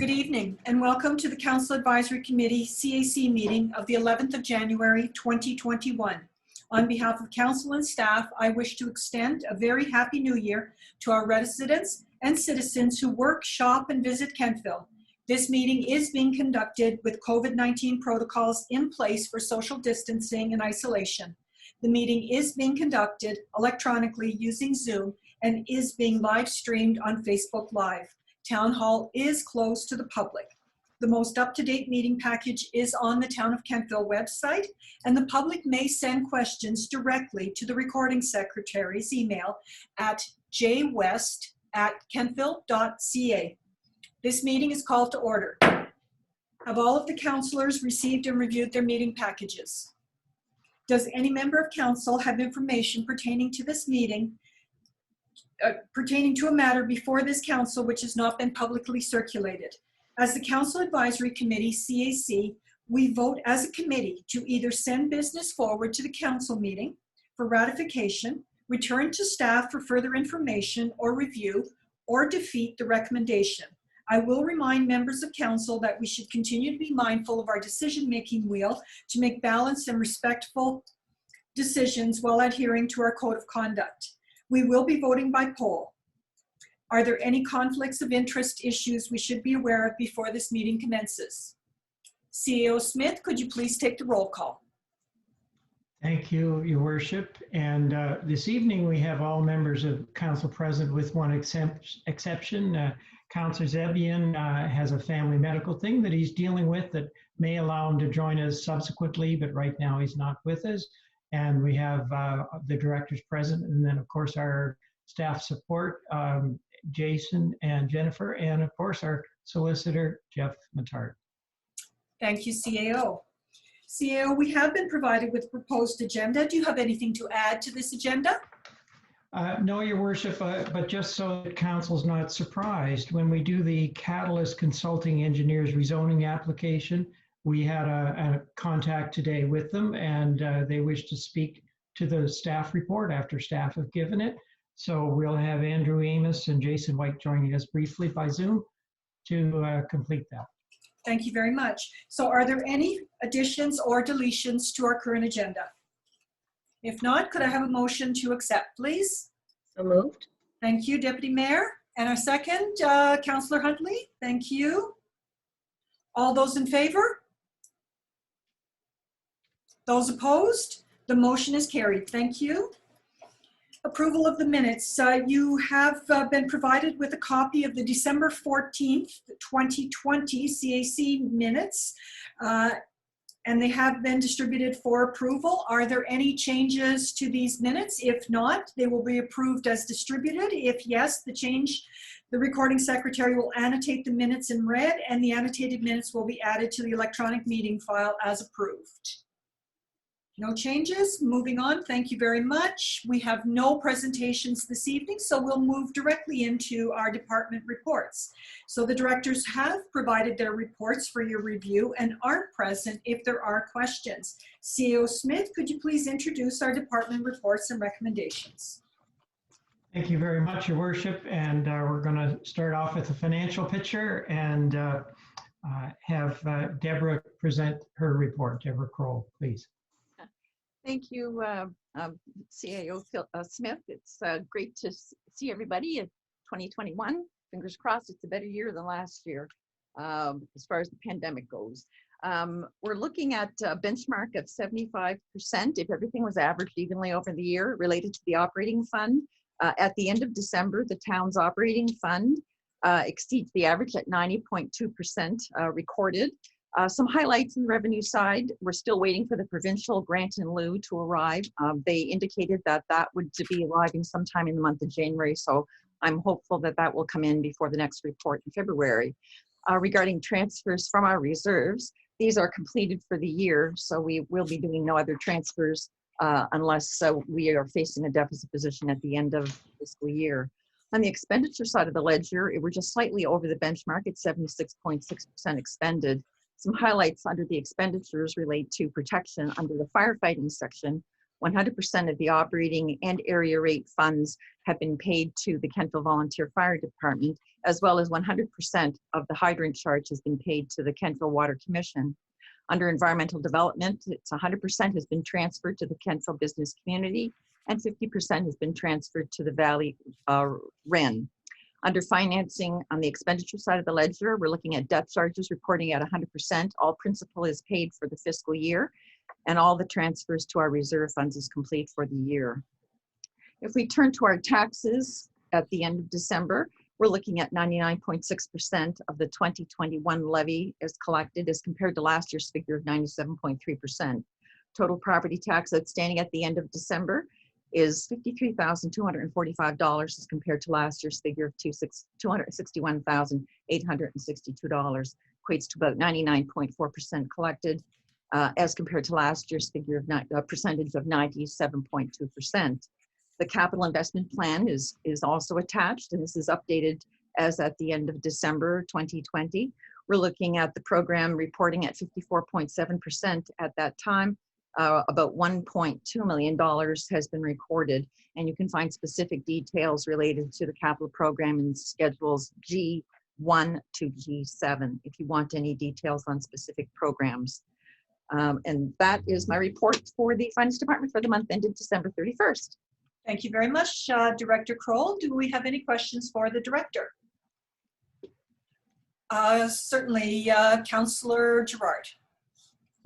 Good evening and welcome to the Council Advisory Committee CAC meeting of the 11th of January 2021. On behalf of Council and staff, I wish to extend a very happy new year to our residents and citizens who work, shop, and visit Kentville. This meeting is being conducted with COVID-19 protocols in place for social distancing and isolation. The meeting is being conducted electronically using Zoom and is being live streamed on Facebook Live. Town Hall is closed to the public. The most up-to-date meeting package is on the Town of Kentville website, and the public may send questions directly to the recording secretary's email at jwest@kentville.ca. This meeting is called to order. Have all of the councillors received and reviewed their meeting packages? Does any member of council have information pertaining to this meeting pertaining to a matter before this council which has not been publicly circulated? As the Council Advisory Committee, CAC, we vote as a committee to either send business forward to the council meeting for ratification, return to staff for further information or review, or defeat the recommendation. I will remind members of council that we should continue to be mindful of our decision-making wheel to make balanced and respectful decisions while adhering to our code of conduct. We will be voting by poll. Are there any conflicts of interest issues we should be aware of before this meeting commences? CEO Smith, could you please take the roll call? Thank you, Your Worship. And this evening we have all members of council present with one exception. Councillor Zebian has a family medical thing that he's dealing with that may allow him to join us subsequently, but right now he's not with us. And we have the directors present, and then of course our staff support, Jason and Jennifer, and of course our solicitor, Jeff Matard. Thank you, CAO. CAO, we have been provided with proposed agenda. Do you have anything to add to this agenda? No, Your Worship, but just so that council's not surprised, when we do the Catalyst Consulting Engineers rezoning application, we had a contact today with them, and they wish to speak to the staff report after staff have given it. So we'll have Andrew Amos and Jason White joining us briefly by Zoom to complete that. Thank you very much. So are there any additions or deletions to our current agenda? If not, could I have a motion to accept, please? So moved. Thank you, Deputy Mayor. And our second, Councillor Huntley. Thank you. All those in favor? Those opposed? The motion is carried. Thank you. Approval of the minutes. You have been provided with a copy of the December 14th, 2020 CAC minutes, and they have been distributed for approval. Are there any changes to these minutes? If not, they will be approved as distributed. If yes, the recording secretary will annotate the minutes in red, and the annotated minutes will be added to the electronic meeting file as approved. No changes. Moving on. Thank you very much. We have no presentations this evening, so we'll move directly into our department reports. So the directors have provided their reports for your review and are present if there are questions. CEO Smith, could you please introduce our department reports and recommendations? Thank you very much, Your Worship. And we're going to start off with the financial picture and have Deborah present her report. Deborah Kroll, please. Thank you, CAO Smith. It's great to see everybody in 2021. Fingers crossed it's a better year than last year as far as the pandemic goes. We're looking at a benchmark of 75% if everything was averaged evenly over the year related to the operating fund. At the end of December, the town's operating fund exceeds the average at 90.2% recorded. Some highlights in the revenue side. We're still waiting for the provincial grant in lieu to arrive. They indicated that that would be arriving sometime in the month of January, so I'm hopeful that that will come in before the next report in February. Regarding transfers from our reserves, these are completed for the year, so we will be doing no other transfers unless we are facing a deficit position at the end of the fiscal year. On the expenditure side of the ledger, we're just slightly over the benchmark at 76.6% expended. Some highlights under the expenditures relate to protection under the firefighting section. 100% of the operating and area rate funds have been paid to the Kentville Volunteer Fire Department, as well as 100% of the hydrant charge has been paid to the Kentville Water Commission. Under environmental development, it's 100% has been transferred to the Kentville business community, and 50% has been transferred to the Valley REN. Under financing, on the expenditure side of the ledger, we're looking at debt charges reporting at 100%. All principal is paid for the fiscal year, and all the transfers to our reserve funds is complete for the year. If we turn to our taxes at the end of December, we're looking at 99.6% of the 2021 levy is collected as compared to last year's figure of 97.3%. Total property tax outstanding at the end of December is $53,245 as compared to last year's figure of $261,862, equates to about 99.4% collected as compared to last year's figure of a percentage of 97.2%. The capital investment plan is also attached, and this is updated as at the end of December 2020. We're looking at the program reporting at 54.7% at that time. About $1.2 million has been recorded, and you can find specific details related to the capital program in schedules G1 to G7 if you want any details on specific programs. And that is my report for the Finance Department for the month ended December 31st. Thank you very much, Director Kroll. Do we have any questions for the director? Certainly, Councillor Gerard.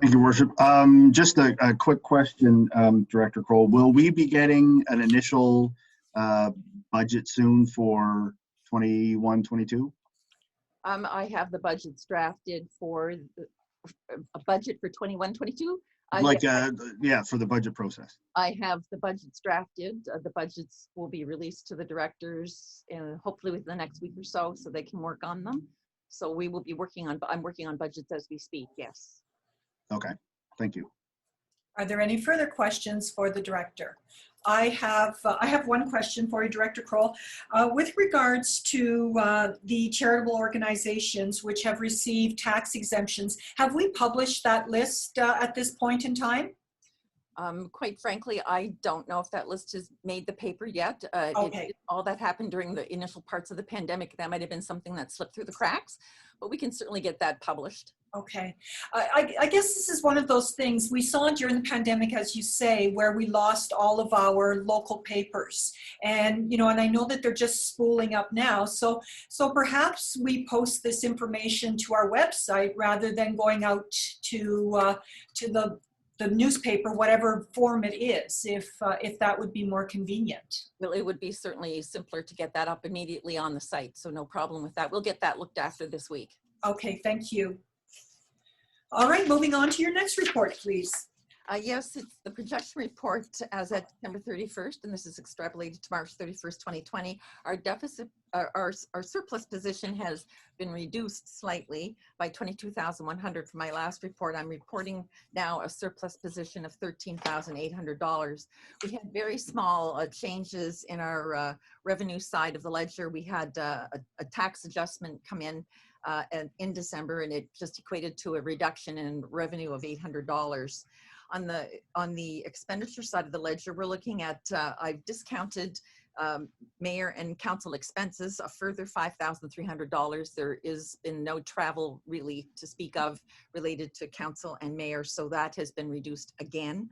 Thank you, Worship. Just a quick question, Director Kroll. Will we be getting an initial budget soon for 21-22? I have the budgets drafted for a budget for 21-22. Yeah, for the budget process. I have the budgets drafted. The budgets will be released to the directors hopefully within the next week or so they can work on them. So we will be working on, I'm working on budgets as we speak, yes. Okay, thank you. Are there any further questions for the director? I have one question for you, Director Kroll. With regards to the charitable organizations which have received tax exemptions, have we published that list at this point in time? Quite frankly, I don't know if that list has made the paper yet. Okay. All that happened during the initial parts of the pandemic. That might have been something that slipped through the cracks, but we can certainly get that published. Okay. I guess this is one of those things we saw during the pandemic, as you say, where we lost all of our local papers. And, you know, and I know that they're just spooling up now. So perhaps we post this information to our website rather than going out to the newspaper, whatever form it is, if that would be more convenient. Well, it would be certainly simpler to get that up immediately on the site. So no problem with that. We'll get that looked after this week. Okay, thank you. All right, moving on to your next report, please. Yes, it's the projection report as at December 31st, and this is extrapolated to March 31st, 2020. Our deficit, our surplus position has been reduced slightly by $22,100 from my last report. I'm reporting now a surplus position of $13,800. We had very small changes in our revenue side of the ledger. We had a tax adjustment come in December, and it just equated to a reduction in revenue of $800. On the expenditure side of the ledger, we're looking at, I've discounted mayor and council expenses, a further $5,300. There is been no travel really to speak of related to council and mayor, so that has been reduced again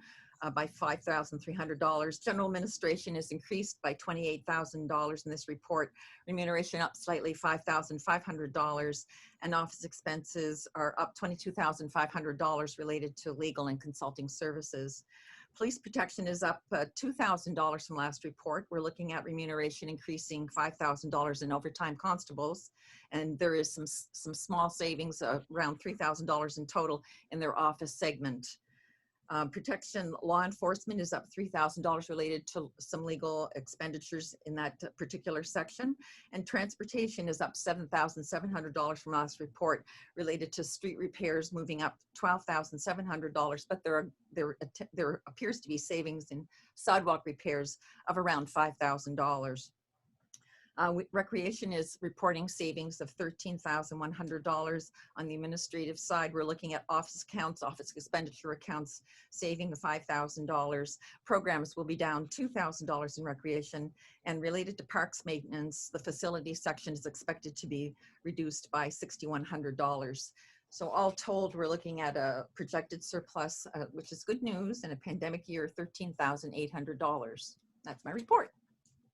by $5,300. General administration is increased by $28,000 in this report. Remuneration up slightly, $5,500, and office expenses are up $22,500 related to legal and consulting services. Police protection is up $2,000 from last report. We're looking at remuneration increasing $5,000 in overtime constables, and there is some small savings, around $3,000 in total in their office segment. Protection law enforcement is up $3,000 related to some legal expenditures in that particular section, and transportation is up $7,700 from last report related to street repairs, moving up $12,700, but there appears to be savings in sidewalk repairs of around $5,000. Recreation is reporting savings of $13,100. On the administrative side, we're looking at office accounts, office expenditure accounts, saving $5,000. Programs will be down $2,000 in recreation. And related to parks maintenance, the facility section is expected to be reduced by $6,100. So all told, we're looking at a projected surplus, which is good news, in a pandemic year, $13,800. That's my report.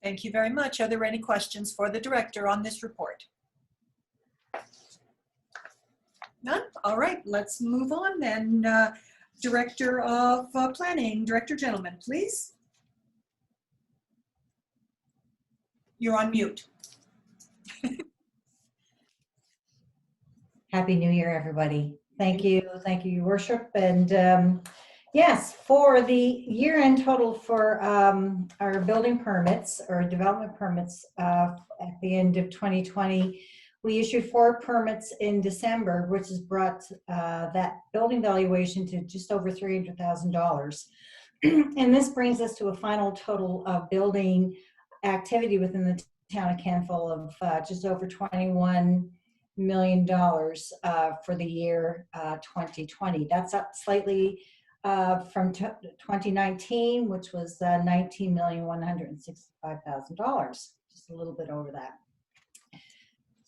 Thank you very much. Are there any questions for the director on this report? None? All right, let's move on then. Director of Planning, Director Gentleman, please. You're on mute. Happy New Year, everybody. Thank you, Your Worship. And yes, for the year-end total for our building permits or development permits at the end of 2020, we issued 4 permits in December, which has brought that building valuation to just over $300,000. And this brings us to a final total of building activity within the town of Canfield of just over $21 million for the year 2020. That's up slightly from 2019, which was $19,165,000, just a little bit over that.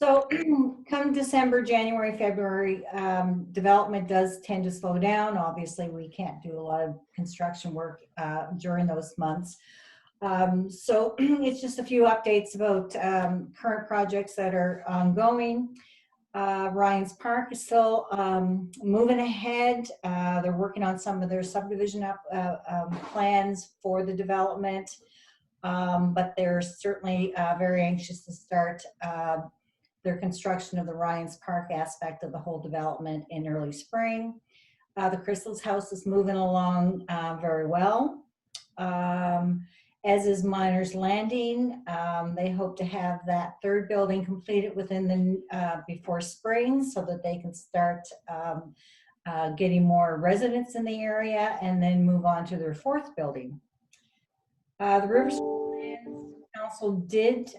So come December, January, February, development does tend to slow down. Obviously, we can't do a lot of construction work during those months. So it's just a few updates about current projects that are ongoing. Ryan's Park is still moving ahead. They're working on some of their subdivision plans for the development, but they're certainly very anxious to start their construction of the Ryan's Park aspect of the whole development in early spring. The Crystal's house is moving along very well. As is Miners Landing. They hope to have that 3rd building completed within the before spring, so that they can start getting more residents in the area and then move on to their 4th building. The Riverside Council did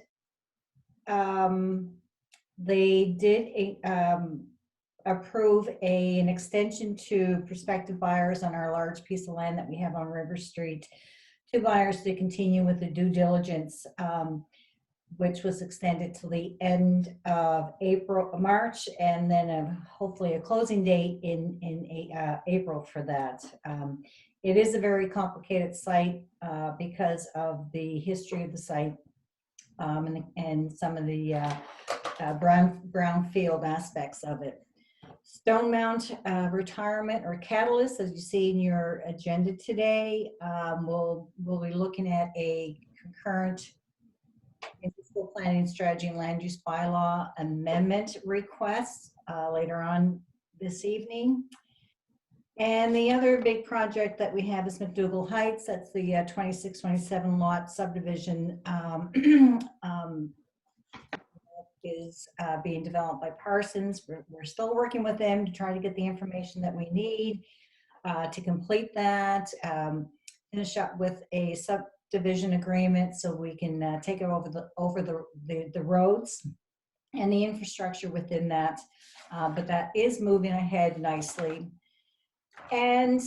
approve an extension to prospective buyers on our large piece of land that we have on River Street, to buyers to continue with the due diligence, which was extended to the end of March, and then hopefully a closing date in April for that. It is a very complicated site because of the history of the site and some of the brownfield aspects of it. Stonemount Retirement or Catalyst, as you see in your agenda today, we'll be looking at a concurrent municipal planning strategy and land use bylaw amendment request later on this evening. And the other big project that we have is McDougall Heights. That's the 26-27 lot subdivision is being developed by Parsons. We're still working with them to try to get the information that we need to complete that, finish up with a subdivision agreement so we can take it over the roads and the infrastructure within that. But that is moving ahead nicely. And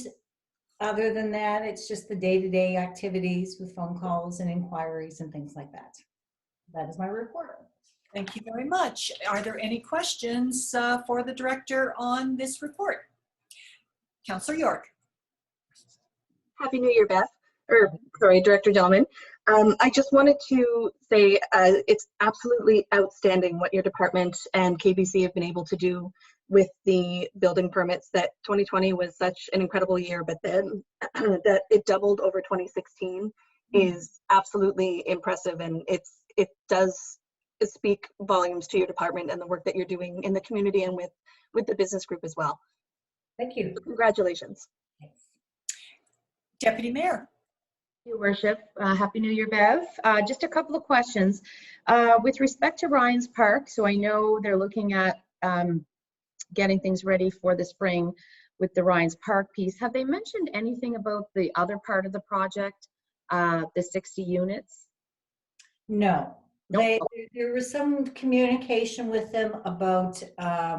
other than that, it's just the day-to-day activities with phone calls and inquiries and things like that. That is my report. Thank you very much. Are there any questions for the director on this report? Councillor York. Happy New Year, Beth. Or sorry, Director Gentleman. I just wanted to say it's absolutely outstanding what your department and KBC have been able to do with the building permits. That 2020 was such an incredible year, but then that it doubled over 2016 is absolutely impressive, and it does speak volumes to your department and the work that you're doing in the community and with the business group as well. Thank you. Congratulations. Thanks. Deputy Mayor. Your Worship. Happy New Year, Bev. Just a couple of questions. With respect to Ryan's Park, so I know they're looking at getting things ready for the spring with the Ryan's Park piece. Have they mentioned anything about the other part of the project, the 60 units? No, They, there was some communication with them about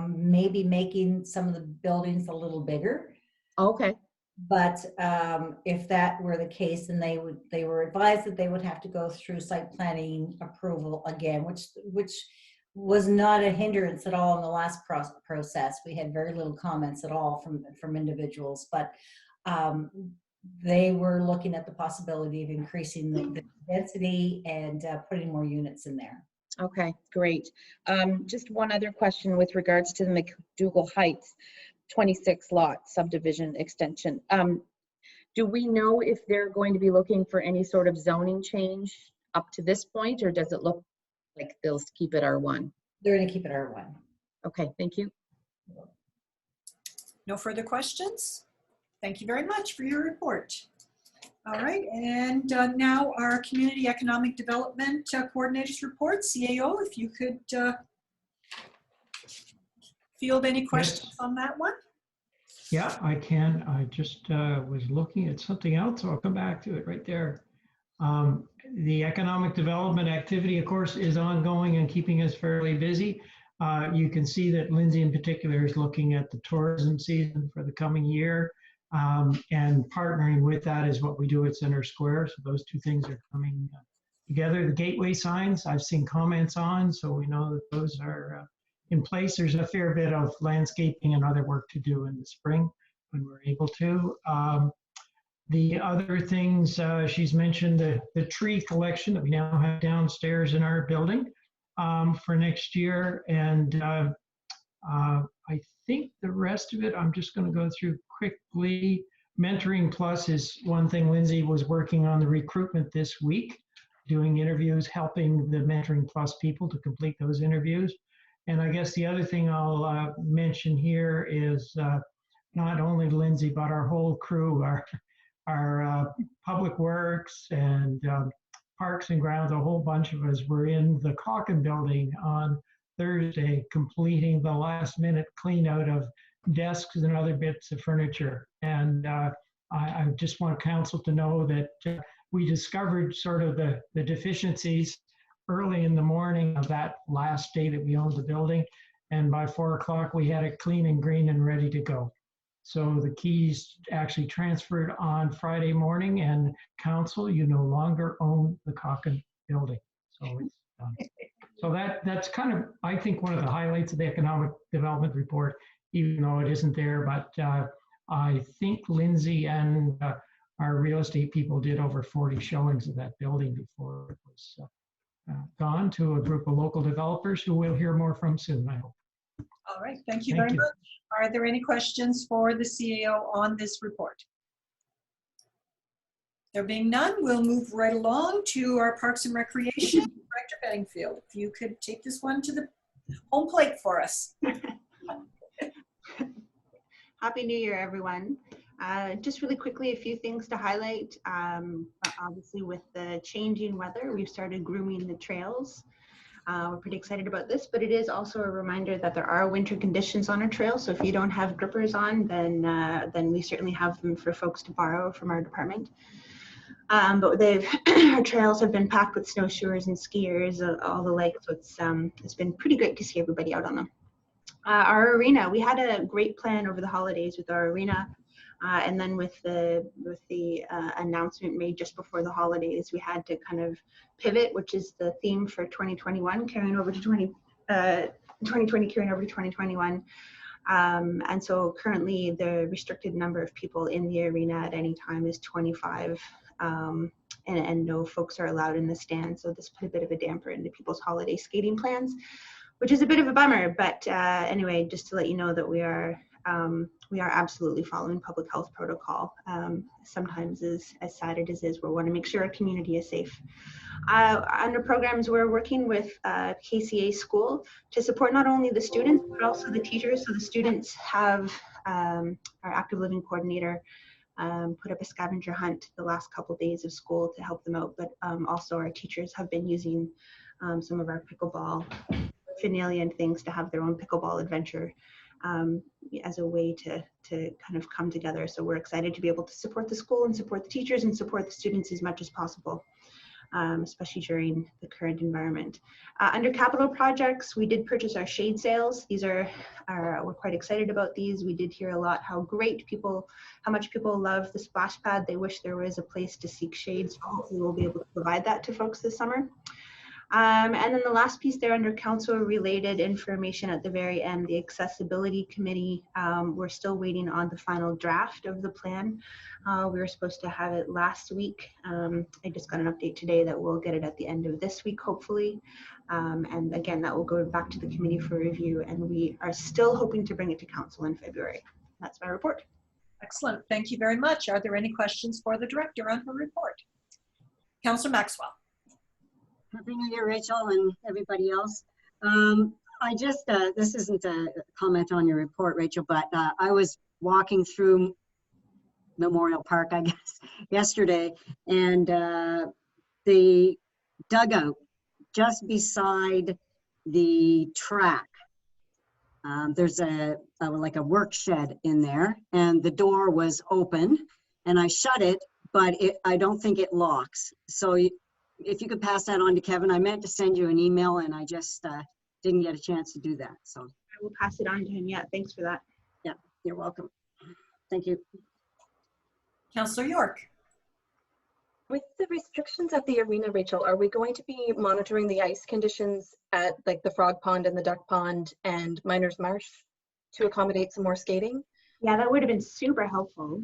maybe making some of the buildings a little bigger. Okay, But if that were the case, then they were advised that they would have to go through site planning approval again, which was not a hindrance at all in the last process. We had very little comments at all from individuals, but they were looking at the possibility of increasing the density and putting more units in there. okay, great. Just one other question with regards to the McDougall Heights 26 lot subdivision extension. Do we know if they're going to be looking for any sort of zoning change up to this point, or does it look like they'll keep it R1? They're going to keep it R1. Okay, thank you. No further questions? Thank you very much for your report. All right, and now our Community Economic Development Coordinators report. CAO, if you could field any questions on that one. Yeah, I can. I just was looking at something else, so I'll come back to it right there. The economic development activity, of course, is ongoing and keeping us fairly busy. You can see that Lindsay in particular is looking at the tourism season for the coming year. And partnering with that is what we do at Center Square. So those two things are coming together. The gateway signs I've seen comments on, so we know that those are in place. There's a fair bit of landscaping and other work to do in the spring when we're able to. The other things she's mentioned, the tree collection that we now have downstairs in our building for next year. And I think the rest of it, I'm just going to go through quickly. Mentoring Plus is one thing. Lindsay was working on the recruitment this week, doing interviews, helping the Mentoring Plus people to complete those interviews. And I guess the other thing I'll mention here is not only Lindsay, but our whole crew, our public works and parks and grounds, a whole bunch of us were in the Calkin building on Thursday, completing the last minute clean out of desks and other bits of furniture. And I just want council to know that we discovered sort of the deficiencies early in the morning of that last day that we owned the building. And by 4 o'clock, we had it clean and green and ready to go. So the keys actually transferred on Friday morning, and council, you no longer own the Calkin building. So it's done. So that's kind of, I think, one of the highlights of the economic development report, even though it isn't there. But I think Lindsay and our real estate people did over 40 showings of that building before it was gone to a group of local developers who we'll hear more from soon, I hope. All right, thank you very much. Are there any questions for the CAO on this report? There being none, we'll move right along to our Parks and Recreation. Director Bedingfield, if you could take this one to the home plate for us. Happy New Year, everyone. Just really quickly, a few things to highlight. Obviously, with the changing weather, we've started grooming the trails. We're pretty excited about this, but it is also a reminder that there are winter conditions on our trail. So if you don't have grippers on, then we certainly have them for folks to borrow from our department. But our trails have been packed with snowshoers and skiers, all the like. So it's been pretty great to see everybody out on them. Our arena, we had a great plan over the holidays with our arena. And then with the announcement made just before the holidays, we had to kind of pivot, which is the theme for 2021, carrying over to 2020, carrying over to 2021. And so currently the restricted number of people in the arena at any time is 25, and no folks are allowed in the stand. So this put a bit of a damper into people's holiday skating plans, which is a bit of a bummer. But anyway, just to let you know that we are absolutely following public health protocol. Sometimes as sad as it is, we want to make sure our community is safe. Under programs, we're working with KCA school to support not only the students, but also the teachers. So the students have our active living coordinator put up a scavenger hunt the last couple of days of school to help them out. But also our teachers have been using some of our pickleball paraphernalia and things to have their own pickleball adventure as a way to kind of come together. So we're excited to be able to support the school and support the teachers and support the students as much as possible. especially during the current environment. Under capital projects, we did purchase our shade sails. These are we're quite excited about these. We did hear a lot how much people love the splash pad. They wish there was a place to seek shade, so hopefully we'll be able to provide that to folks this summer. And then the last piece there under council related information at the very end, the accessibility committee. We're still waiting on the final draft of the plan. We were supposed to have it last week. I just got an update today that we'll get it at the end of this week, hopefully. And again, that will go back to the committee for review, and we are still hoping to bring it to council in February. That's my report. Excellent. Thank you very much. Are there any questions for the director on her report? Councillor Maxwell. Happy New Year, Rachel, and everybody else. I just, this isn't a comment on your report, Rachel, but I was walking through Memorial Park, I guess, yesterday, and the dugout just beside the track, there's like a work shed in there, and the door was open, and I shut it, but I don't think it locks. So if you could pass that on to Kevin. I meant to send you an email and I just didn't get a chance to do that. So I will pass it on to him. Yeah, thanks for that. Yeah, you're welcome. Thank you. Councillor York. With the restrictions at the arena, Rachel, are we going to be monitoring the ice conditions at like the Frog Pond and the Duck Pond and Miners Marsh to accommodate some more skating? Yeah, that would have been super helpful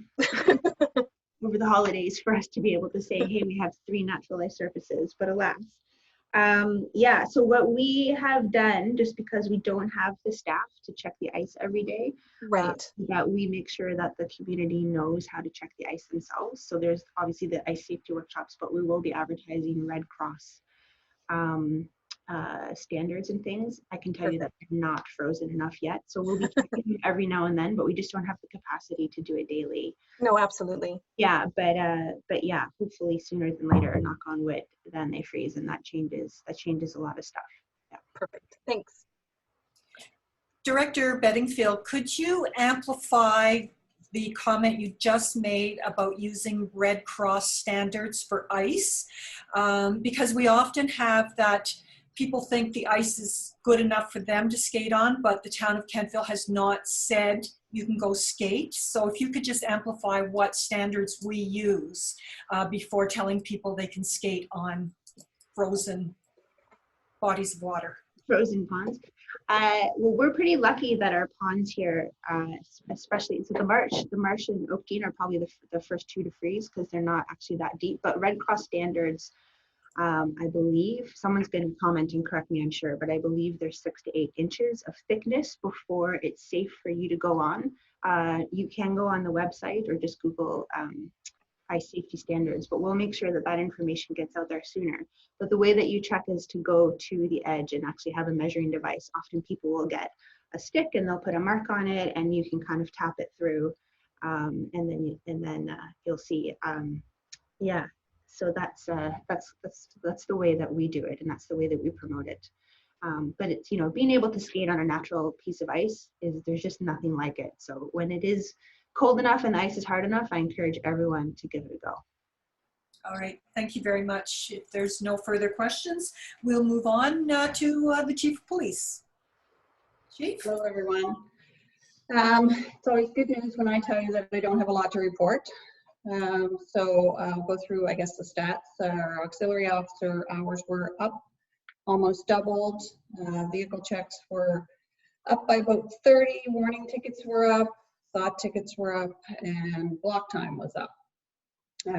over the holidays for us to be able to say, hey, we have 3 natural ice surfaces, but alas. Yeah, so what we have done, just because we don't have the staff to check the ice every day, right, that we make sure that the community knows how to check the ice themselves. So there's obviously the ice safety workshops, but we will be advertising Red Cross standards and things. I can tell you that they're not frozen enough yet. So we'll be checking every now and then, but we just don't have the capacity to do it daily. No, absolutely. Yeah, but yeah, hopefully sooner than later, knock on wood, then they freeze, and that changes a lot of stuff. Yeah. Perfect. Thanks. Director Bedingfield, could you amplify the comment you just made about using Red Cross standards for ice? Because we often have that people think the ice is good enough for them to skate on, but the town of Kentville has not said you can go skate. So if you could just amplify what standards we use before telling people they can skate on frozen bodies of water. Frozen ponds. Well, we're pretty lucky that our ponds here, especially so the marsh and Oakdean are probably the first 2 to freeze because they're not actually that deep. But Red Cross standards, I believe, someone's going to comment and correct me, I'm sure, but I believe there's 6 to 8 inches of thickness before it's safe for you to go on. You can go on the website or just Google ice safety standards, but we'll make sure that that information gets out there sooner. But the way that you check is to go to the edge and actually have a measuring device. Often people will get a stick and they'll put a mark on it, and you can kind of tap it through, and then you'll see. Yeah. So that's the way that we do it, and that's the way that we promote it. But it's, you know, being able to skate on a natural piece of ice there's just nothing like it. So when it is cold enough and the ice is hard enough, I encourage everyone to give it a go. All right, thank you very much. If there's no further questions, we'll move on to the Chief of Police. Chief? Hello, everyone. It's always good news when I tell you that I don't have a lot to report. So I'll go through, I guess, the stats. Our auxiliary officer hours were up, almost doubled. Vehicle checks were up by about 30. Warning tickets were up. Thought tickets were up, and block time was up.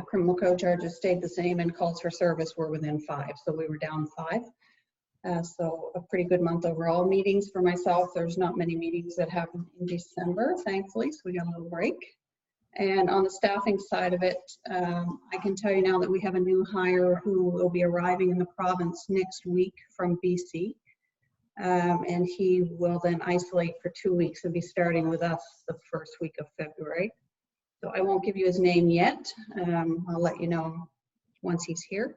Criminal code charges stayed the same, and calls for service were within 5. So we were down 5. So a pretty good month overall. Meetings for myself, there's not many meetings that happen in December, thankfully, so we got a little break. And on the staffing side of it, I can tell you now that we have a new hire who will be arriving in the province next week from BC. And he will then isolate for 2 weeks and be starting with us the first week of February. So I won't give you his name yet. I'll let you know once he's here.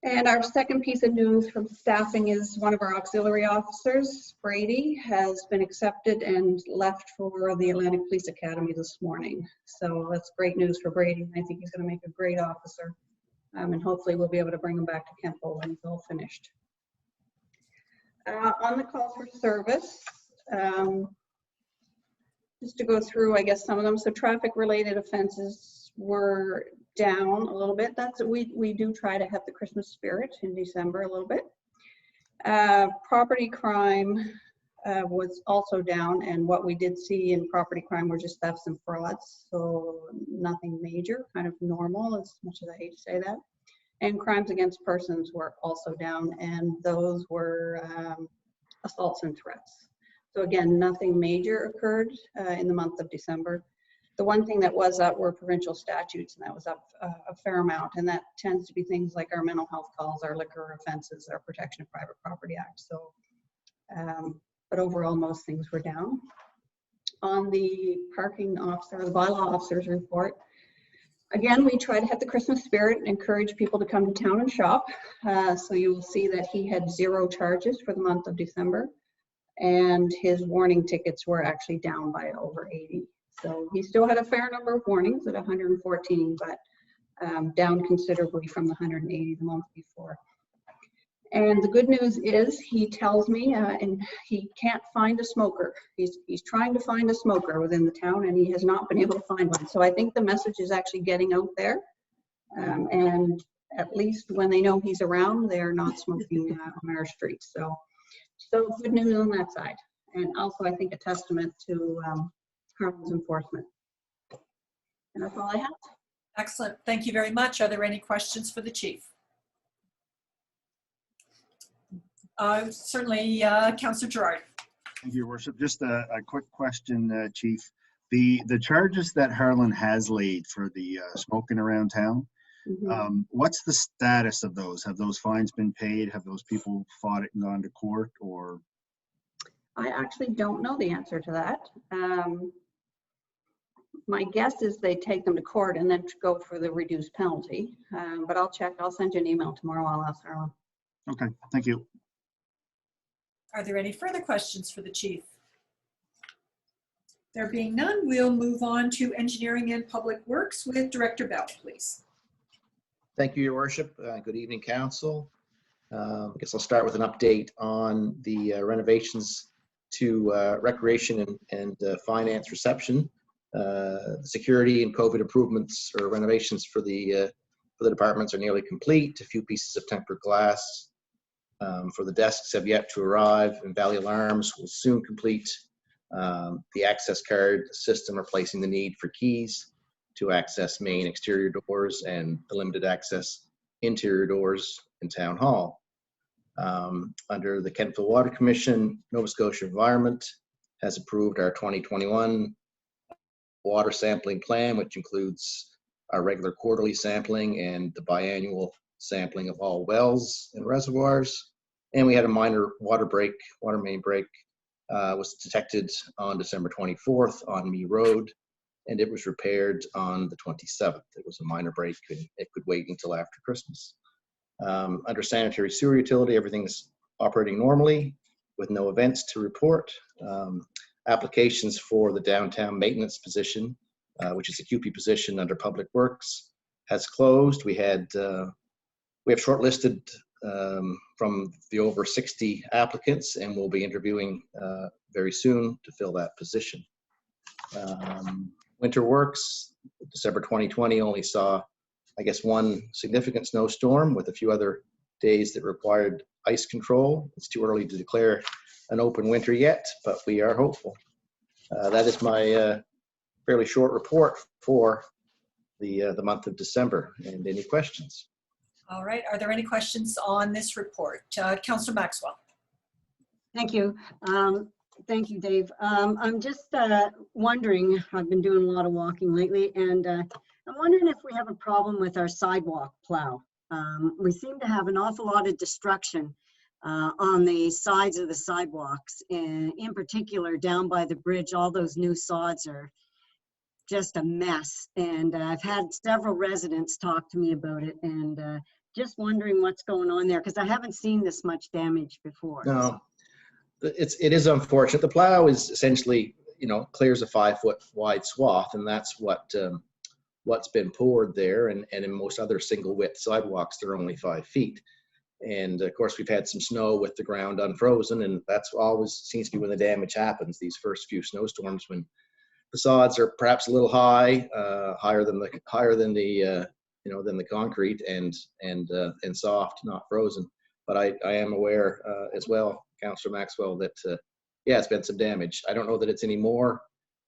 And our second piece of news from staffing is one of our auxiliary officers, Brady, has been accepted and left for the Atlantic Police Academy this morning. So that's great news for Brady. I think he's going to make a great officer. And hopefully we'll be able to bring him back to Kempo when he's all finished. On the call for service, just to go through, I guess, some of them. So traffic-related offenses were down a little bit. We do try to have the Christmas spirit in December a little bit. Property crime was also down, and what we did see in property crime were just thefts and frauds. So nothing major, kind of normal, as much as I hate to say that. And crimes against persons were also down, and those were assaults and threats. So again, nothing major occurred in the month of December. The one thing that was up were provincial statutes, and that was up a fair amount, and that tends to be things like our mental health calls, our liquor offenses, our Protection of Private Property Act. So, but overall, most things were down. On the parking officer, the bylaw officer's report, again, we try to have the Christmas spirit and encourage people to come to town and shop. So you will see that he had 0 charges for the month of December, and his warning tickets were actually down by over 80. So he still had a fair number of warnings at 114, but down considerably from the 180 the month before. And the good news is he tells me, and he can't find a smoker. He's trying to find a smoker within the town, and he has not been able to find one. So I think the message is actually getting out there. And at least when they know he's around, they're not smoking on our streets. So good news on that side. And also, I think, a testament to Harlan's enforcement. And that's all I have. Excellent. Thank you very much. Are there any questions for the chief? Certainly, Councillor Gerard. Thank you, Your Worship. Just a quick question, Chief. The charges that Harlan has laid for the smoking around town, what's the status of those? Have those fines been paid? Have those people fought it and gone to court, or? I actually don't know the answer to that. My guess is they take them to court and then go for the reduced penalty. But I'll check. I'll send you an email tomorrow. I'll ask Harlan. Okay, thank you. Are there any further questions for the chief? There being none, we'll move on to Engineering and Public Works with Director Bell, please. Thank you, Your Worship. Good evening, Council. I guess I'll start with an update on the renovations to Recreation and Finance Reception. Security and COVID improvements or renovations for the departments are nearly complete. A few pieces of tempered glass for the desks have yet to arrive, and Valley Alarms will soon complete. The access card system replacing the need for keys to access main exterior doors and the limited access interior doors in Town Hall. Under the Kentville Water Commission, Nova Scotia Environment has approved our 2021 water sampling plan, which includes our regular quarterly sampling and the biannual sampling of all wells and reservoirs. And we had a minor water main break was detected on December 24th on Mee Road, and it was repaired on the 27th. It was a minor break, and it could wait until after Christmas. Under sanitary sewer utility, everything's operating normally with no events to report. Applications for the downtown maintenance position, which is a QP position under Public Works, has closed. We have shortlisted from the over 60 applicants, and we'll be interviewing very soon to fill that position. Winter works, December 2020 only saw, I guess, one significant snowstorm with a few other days that required ice control. It's too early to declare an open winter yet, but we are hopeful. That is my fairly short report for the month of December. And any questions? All right. Are there any questions on this report? Councillor Maxwell. Thank you. Thank you, Dave. I'm just wondering, I've been doing a lot of walking lately, and I'm wondering if we have a problem with our sidewalk plow. We seem to have an awful lot of destruction on the sides of the sidewalks, and in particular down by the bridge. All those new sods are just a mess, and I've had several residents talk to me about it, and just wondering what's going on there, because I haven't seen this much damage before. No, it is unfortunate. The plow is essentially, clears a 5-foot wide swath, and that's what what's been poured there, and in most other single width sidewalks, they're only 5 feet. And of course, we've had some snow with the ground unfrozen, and that's always seems to be when the damage happens, these first few snowstorms, when the sods are perhaps a little high, higher than the than the concrete, and soft, not frozen. But I am aware as well, Councillor Maxwell, that yeah, it's been some damage. I don't know that it's any more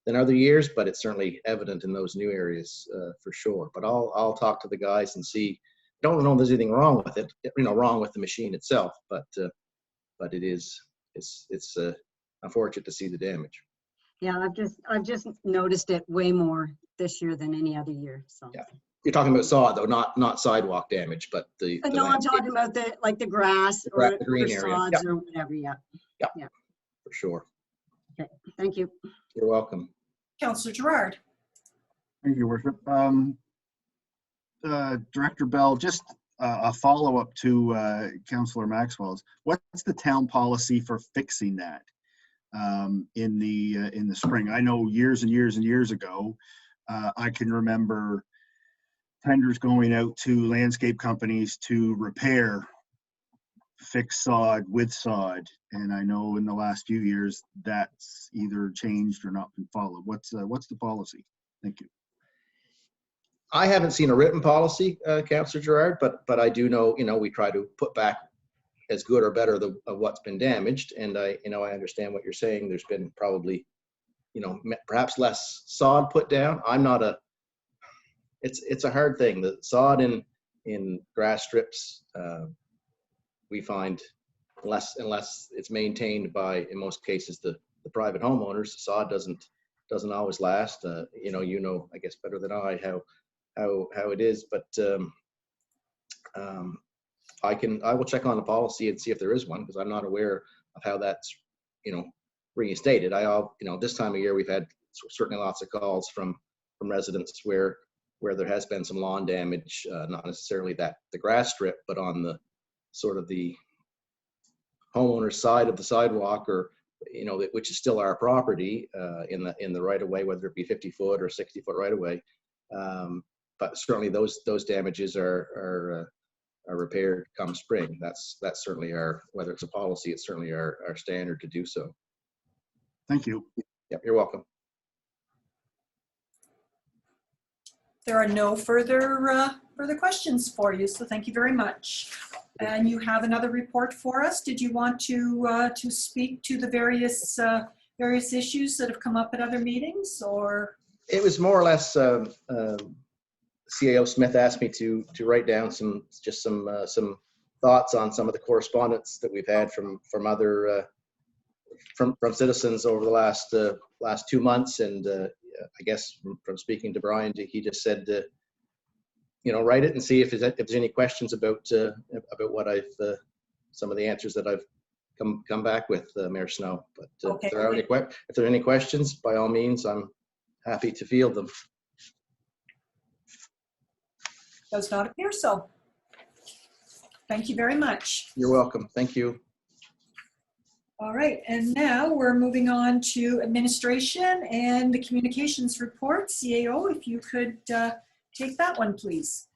than other years, but it's certainly evident in those new areas for sure. But I'll talk to the guys and see. I don't know if there's anything wrong with it, wrong with the machine itself, but it is it's unfortunate to see the damage. Yeah, I've just noticed it way more this year than any other year. So yeah, you're talking about sod though, not sidewalk damage, but the no, I'm talking about the grass or the green area, sods or whatever. Yeah. Yeah, for sure. Okay, thank you. You're welcome. Councillor Gerard. Thank you, Your Worship. Director Bell, just a follow-up to Councillor Maxwell's. What's the town policy for fixing that in the spring? I know years and years and years ago, I can remember tenders going out to landscape companies to repair fixed sod with sod, and I know in the last few years that's either changed or not been followed. What's the policy? Thank you. I haven't seen a written policy, Councillor Gerard, but I do know, we try to put back as good or better of what's been damaged. And I understand what you're saying. There's been probably, perhaps less sod put down. It's a hard thing. The sod in grass strips, we find unless it's maintained by, in most cases, the private homeowners, the sod doesn't always last. I guess better than I how it is, but I will check on the policy and see if there is one, because I'm not aware of how that's reinstated. This time of year we've had certainly lots of calls from residents where there has been some lawn damage, not necessarily the grass strip, but on the sort of the homeowner's side of the sidewalk, or which is still our property in the right of way, whether it be 50-foot or 60-foot right of way. But certainly those damages are repaired come spring. That's certainly whether it's a policy, it's certainly our standard to do so. Thank you. Yep, you're welcome. There are no further questions for you, so thank you very much. And you have another report for us. Did you want to speak to the various issues that have come up at other meetings, or? It was more or less. CAO Smith asked me to write down some thoughts on some of the correspondence that we've had from other from citizens over the last 2 months, and I guess from speaking to Brian, he just said write it and see if there's any questions about what some of the answers that I've come back with, Mayor Snow. But okay. If there are any questions, by all means, I'm happy to field them. Does not appear so. Thank you very much. You're welcome. Thank you. All right, and now we're moving on to administration and the communications report. CAO, if you could take that one, please.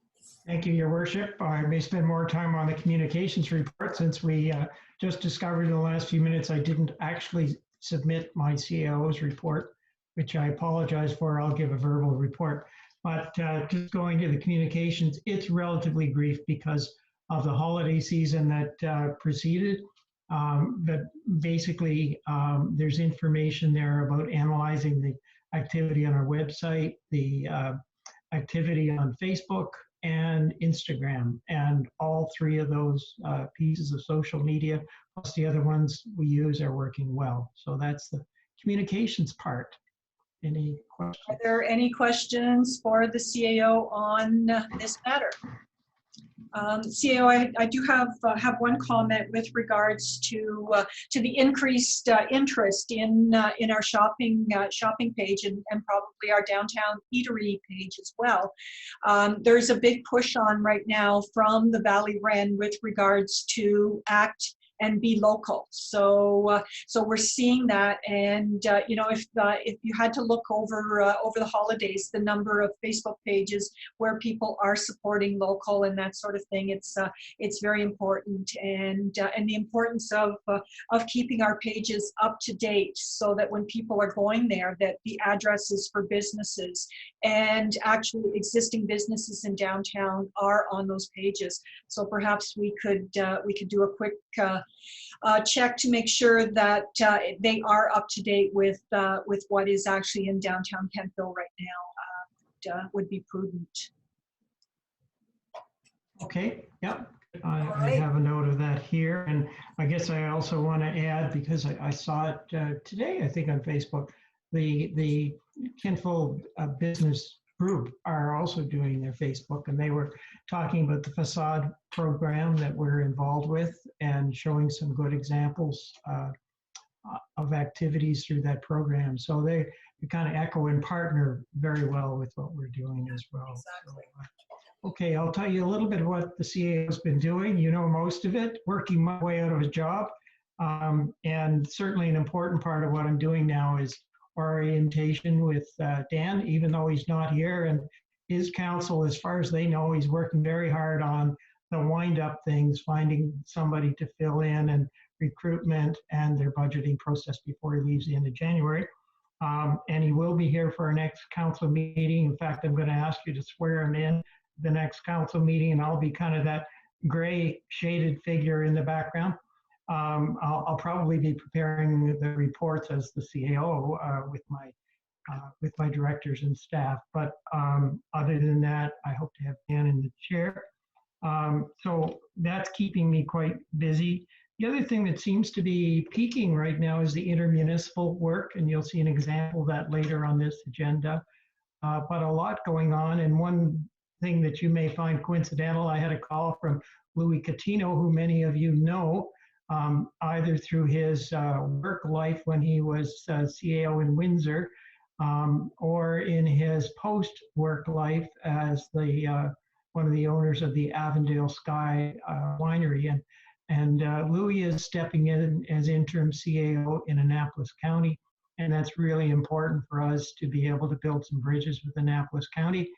Thank you, Your Worship. I may spend more time on the communications report, since we just discovered in the last few minutes I didn't actually submit my CAO's report, which I apologize for. I'll give a verbal report. But just going to the communications, it's relatively brief because of the holiday season that preceded. But basically, there's information there about analyzing the activity on our website, the activity on Facebook and Instagram, and all three of those pieces of social media, plus the other ones we use, are working well. So that's the communications part. Any questions? Are there any questions for the CAO on this matter? CAO, I do have one comment with regards to the increased interest in our shopping page and probably our downtown eatery page as well. There's a big push on right now from the Valley Wren with regards to ACT and be local. So so we're seeing that, and you know, if you had to look over over the holidays, the number of Facebook pages where people are supporting local and that sort of thing, it's very important, and the importance of keeping our pages up to date, so that when people are going there, that the addresses for businesses and actually existing businesses in downtown are on those pages. So perhaps we could do a quick check to make sure that they are up to date with what is actually in downtown Kentville right now. Would be prudent. Okay, yep. I right. have a note of that here. And I guess I also want to add, because I saw it today, I think on Facebook, the Kentville Business Group are also doing their Facebook, and they were talking about the facade program that we're involved with and showing some good examples of activities through that program. So they kind of echo and partner very well with what we're doing as well. Exactly. So, okay, I'll tell you a little bit of what the CAO has been doing. You know most of it, working my way out of a job. And certainly an important part of what I'm doing now is orientation with Dan, even though he's not here. And his council, as far as they know, he's working very hard on the wind-up things, finding somebody to fill in, and recruitment and their budgeting process before he leaves the end of January. And he will be here for our next council meeting. In fact, I'm going to ask you to swear him in the next council meeting, and I'll be kind of that gray shaded figure in the background. I'll probably be preparing the reports as the CAO with my directors and staff. But other than that, I hope to have Dan in the chair. So that's keeping me quite busy. The other thing that seems to be peaking right now is the intermunicipal work, and you'll see an example of that later on this agenda. But a lot going on, and one thing that you may find coincidental, I had a call from Louis Catino, who many of you know, either through his work life when he was CAO in Windsor, or in his post-work life as the one of the owners of the Avondale Sky winery. And Louis is stepping in as interim CAO in Annapolis County, and that's really important for us to be able to build some bridges with Annapolis County.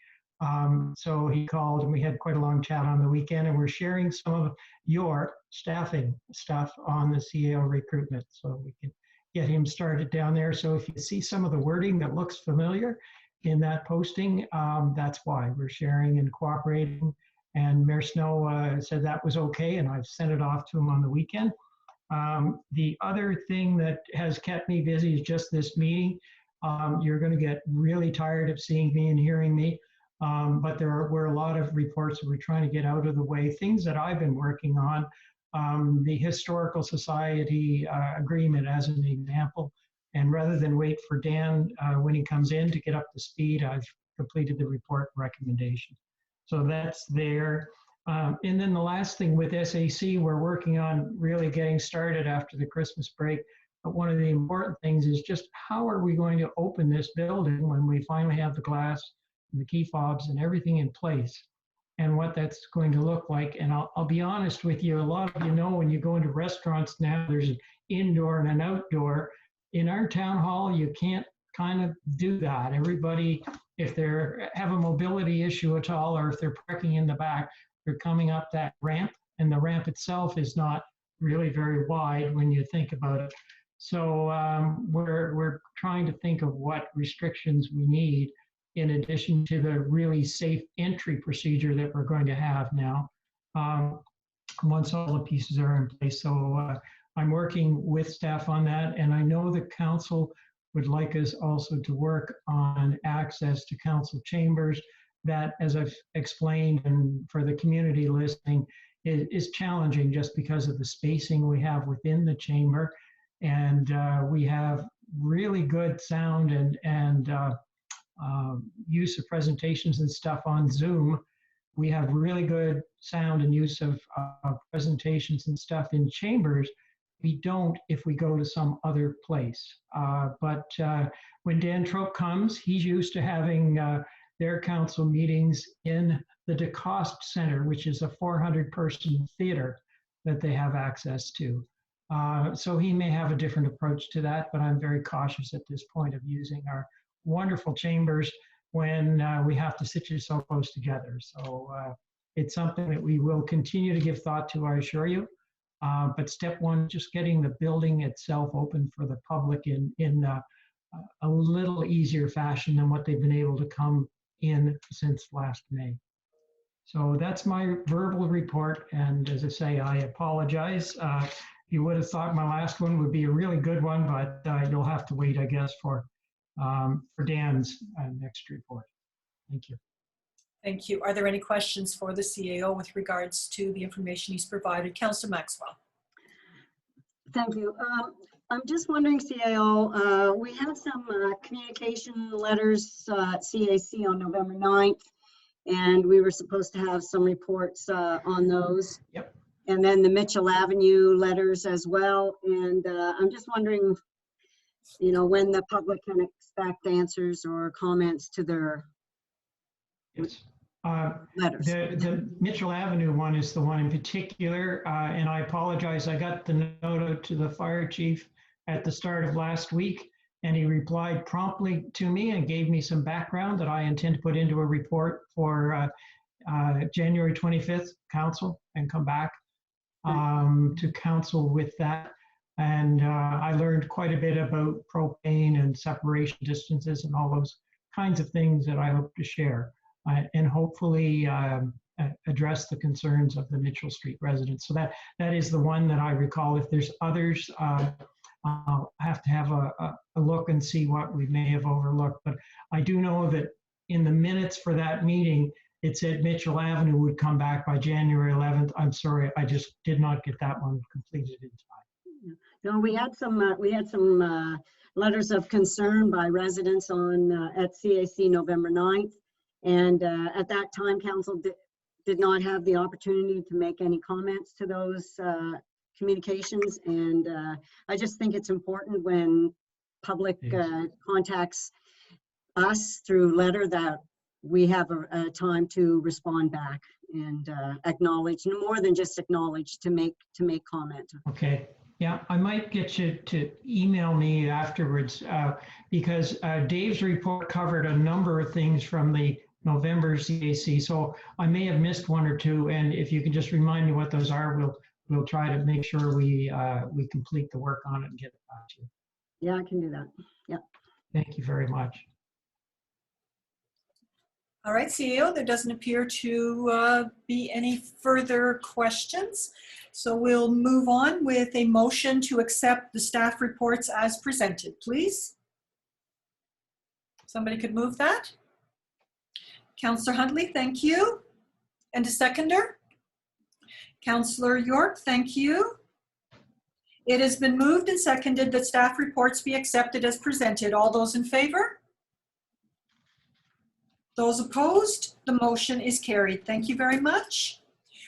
So he called, and we had quite a long chat on the weekend, and we're sharing some of your staffing stuff on the CAO recruitment, so we can get him started down there. So if you see some of the wording that looks familiar in that posting, that's why we're sharing and cooperating. And Mayor Snow said that was okay, and I've sent it off to him on the weekend. The other thing that has kept me busy is just this meeting. You're going to get really tired of seeing me and hearing me. But there were a lot of reports that we're trying to get out of the way, things that I've been working on. The Historical Society agreement as an example. And rather than wait for Dan when he comes in to get up to speed, I've completed the report recommendation. So that's there. And then the last thing with SAC, we're working on really getting started after the Christmas break. But one of the important things is just how are we going to open this building when we finally have the glass, the key fobs and everything in place, and what that's going to look like. And I'll be honest with you, a lot of you know when you go into restaurants now, there's an indoor and an outdoor. In our town hall, you can't kind of do that. Everybody, if they have a mobility issue at all, or if they're parking in the back, they're coming up that ramp, and the ramp itself is not really very wide when you think about it. So we're trying to think of what restrictions we need in addition to the really safe entry procedure that we're going to have now, once all the pieces are in place. So I'm working with staff on that, and I know the council would like us also to work on access to council chambers. That, as I've explained, and for the community listening, is challenging just because of the spacing we have within the chamber. And we have really good sound and use of presentations and stuff on Zoom. We have really good sound and use of presentations and stuff in chambers. We don't if we go to some other place. But when Dan Trope comes, he's used to having their council meetings in the DeCoste Center, which is a 400-person theater that they have access to. So he may have a different approach to that, but I'm very cautious at this point of using our wonderful chambers when we have to sit so close together. So it's something that we will continue to give thought to, I assure you. But step one, just getting the building itself open for the public in a little easier fashion than what they've been able to come in since last May. So that's my verbal report. And as I say, I apologize. You would have thought my last one would be a really good one, but you'll have to wait, I guess, for Dan's next report. Thank you. Thank you. Are there any questions for the CAO with regards to the information he's provided? Councillor Maxwell. Thank you. I'm just wondering, CAO, we had some communication letters at CAC on November 9th, and we were supposed to have some reports on those. Yep. And then the Mitchell Avenue letters as well. And I'm just wondering, when the public can expect answers or comments to their Yes. letters. The Mitchell Avenue one is the one in particular, and I apologize. I got the note out to the fire chief at the start of last week, and he replied promptly to me and gave me some background that I intend to put into a report for January 25th council and come back to council with that. And I learned quite a bit about propane and separation distances and all those kinds of things that I hope to share. And hopefully address the concerns of the Mitchell Street residents. So that is the one that I recall. If there's others, I'll have to have a look and see what we may have overlooked. But I do know that in the minutes for that meeting, it said Mitchell Avenue would come back by January 11th. I'm sorry, I just did not get that one completed in time. No, we had some letters of concern by residents at CAC November 9th. And at that time, council did not have the opportunity to make any comments to those communications. And I just think it's important when public contacts us through letter that we have a time to respond back and acknowledge, no more than just acknowledge, to make comment. Okay. Yeah, I might get you to email me afterwards because Dave's report covered a number of things from the November CAC, so I may have missed one or two, and if you can just remind me what those are, we'll try to make sure we complete the work on it and get it back to you. Yeah, I can do that. Yeah. Thank you very much. All right, CAO, there doesn't appear to be any further questions. So we'll move on with a motion to accept the staff reports as presented, please. Somebody could move that? Councillor Huntley, thank you. And a seconder? Councillor York, thank you. It has been moved and seconded that staff reports be accepted as presented. All those in favor? Those opposed? The motion is carried. Thank you very much.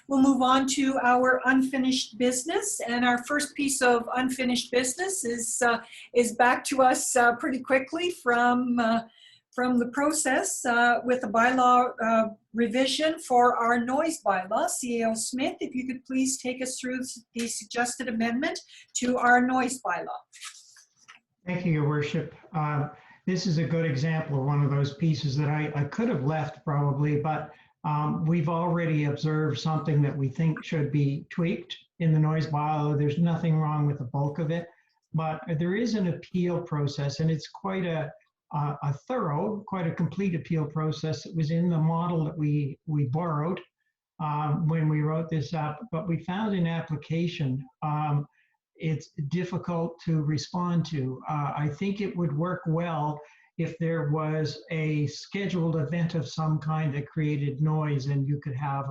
We'll move on to our unfinished business, and our first piece of unfinished business is back to us pretty quickly from the process with a bylaw revision for our noise bylaw. CAO Smith, if you could please take us through the suggested amendment to our noise bylaw. Thank you, Your Worship. This is a good example of one of those pieces that I could have left probably, but we've already observed something that we think should be tweaked in the noise bylaw. There's nothing wrong with the bulk of it, but there is an appeal process, and it's quite a thorough, quite a complete appeal process. It was in the model that we borrowed when we wrote this up, but we found in application it's difficult to respond to. I think it would work well if there was a scheduled event of some kind that created noise and you could have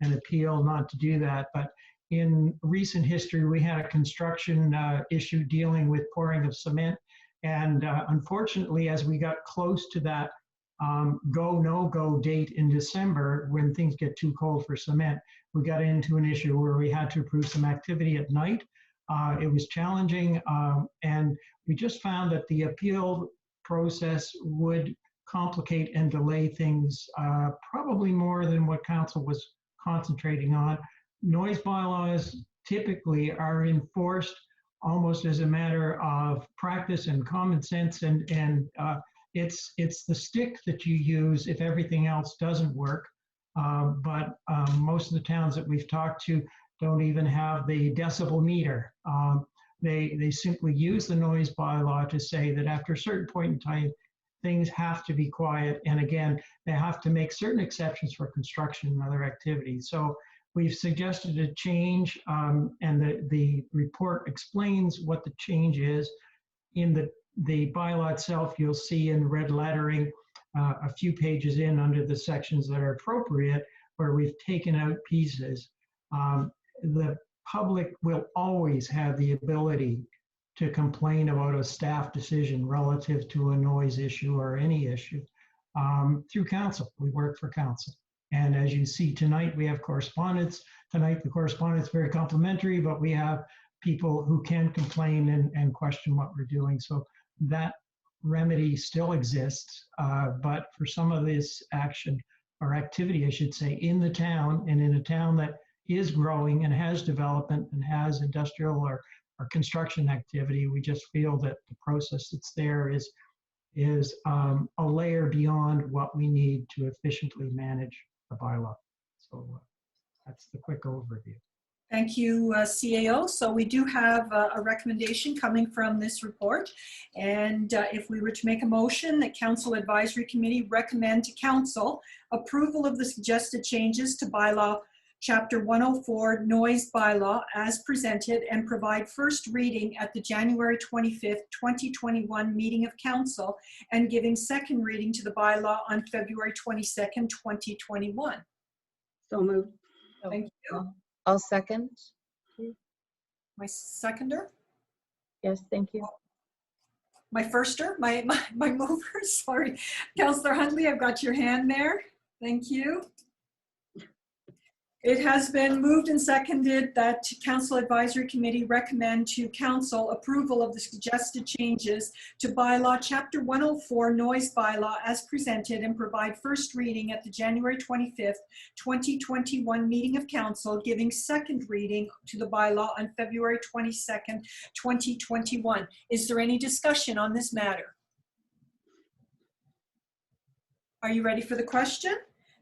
an appeal not to do that. But in recent history, we had a construction issue dealing with pouring of cement. And unfortunately, as we got close to that go, no-go date in December, when things get too cold for cement, we got into an issue where we had to approve some activity at night. It was challenging, and we just found that the appeal process would complicate and delay things probably more than what council was concentrating on. Noise bylaws typically are enforced almost as a matter of practice and common sense, and it's the stick that you use if everything else doesn't work. But most of the towns that we've talked to don't even have the decibel meter. They simply use the noise bylaw to say that after a certain point in time, things have to be quiet. And again, they have to make certain exceptions for construction and other activities. So we've suggested a change, and the report explains what the change is. In the bylaw itself, you'll see in red lettering a few pages in under the sections that are appropriate, where we've taken out pieces. The public will always have the ability to complain about a staff decision relative to a noise issue or any issue through council. We work for council. And as you see tonight, we have correspondence. Tonight, the correspondence is very complimentary, but we have people who can complain and question what we're doing. So that remedy still exists, but for some of this action or activity, I should say, in the town, and in a town that is growing and has development and has industrial or construction activity, we just feel that the process that's there is a layer beyond what we need to efficiently manage the bylaw. So that's the quick overview. Thank you, CAO. So we do have a recommendation coming from this report. And if we were to make a motion that Council Advisory Committee recommend to Council approval of the suggested changes to bylaw Chapter 104 Noise Bylaw as presented, and provide first reading at the January 25th, 2021 meeting of Council, and giving second reading to the bylaw on February 22nd, 2021. So moved. Thank you. I'll second. My seconder? Yes, thank you. My firster, my mover, sorry. Councillor Huntley, I've got your hand there. Thank you. It has been moved and seconded that Council Advisory Committee recommend to Council approval of the suggested changes to bylaw Chapter 104 Noise Bylaw as presented, and provide first reading at the January 25th, 2021 meeting of Council, giving second reading to the bylaw on February 22nd, 2021. Is there any discussion on this matter? Are you ready for the question?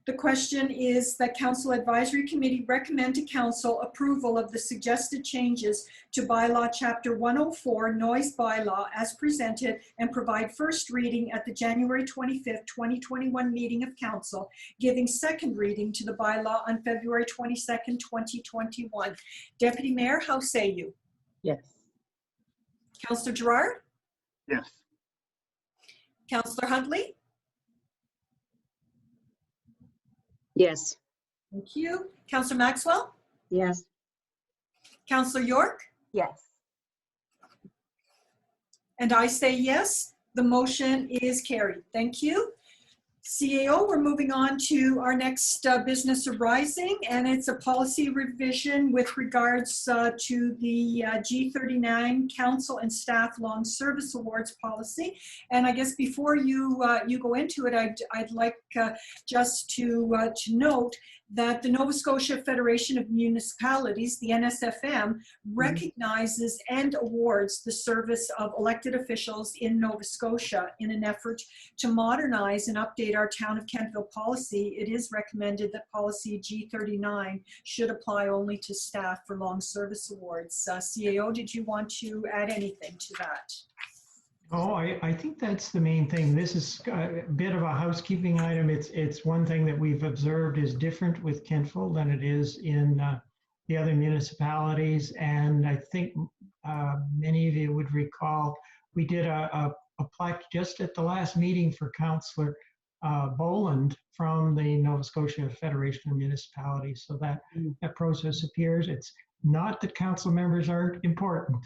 The question is that Council Advisory Committee recommend to Council approval of the suggested changes to bylaw Chapter 104 Noise Bylaw as presented, and provide first reading at the January 25th, 2021 meeting of Council, giving second reading to the bylaw on February 22nd, 2021. Deputy Mayor, how say you? Yes. Councillor Gerard? Yes. Councillor Huntley? Yes. Thank you. Councillor Maxwell? Yes. Councillor York? Yes. And I say yes. The motion is carried. Thank you. CAO, we're moving on to our next business arising, and it's a policy revision with regards to the G39 Council and Staff Long Service Awards policy. And I guess before you you go into it, I'd like just to note that the Nova Scotia Federation of Municipalities, the NSFM, recognizes and awards the service of elected officials in Nova Scotia. In an effort to modernize and update our Town of Kentville policy, it is recommended that policy G39 should apply only to staff for long service awards. CAO, did you want to add anything to that? Oh, I think that's the main thing. This is a bit of a housekeeping item. It's one thing that we've observed is different with Kentville than it is in the other municipalities. And I think many of you would recall, we did a plaque just at the last meeting for Councillor Boland from the Nova Scotia Federation of Municipalities. So that process appears. It's not that council members aren't important.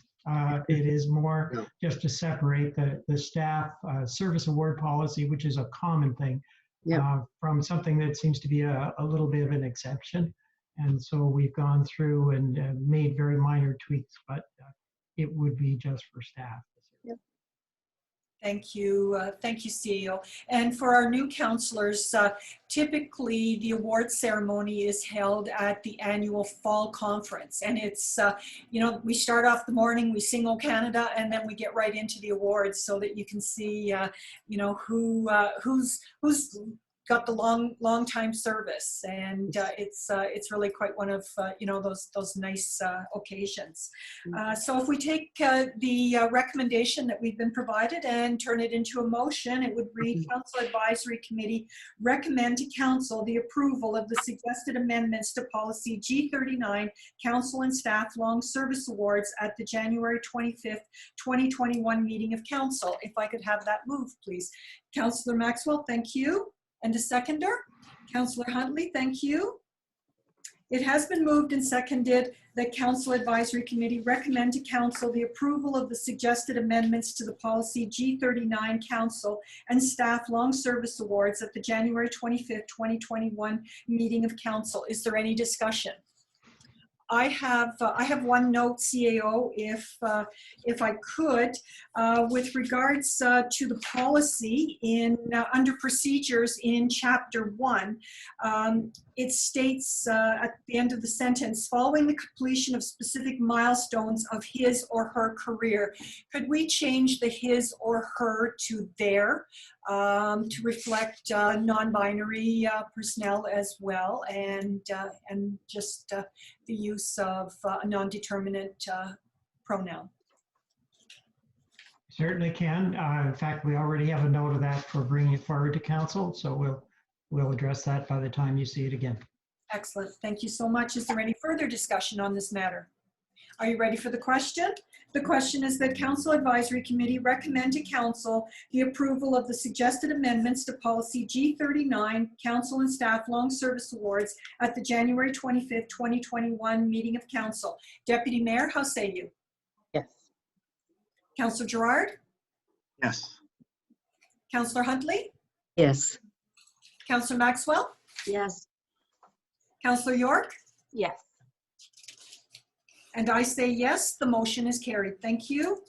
It is more just to separate the staff service award policy, which is a common thing, from something that seems to be a little bit of an exception. And so we've gone through and made very minor tweaks, but it would be just for staff. Thank you, CEO. And for our new counselors, typically the award ceremony is held at the annual fall conference. And it's, we start off the morning, we sing "O Canada," and then we get right into the awards so that you can see, who's got the long time service, and it's really quite one of those nice occasions. So if we take the recommendation that we've been provided and turn it into a motion, it would read: Council Advisory Committee recommend to Council the approval of the suggested amendments to Policy G39, Council and Staff Long Service Awards at the January 25th, 2021 meeting of Council. If I could have that move, please. Councillor Maxwell, thank you. And a seconder, Councillor Huntley, thank you. It has been moved and seconded that Council Advisory Committee recommend to Council the approval of the suggested amendments to the Policy G39 Council and Staff Long Service Awards at the January 25th, 2021 meeting of Council. Is there any discussion? I have one note, CAO, if I could, with regards to the policy in under procedures in Chapter 1. It states at the end of the sentence, following the completion of specific milestones of his or her career. Could we change the his or her to their to reflect non-binary personnel as well, and just the use of a non-determinate pronoun? Certainly can. In fact, we already have a note of that for bringing it forward to council, so we'll address that by the time you see it again. Excellent. Thank you so much. Is there any further discussion on this matter? Are you ready for the question? The question is that Council Advisory Committee recommend to Council the approval of the suggested amendments to Policy G39, Council and Staff Long Service Awards at the January 25th, 2021 meeting of Council. Deputy Mayor, how say you? Yes. Councillor Gerard? Yes. Councillor Huntley? Yes. Councillor Maxwell? Yes. Councillor York? Yes. And I say yes, the motion is carried. Thank you.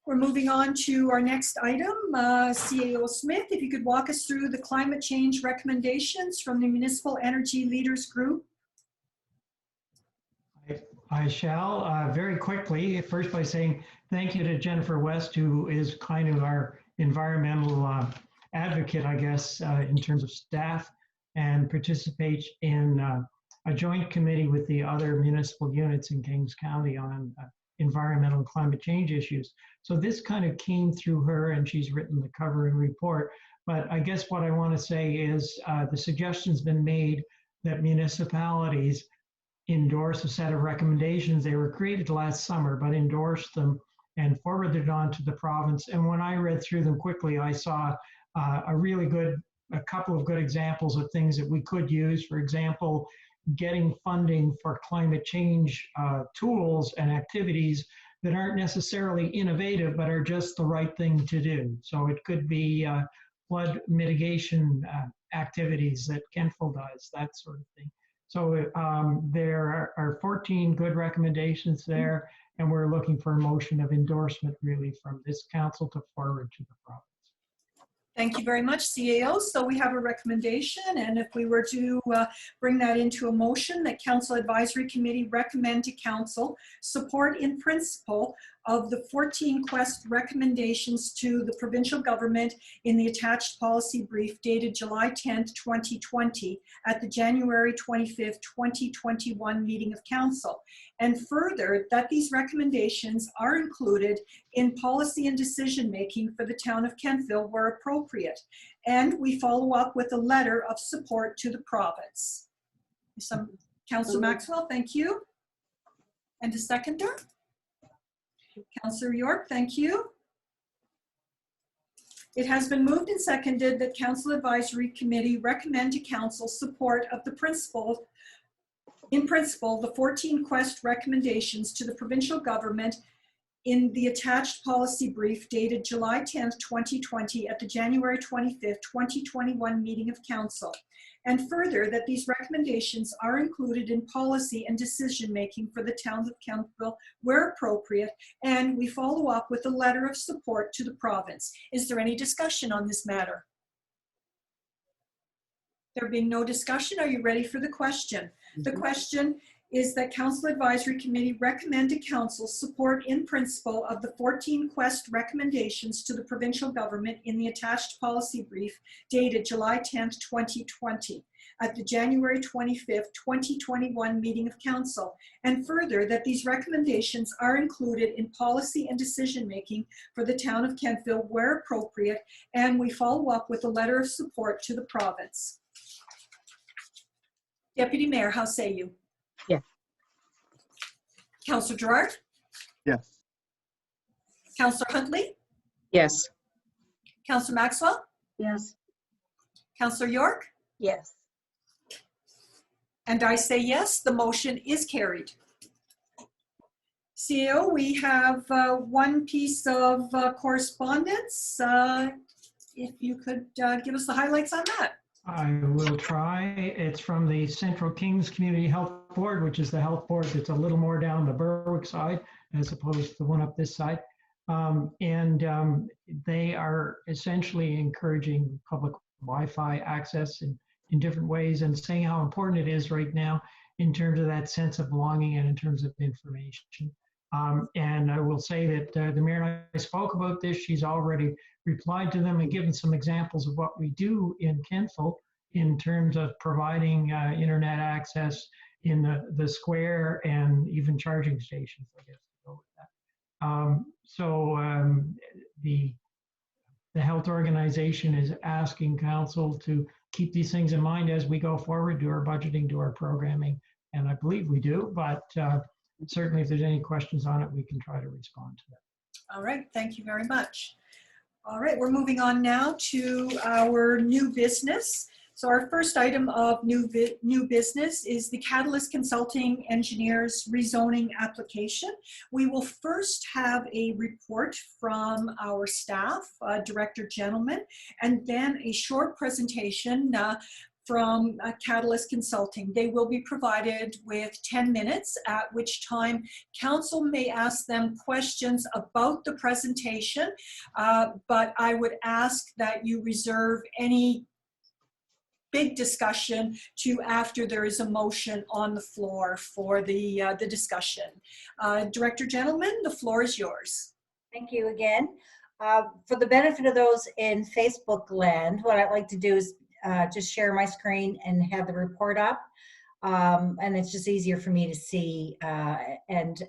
We're moving on to our next item. CAO Smith, if you could walk us through the climate change recommendations from the Municipal Energy Leaders Group. I shall very quickly, first by saying thank you to Jennifer West, who is kind of our environmental advocate, I guess, in terms of staff, and participates in a joint committee with the other municipal units in Kings County on environmental and climate change issues. So this kind of came through her, and she's written the covering report. But I guess what I want to say is the suggestion's been made that municipalities endorse a set of recommendations. They were created last summer, but endorsed them and forwarded on to the province. And when I read through them quickly, I saw a couple of good examples of things that we could use. For example, getting funding for climate change tools and activities that aren't necessarily innovative, but are just the right thing to do. So it could be flood mitigation activities that Kentville does, that sort of thing. So there are 14 good recommendations there, and we're looking for a motion of endorsement really from this council to forward to the province. Thank you very much, CAO. So we have a recommendation, and if we were to bring that into a motion, that Council Advisory Committee recommend to Council support in principle of the 14 Quest recommendations to the provincial government in the attached policy brief dated July 10th, 2020 at the January 25th, 2021 meeting of Council. And further, that these recommendations are included in policy and decision making for the town of Kentville where appropriate. And we follow up with a letter of support to the province. Councillor Maxwell, thank you. And a seconder? Councillor York, thank you. It has been moved and seconded that Council Advisory Committee recommend to Council support of the principle, in principle, the 14 Quest recommendations to the provincial government in the attached policy brief dated July 10th, 2020 at the January 25th, 2021 meeting of council. And further, that these recommendations are included in policy and decision-making for the towns of Kemptville where appropriate, and we follow up with a letter of support to the province. Is there any discussion on this matter? There being no discussion, are you ready for the question? The question is that Council Advisory Committee recommend to Council support in principle of the 14 Quest recommendations to the provincial government in the attached policy brief dated July 10th, 2020 at the January 25th, 2021 meeting of Council, and further that these recommendations are included in policy and decision-making for the town of Kemptville where appropriate, and we follow up with a letter of support to the province. Deputy Mayor, how say you? Yes. Councillor Gerard? Yes. Councillor Huntley? Yes. Councillor Maxwell? Yes. Councillor York? Yes. And I say yes, the motion is carried. CEO, we have one piece of correspondence. If you could give us the highlights on that. I will try. It's from the Central Kings Community Health Board, which is the health board that's a little more down the Berwick side as opposed to the one up this side. They are essentially encouraging public Wi-Fi access in different ways and saying how important it is right now in terms of that sense of belonging and in terms of information. And I will say that the mayor and I spoke about this. She's already replied to them and given some examples of what we do in Kemptville in terms of providing internet access in the square and even charging stations, I guess, to go with that. The health organization is asking council to keep these things in mind as we go forward, do our budgeting, do our programming, and I believe we do, but certainly if there's any questions on it, we can try to respond to that. All right, thank you very much. All right, we're moving on now to our new business. So our first item of new business is the Catalyst Consulting Engineers rezoning application. We will first have a report from our staff, Director Gentleman, and then a short presentation from Catalyst Consulting. They will be provided with 10 minutes, at which time council may ask them questions about the presentation, but I would ask that you reserve any big discussion to after there is a motion on the floor for the discussion. Director Gentleman, the floor is yours. Thank you again. For the benefit of those in Facebook land, what I'd like to do is just share my screen and have the report up. And it's just easier for me to see and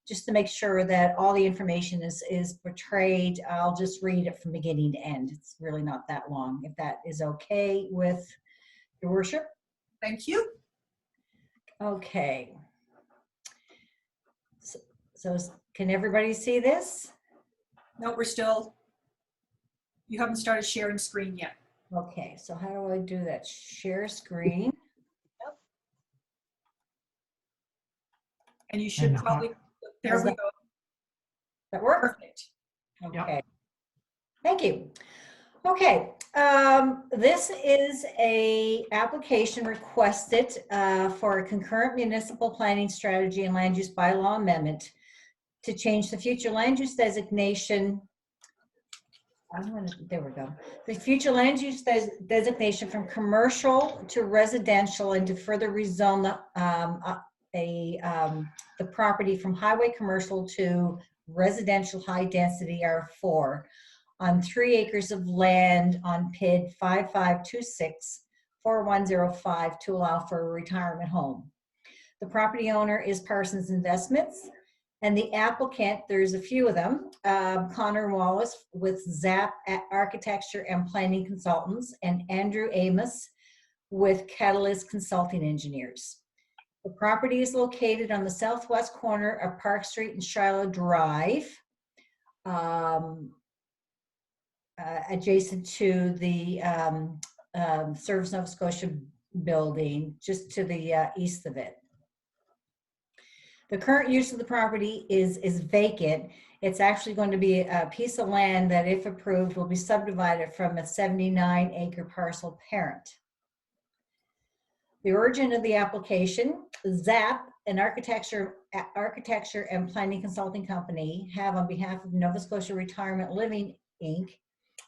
just to make sure that all the information is portrayed. I'll just read it from beginning to end. It's really not that long, if that is okay with your worship. Thank you. Okay. So can everybody see this? No, we're still, you haven't started sharing screen yet. Okay, so how do I do that? Share screen. And you should probably, there we go. That work? Perfect. Okay. Yep. Thank you. Okay, this is a application requested for a concurrent municipal planning strategy and land use bylaw amendment to change the future land use designation. There we go. The future land use designation from commercial to residential and to further rezone the property from highway commercial to residential high density R4 on 3 acres of land on PID 5526-4105 to allow for a retirement home. The property owner is Parsons Investments, and the applicant, there's a few of them, Connor Wallace with ZAP Architecture and Planning Consultants, and Andrew Amos with Catalyst Consulting Engineers. The property is located on the southwest corner of Park Street and Shiloh Drive, adjacent to the Service Nova Scotia building, just to the east of it. The current use of the property is vacant. It's actually going to be a piece of land that, if approved, will be subdivided from a 79-acre parcel parent. The origin of the application, ZAP, an architecture and planning consulting company, have, on behalf of Nova Scotia Retirement Living, Inc.,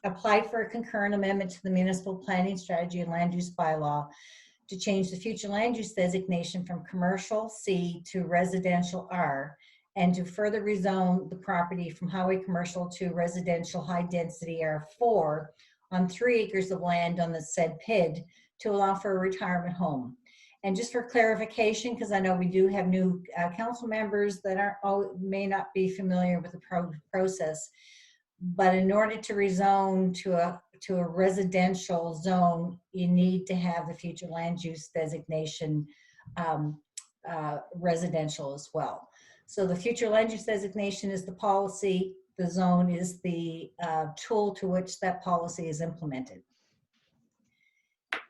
applied for a concurrent amendment to the municipal planning strategy and land use bylaw to change the future land use designation from commercial C to residential R, and to further rezone the property from highway commercial to residential high density R4 on 3 acres of land on the said PID to allow for a retirement home. And just for clarification, because I know we do have new council members that may not be familiar with the process, but in order to rezone to a residential zone, you need to have the future land use designation residential as well. So the future land use designation is the policy, the zone is the tool to which that policy is implemented.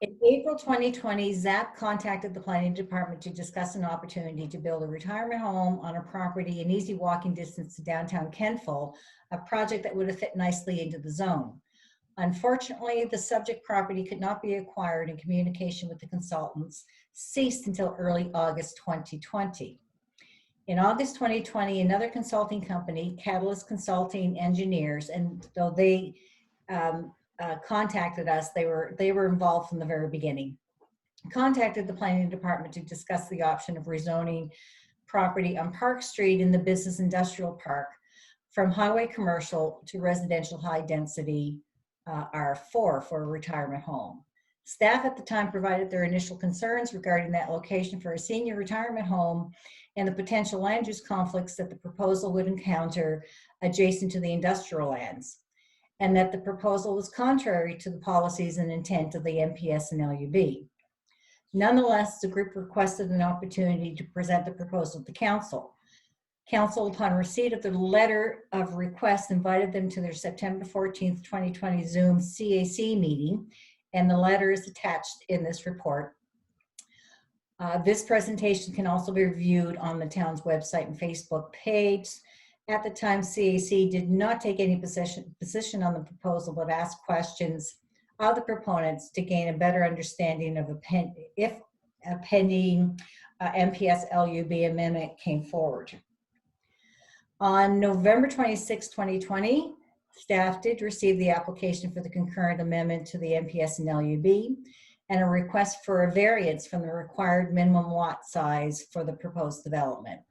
In April 2020, ZAP contacted the planning department to discuss an opportunity to build a retirement home on a property in easy walking distance to downtown Kentville, a project that would have fit nicely into the zone. Unfortunately, the subject property could not be acquired, and communication with the consultants ceased until early August 2020. In August 2020, another consulting company, Catalyst Consulting Engineers, and though they contacted us, they were involved from the very beginning, contacted the planning department to discuss the option of rezoning property on Park Street in the business industrial park from highway commercial to residential high density R4 for a retirement home. Staff at the time provided their initial concerns regarding that location for a senior retirement home and the potential land use conflicts that the proposal would encounter adjacent to the industrial lands, and that the proposal was contrary to the policies and intent of the NPS and LUB. Nonetheless, the group requested an opportunity to present the proposal to council. Council, upon receipt of the letter of request, invited them to their September 14th, 2020 Zoom CAC meeting, and the letter is attached in this report. This presentation can also be reviewed on the town's website and Facebook page. At the time, CAC did not take any position on the proposal, but asked questions of the proponents to gain a better understanding of if a pending NPS LUB amendment came forward. On November 26, 2020, staff did receive the application for the concurrent amendment to the NPS and LUB and a request for a variance from the required minimum lot size for the proposed development.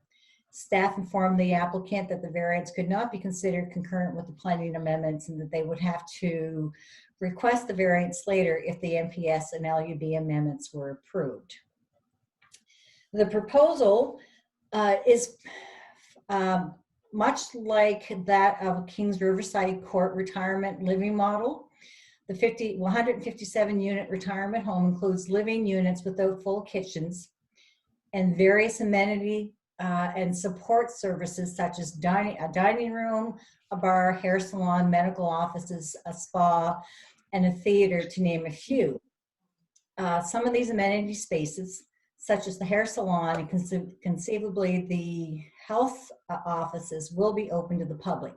Staff informed the applicant that the variance could not be considered concurrent with the planning amendments and that they would have to request the variance later if the NPS and LUB amendments were approved. The proposal is much like that of Kings Riverside Court retirement living model. The 157 unit retirement home includes living units without full kitchens and various amenity and support services such as a dining room, a bar, hair salon, medical offices, a spa, and a theater, to name a few. Some of these amenity spaces, such as the hair salon and conceivably the health offices, will be open to the public.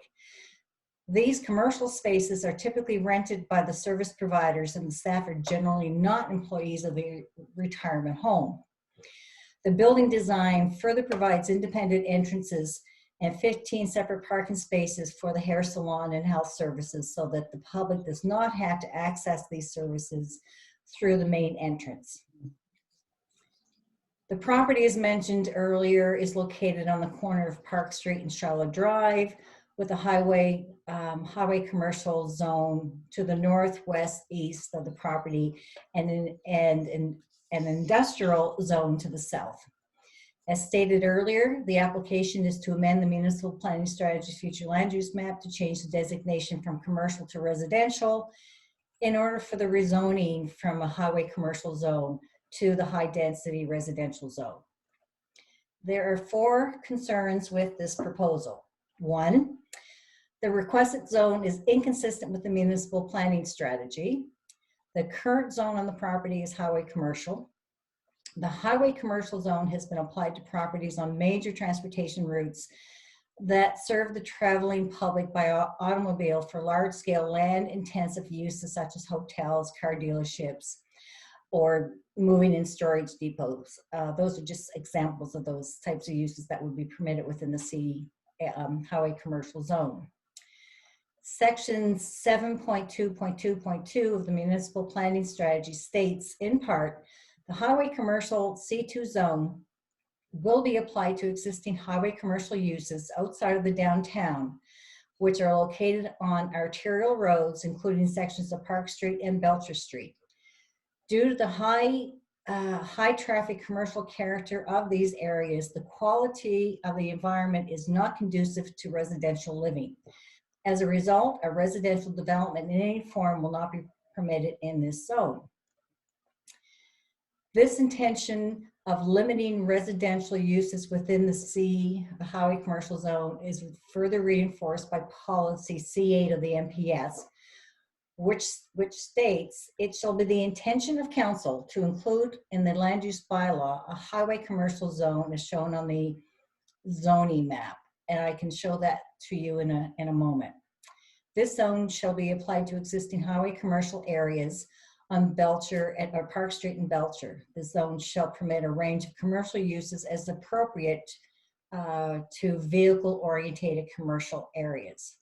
These commercial spaces are typically rented by the service providers, and the staff are generally not employees of the retirement home. The building design further provides independent entrances and 15 separate parking spaces for the hair salon and health services so that the public does not have to access these services through the main entrance. The property, as mentioned earlier, is located on the corner of Park Street and Charlotte Drive with a highway commercial zone to the northwest east of the property and an industrial zone to the south. As stated earlier, the application is to amend the municipal planning strategy future land use map to change the designation from commercial to residential in order for the rezoning from a highway commercial zone to the high density residential zone. There are 4 concerns with this proposal. 1, the requested zone is inconsistent with the municipal planning strategy. The current zone on the property is highway commercial. The highway commercial zone has been applied to properties on major transportation routes that serve the traveling public by automobile for large-scale land-intensive uses such as hotels, car dealerships, or moving and storage depots. Those are just examples of those types of uses that would be permitted within the highway commercial zone. Section 7.2.2.2 of the Municipal Planning Strategy states, in part, the highway commercial C2 zone will be applied to existing highway commercial uses outside of the downtown, which are located on arterial roads, including sections of Park Street and Belcher Street. Due to the high traffic commercial character of these areas, the quality of the environment is not conducive to residential living. As a result, a residential development in any form will not be permitted in this zone. This intention of limiting residential uses within the highway commercial zone is further reinforced by policy C8 of the MPS, which states it shall be the intention of council to include in the land use bylaw a highway commercial zone as shown on the zoning map. And I can show that to you in a moment. This zone shall be applied to existing highway commercial areas on Belcher or Park Street and Belcher. The zone shall permit a range of commercial uses as appropriate to vehicle-oriented commercial areas.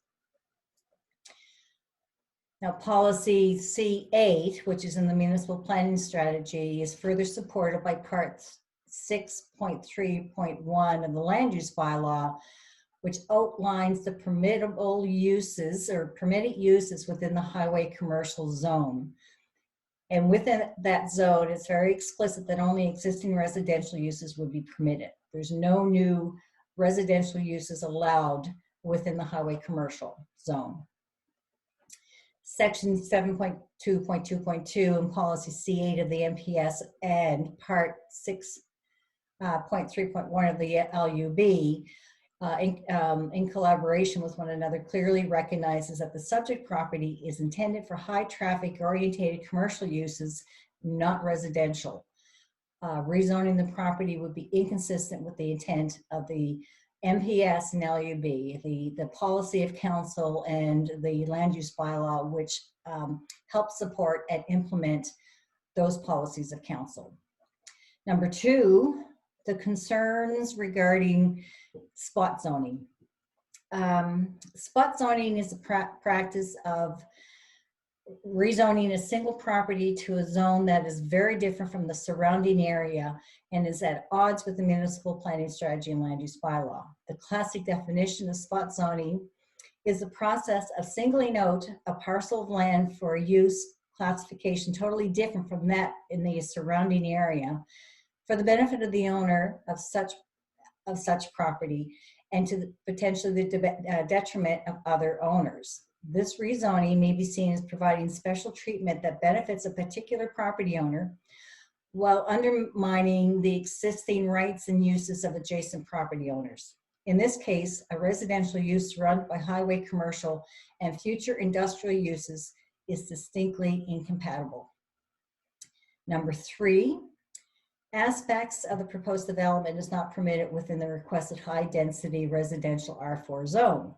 Now, policy C8, which is in the Municipal Planning Strategy, is further supported by part 6.3.1 of the Land Use Bylaw, which outlines the permittable uses or permitted uses within the highway commercial zone. And within that zone, it's very explicit that only existing residential uses would be permitted. There's no new residential uses allowed within the highway commercial zone. Section 7.2.2.2 and policy C8 of the MPS and part 6.3.1 of the LUB in collaboration with one another clearly recognizes that the subject property is intended for high traffic oriented commercial uses, not residential. Rezoning the property would be inconsistent with the intent of the MPS and LUB, the policy of council and the land use bylaw, which help support and implement those policies of council. Number two, the concerns regarding spot zoning. Spot zoning is a practice of rezoning a single property to a zone that is very different from the surrounding area and is at odds with the municipal planning strategy and land use bylaw. The classic definition of spot zoning is the process of singling out a parcel of land for a use classification totally different from that in the surrounding area for the benefit of the owner of such property and to potentially the detriment of other owners. This rezoning may be seen as providing special treatment that benefits a particular property owner while undermining the existing rights and uses of adjacent property owners. In this case, a residential use surrounded by highway commercial and future industrial uses is distinctly incompatible. Number three, aspects of the proposed development is not permitted within the requested high-density residential R4 zone.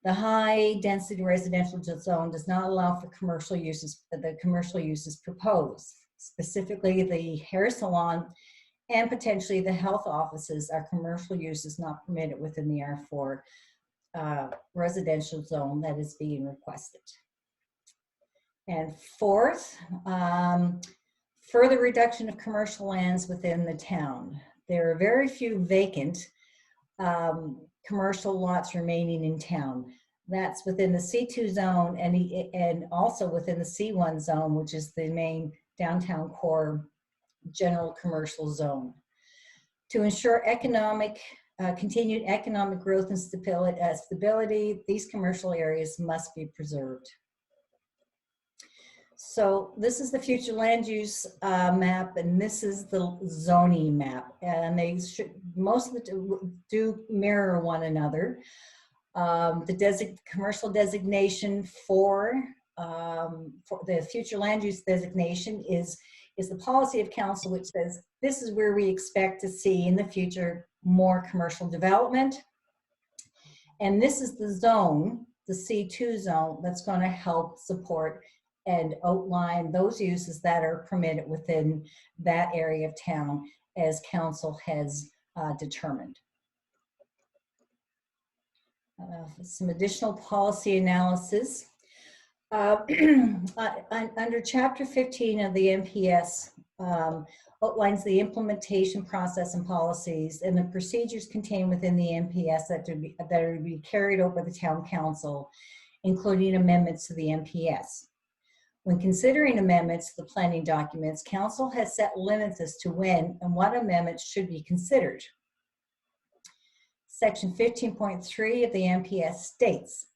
The high-density residential zone does not allow for commercial uses, the commercial uses proposed. Specifically, the hair salon and potentially the health offices are commercial uses not permitted within the R4 residential zone that is being requested. And fourth, further reduction of commercial lands within the town. There are very few vacant commercial lots remaining in town. That's within the C2 zone and also within the C1 zone, which is the main downtown core general commercial zone. To ensure continued economic growth and stability, these commercial areas must be preserved. So this is the future land use map, and this is the zoning map, and they should, most of them do mirror one another. The commercial designation for for the future land use designation is the policy of council, which says this is where we expect to see in the future more commercial development. And this is the zone, the C2 zone, that's going to help support and outline those uses that are permitted within that area of town as council has determined. Some additional policy analysis. Under Chapter 15 of the MPS, outlines the implementation process and policies and the procedures contained within the MPS that are to be carried out by the town council, including amendments to the MPS. When considering amendments to the planning documents, council has set limits as to when and what amendments should be considered. Section 15.3 of the MPS states,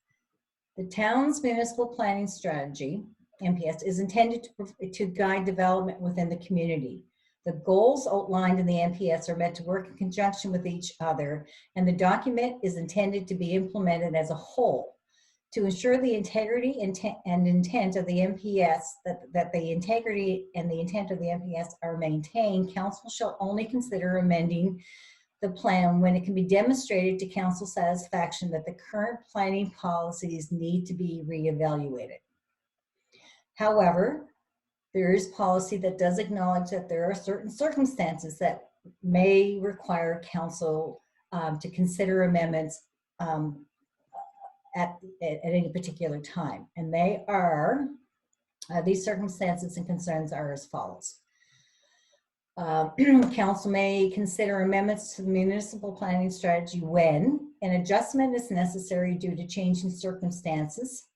the town's municipal planning strategy, MPS, is intended to guide development within the community. The goals outlined in the MPS are meant to work in conjunction with each other, and the document is intended to be implemented as a whole. To ensure the integrity and intent of the MPS, that the integrity and the intent of the MPS are maintained, council shall only consider amending the plan when it can be demonstrated to council satisfaction that the current planning policies need to be reevaluated. However, there is policy that does acknowledge that there are certain circumstances that may require council to consider amendments at any particular time. And they are, these circumstances and concerns are as follows. Council may consider amendments to the municipal planning strategy when an adjustment is necessary due to changing circumstances.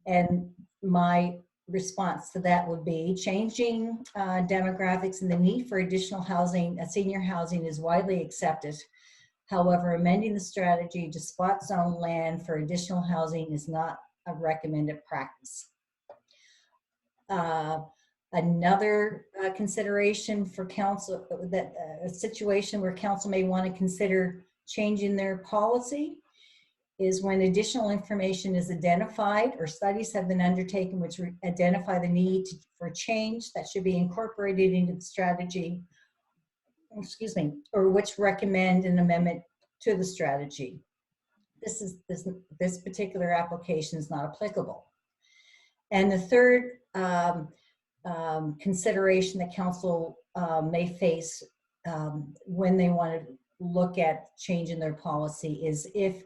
And my response to that would be changing demographics and the need for additional housing, senior housing is widely accepted. However, amending the strategy to spot zone land for additional housing is not a recommended practice. Another consideration for council, that a situation where council may want to consider changing their policy is when additional information is identified or studies have been undertaken which identify the need for change that should be incorporated into the strategy, excuse me, or which recommend an amendment to the strategy. This particular application is not applicable. And the third consideration that council may face when they want to look at changing their policy is if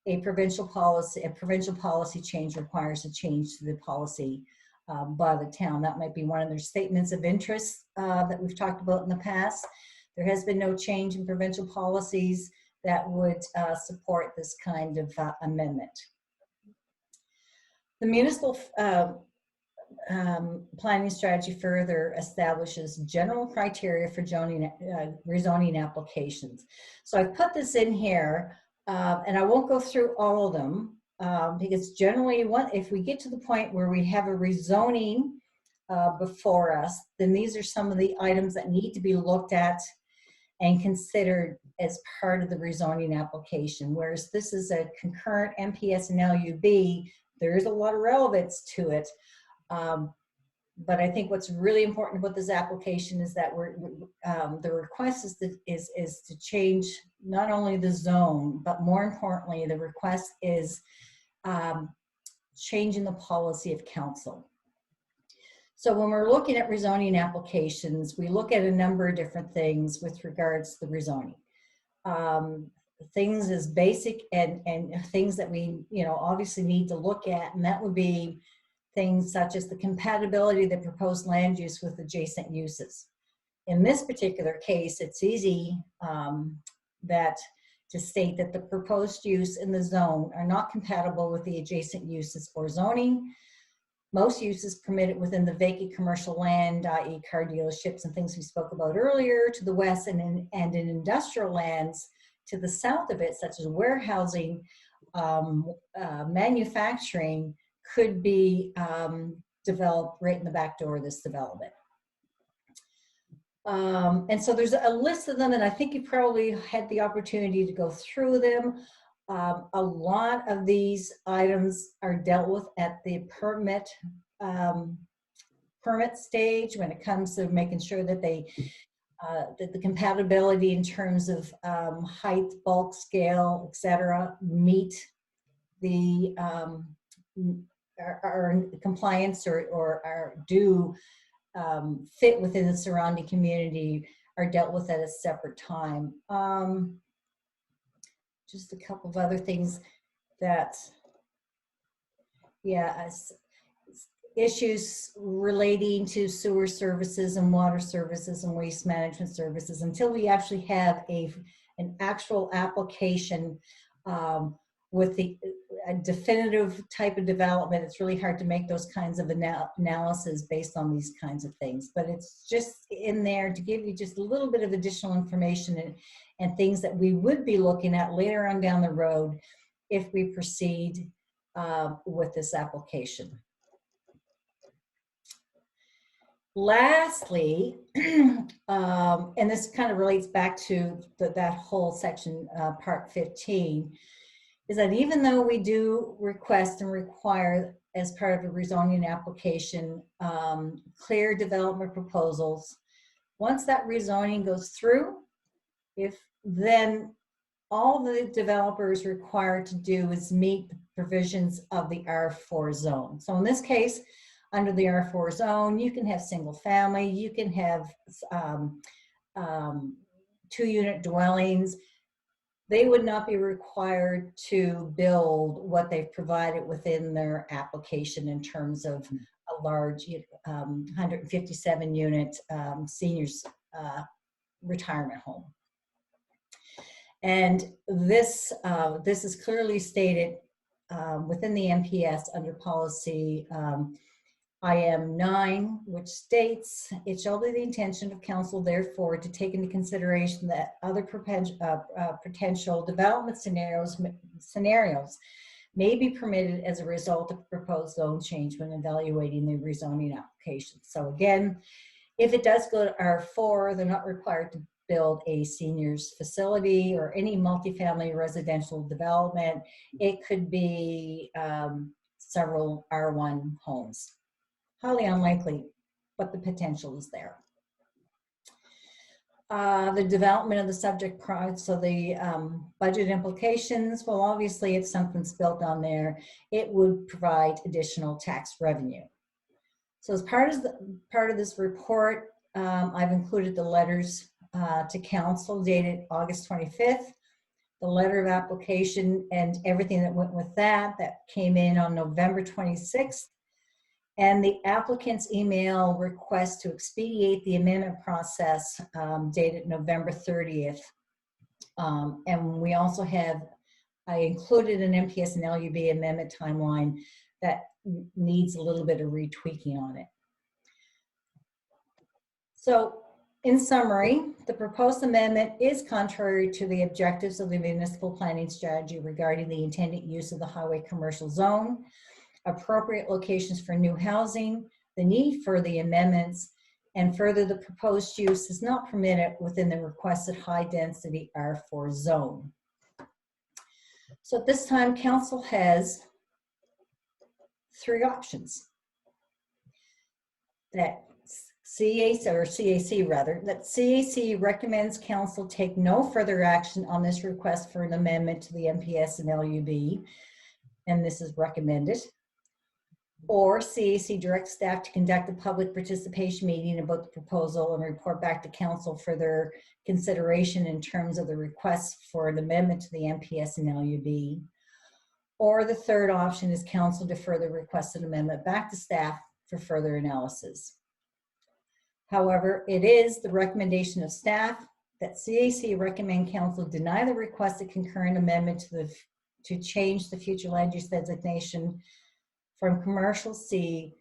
a provincial policy change requires a change to the policy by the town. That might be one of their statements of interest that we've talked about in the past. There has been no change in provincial policies that would support this kind of amendment. The municipal planning strategy further establishes general criteria for rezoning applications. So I've put this in here, and I won't go through all of them because generally, if we get to the point where we have a rezoning before us, then these are some of the items that need to be looked at and considered as part of the rezoning application. Whereas this is a concurrent MPS and LUB, there is a lot of relevance to it. But I think what's really important about this application is that the request is to change not only the zone, but more importantly, the request is changing the policy of council. So when we're looking at rezoning applications, we look at a number of different things with regards to the rezoning. Things as basic and things that we obviously need to look at, and that would be things such as the compatibility of the proposed land use with adjacent uses. In this particular case, it's easy to state that the proposed use in the zone are not compatible with the adjacent uses or zoning. Most uses permitted within the vacant commercial land, i.e. car dealerships and things we spoke about earlier, to the west, and in industrial lands to the south of it, such as warehousing, manufacturing, could be developed right in the back door of this development. And so there's a list of them, and I think you probably had the opportunity to go through them. A lot of these items are dealt with at the permit stage when it comes to making sure that that the compatibility in terms of height, bulk, scale, etc., meet the are in compliance or are do fit within the surrounding community, are dealt with at a separate time. Just a couple of other things that, yeah, issues relating to sewer services and water services and waste management services. Until we actually have an actual application with a definitive type of development, it's really hard to make those kinds of analysis based on these kinds of things. But it's just in there to give you just a little bit of additional information and things that we would be looking at later on down the road if we proceed with this application. Lastly, and this kind of relates back to that whole section, part 15, is that even though we do request and require as part of a rezoning application clear development proposals, once that rezoning goes through, then all the developer is required to do is meet the provisions of the R4 zone. So in this case, under the R4 zone, you can have single family, you can have 2-unit dwellings. They would not be required to build what they've provided within their application in terms of a large 157-unit seniors retirement home. And this is clearly stated within the MPS under policy IM 9, which states, it shall be the intention of council, therefore, to take into consideration that other potential development scenarios may be permitted as a result of proposed zone change when evaluating the rezoning application. So again, if it does go to R4, they're not required to build a seniors facility or any multifamily residential development. It could be several R1 homes. Highly unlikely, but the potential is there. The development of the subject project, so the budget implications, well, obviously if something's built on there, it would provide additional tax revenue. So as part of this report, I've included the letters to council dated August 25th, the letter of application and everything that went with that came in on November 26th, and the applicant's email request to expedite the amendment process dated November 30th. And we also I included an MPS and LUB amendment timeline that needs a little bit of retweaking on it. So in summary, the proposed amendment is contrary to the objectives of the municipal planning strategy regarding the intended use of the highway commercial zone, appropriate locations for new housing, the need for the amendments, and further, the proposed use is not permitted within the requested high-density R4 zone. So at this time, council has 3 options. That CAC recommends council take no further action on this request for an amendment to the MPS and LUB, and this is recommended. Or CAC directs staff to conduct a public participation meeting about the proposal and report back to council for their consideration in terms of the request for an amendment to the MPS and LUB. Or the third option is council to further request an amendment back to staff for further analysis. However, it is the recommendation of staff that CAC recommend council deny the requested concurrent amendment to change the future land use designation from commercial C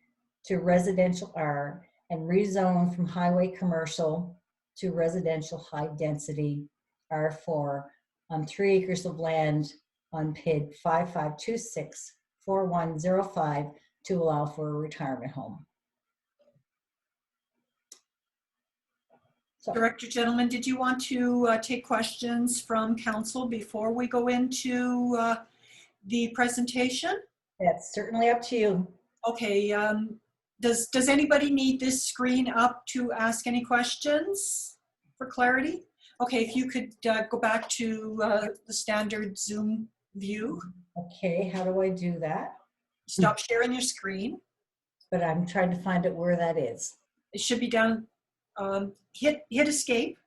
to residential R and rezone from highway commercial to residential high density R4 on 3 acres of land on PID 55264105 to allow for a retirement home. So Director Gentleman, did you want to take questions from council before we go into the presentation? that's certainly up to you. Okay, does anybody need this screen up to ask any questions for clarity? Okay, if you could go back to the standard Zoom view. Okay, how do I do that? Stop sharing your screen. But I'm trying to find out where that is. It should be down, hit escape.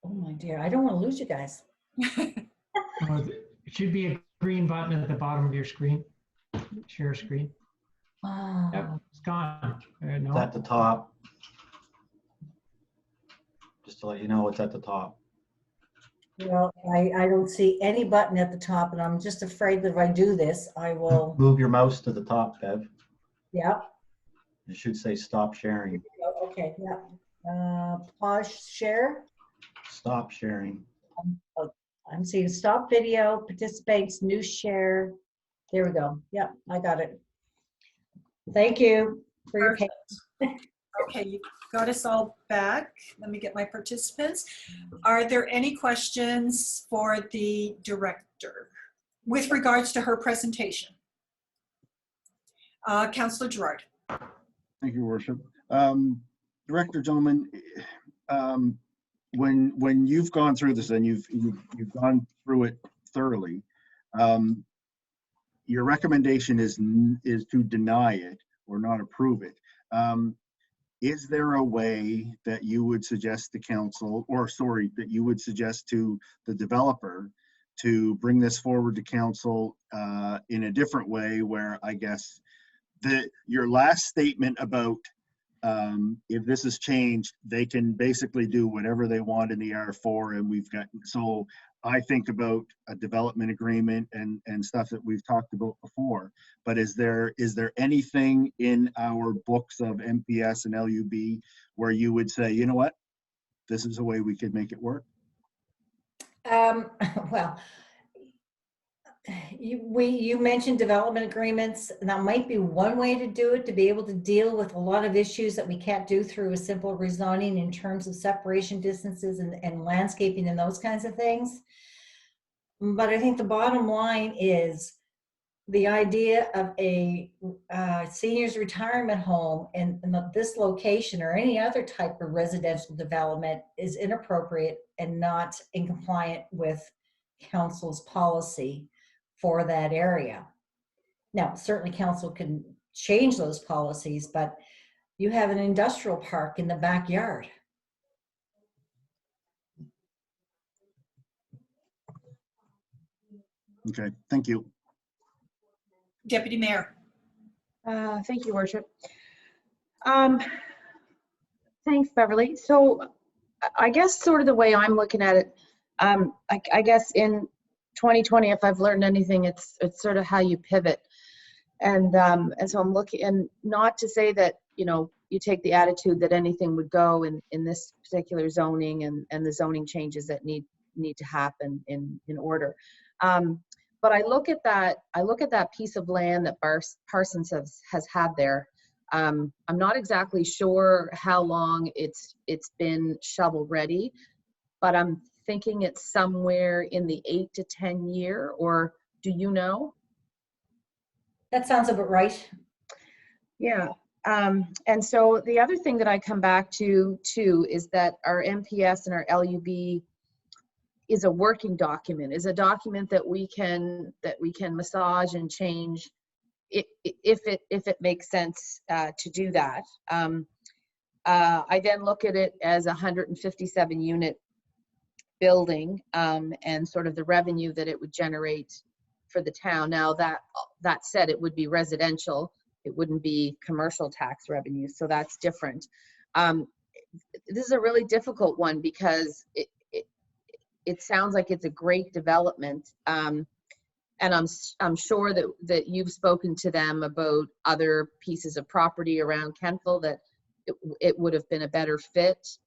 Oh my dear, I don't want to lose you guys. Oh, it should be a green button at the bottom of your screen. Share screen. Oh, Yep, it's gone. It's No, at the top. Just to let you know, it's at the top. well, I don't see any button at the top, and I'm just afraid that if I do this, I will, Move your mouse to the top, Bev. yeah. It should say stop sharing. Okay, yeah. Pause share. Stop sharing. I'm seeing stop video, participants, new share. There we go. Yep, I got it. Thank you for your patience. Okay, you got us all back. Let me get my participants. Are there any questions for the director with regards to her presentation? Councillor Gerard. Thank you, Worship. Director, gentlemen, when you've gone through this and you've gone through it thoroughly, your recommendation is to deny it or not approve it. Is there a way that you would suggest to council, or sorry, that you would suggest to the developer to bring this forward to council in a different way, where I guess your last statement about if this is changed, they can basically do whatever they want in the R4, and we've got, so I think about a development agreement and stuff that we've talked about before, but is there anything in our books of MPS and LUB where you would say, you know what, this is a way we could make it work? Well, you mentioned development agreements, and that might be one way to do it, to be able to deal with a lot of issues that we can't do through a simple rezoning in terms of separation distances and landscaping and those kinds of things. But I think the bottom line is the idea of a seniors retirement home in this location or any other type of residential development is inappropriate and not in compliant with council's policy for that area. Now, certainly council can change those policies, but you have an industrial park in the backyard. Okay, thank you. Deputy Mayor. Thank you, Worship. Thanks, Beverly. So I guess sort of the way I'm looking at it, I guess in 2020, if I've learned anything, it's sort of how you pivot. And so I'm looking, and not to say that, you know, you take the attitude that anything would go in this particular zoning and the zoning changes that need to happen in order. But I look at that piece of land that Parsons has had there. I'm not exactly sure how long it's been shovel ready, but I'm thinking it's somewhere in the 8 to 10 year, or do you know? That sounds about right. Yeah. And so the other thing that I come back to too is that our MPS and our LUB is a working document, is a document that we can massage and change if it makes sense to do that. I then look at it as a 157 unit building and sort of the revenue that it would generate for the town. Now that said, it would be residential. It wouldn't be commercial tax revenue, so that's different. This is a really difficult one because it sounds like it's a great development, and I'm sure that you've spoken to them about other pieces of property around Kentville that it would have been a better fit.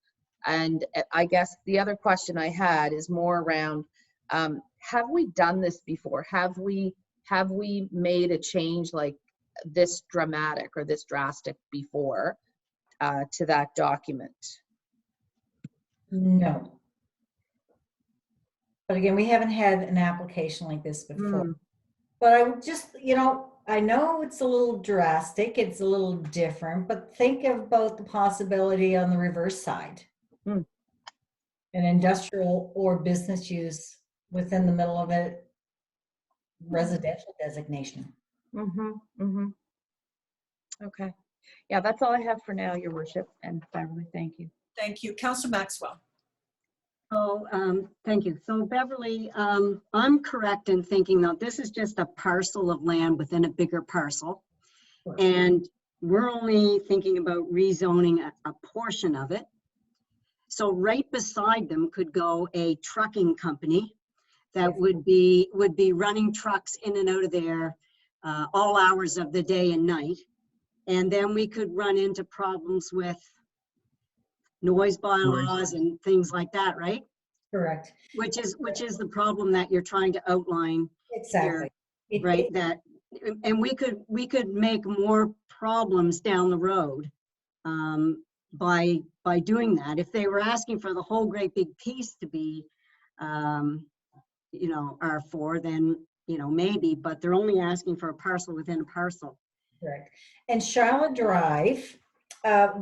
And I guess the other question I had is more around, have we done this before? Have we made a change like this dramatic or this drastic before to that document? No. But again, we haven't had an application like this before. Mm. But I would just, I know it's a little drastic, it's a little different, but think about the possibility on the reverse side. Hmm. An industrial or business use within the middle of a residential designation. Mm-hmm, mm-hmm. Okay. Yeah, that's all I have for now, Your Worship, and Beverly, thank you. Thank you. Councillor Maxwell. Oh, thank you. So Beverly, I'm correct in thinking that this is just a parcel of land within a bigger parcel. And we're only thinking about rezoning a portion of it. So right beside them could go a trucking company that would be running trucks in and out of there all hours of the day and night. And then we could run into problems with noise bylaws and things like that, right? Correct. Which is the problem that you're trying to outline Exactly. here, right? And we could make more problems down the road by doing that. If they were asking for the whole great big piece to be R4, then maybe, but they're only asking for a parcel within a parcel. Correct. And Charlotte Drive,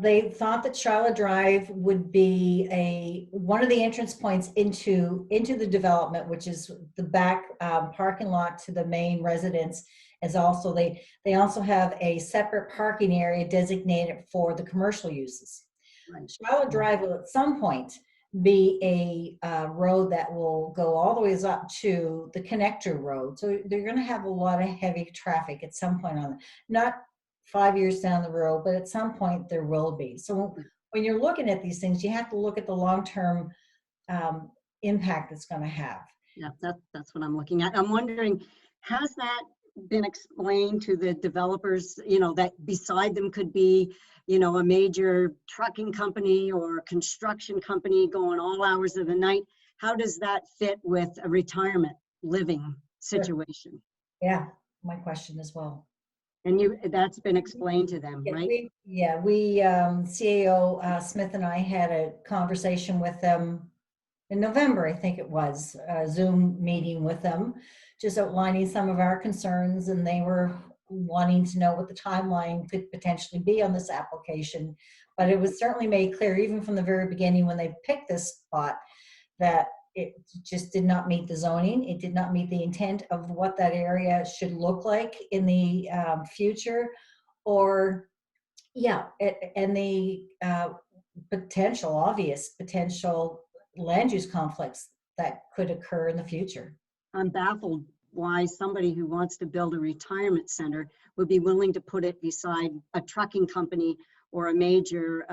they thought that Charlotte Drive would be one of the entrance points into the development, which is the back parking lot to the main residence. As also they also have a separate parking area designated for the commercial uses. Right. Charlotte Drive will at some point be a road that will go all the ways up to the connector road. So they're going to have a lot of heavy traffic at some point on it. Not 5 years down the road, but at some point there will be. So when you're looking at these things, you have to look at the long-term impact it's going to have. Yeah, that's what I'm looking at. I'm wondering, has that been explained to the developers, that beside them could be, a major trucking company or construction company going all hours of the night? How does that fit with a retirement living situation? Yeah, my question as well. And that's been explained to them, right? We CAO Smith and I had a conversation with them in November, I think it was, a Zoom meeting with them, just outlining some of our concerns, and they were wanting to know what the timeline could potentially be on this application. But it was certainly made clear, even from the very beginning when they picked this spot, that it just did not meet the zoning. It did not meet the intent of what that area should look like in the future, and the obvious potential land use conflicts that could occur in the future. I'm baffled why somebody who wants to build a retirement center would be willing to put it beside a trucking company or a major,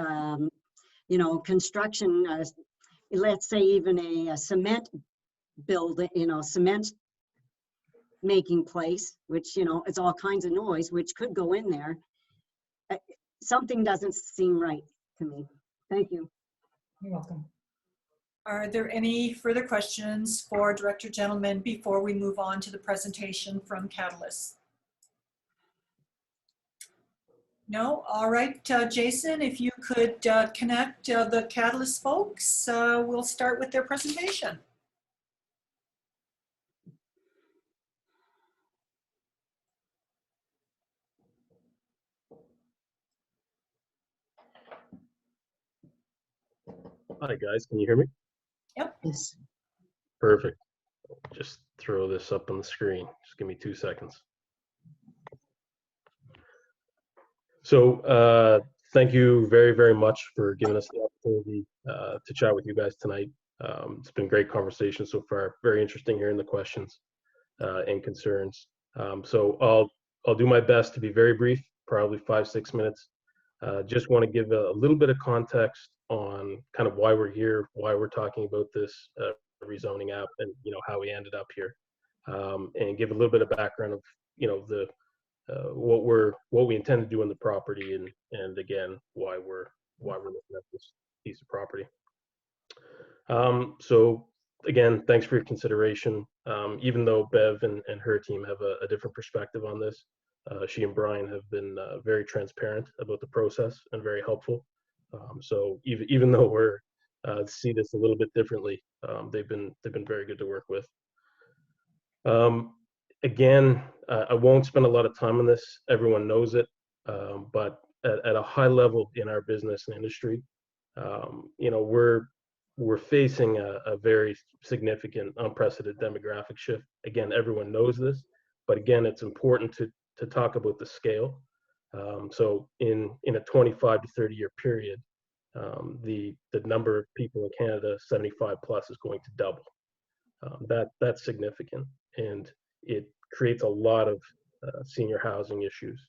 construction, let's say even a cement building, cement making place, which, it's all kinds of noise, which could go in there. Something doesn't seem right to me. Thank you. You're welcome. Are there any further questions for Director Gentleman before we move on to the presentation from Catalyst? No? All right, Jason, if you could connect the Catalyst folks, we'll start with their presentation. Hi guys, can you hear me? Yep. Yes. Perfect. Just throw this up on the screen. Just give me 2 seconds. So thank you very, very much for giving us the opportunity to chat with you guys tonight. It's been great conversation so far. Very interesting hearing the questions and concerns. So I'll do my best to be very brief, probably 5-6 minutes. Just want to give a little bit of context on kind of why we're here, why we're talking about this rezoning app, and how we ended up here, and give a little bit of background of the what we intend to do on the property, and again why we're looking at this piece of property. So again, thanks for your consideration. Even though Bev and her team have a different perspective on this, she and Brian have been very transparent about the process and very helpful. So even though we're see this a little bit differently. They've been very good to work with. Again, I won't spend a lot of time on this. Everyone knows it, but at a high level in our business and industry, you know, we're facing a very significant, unprecedented demographic shift. Again, everyone knows this, but again, it's important to talk about the scale. So in a 25 to 30 year period, the number of people in Canada 75 plus is going to double. That's significant, and it creates a lot of senior housing issues.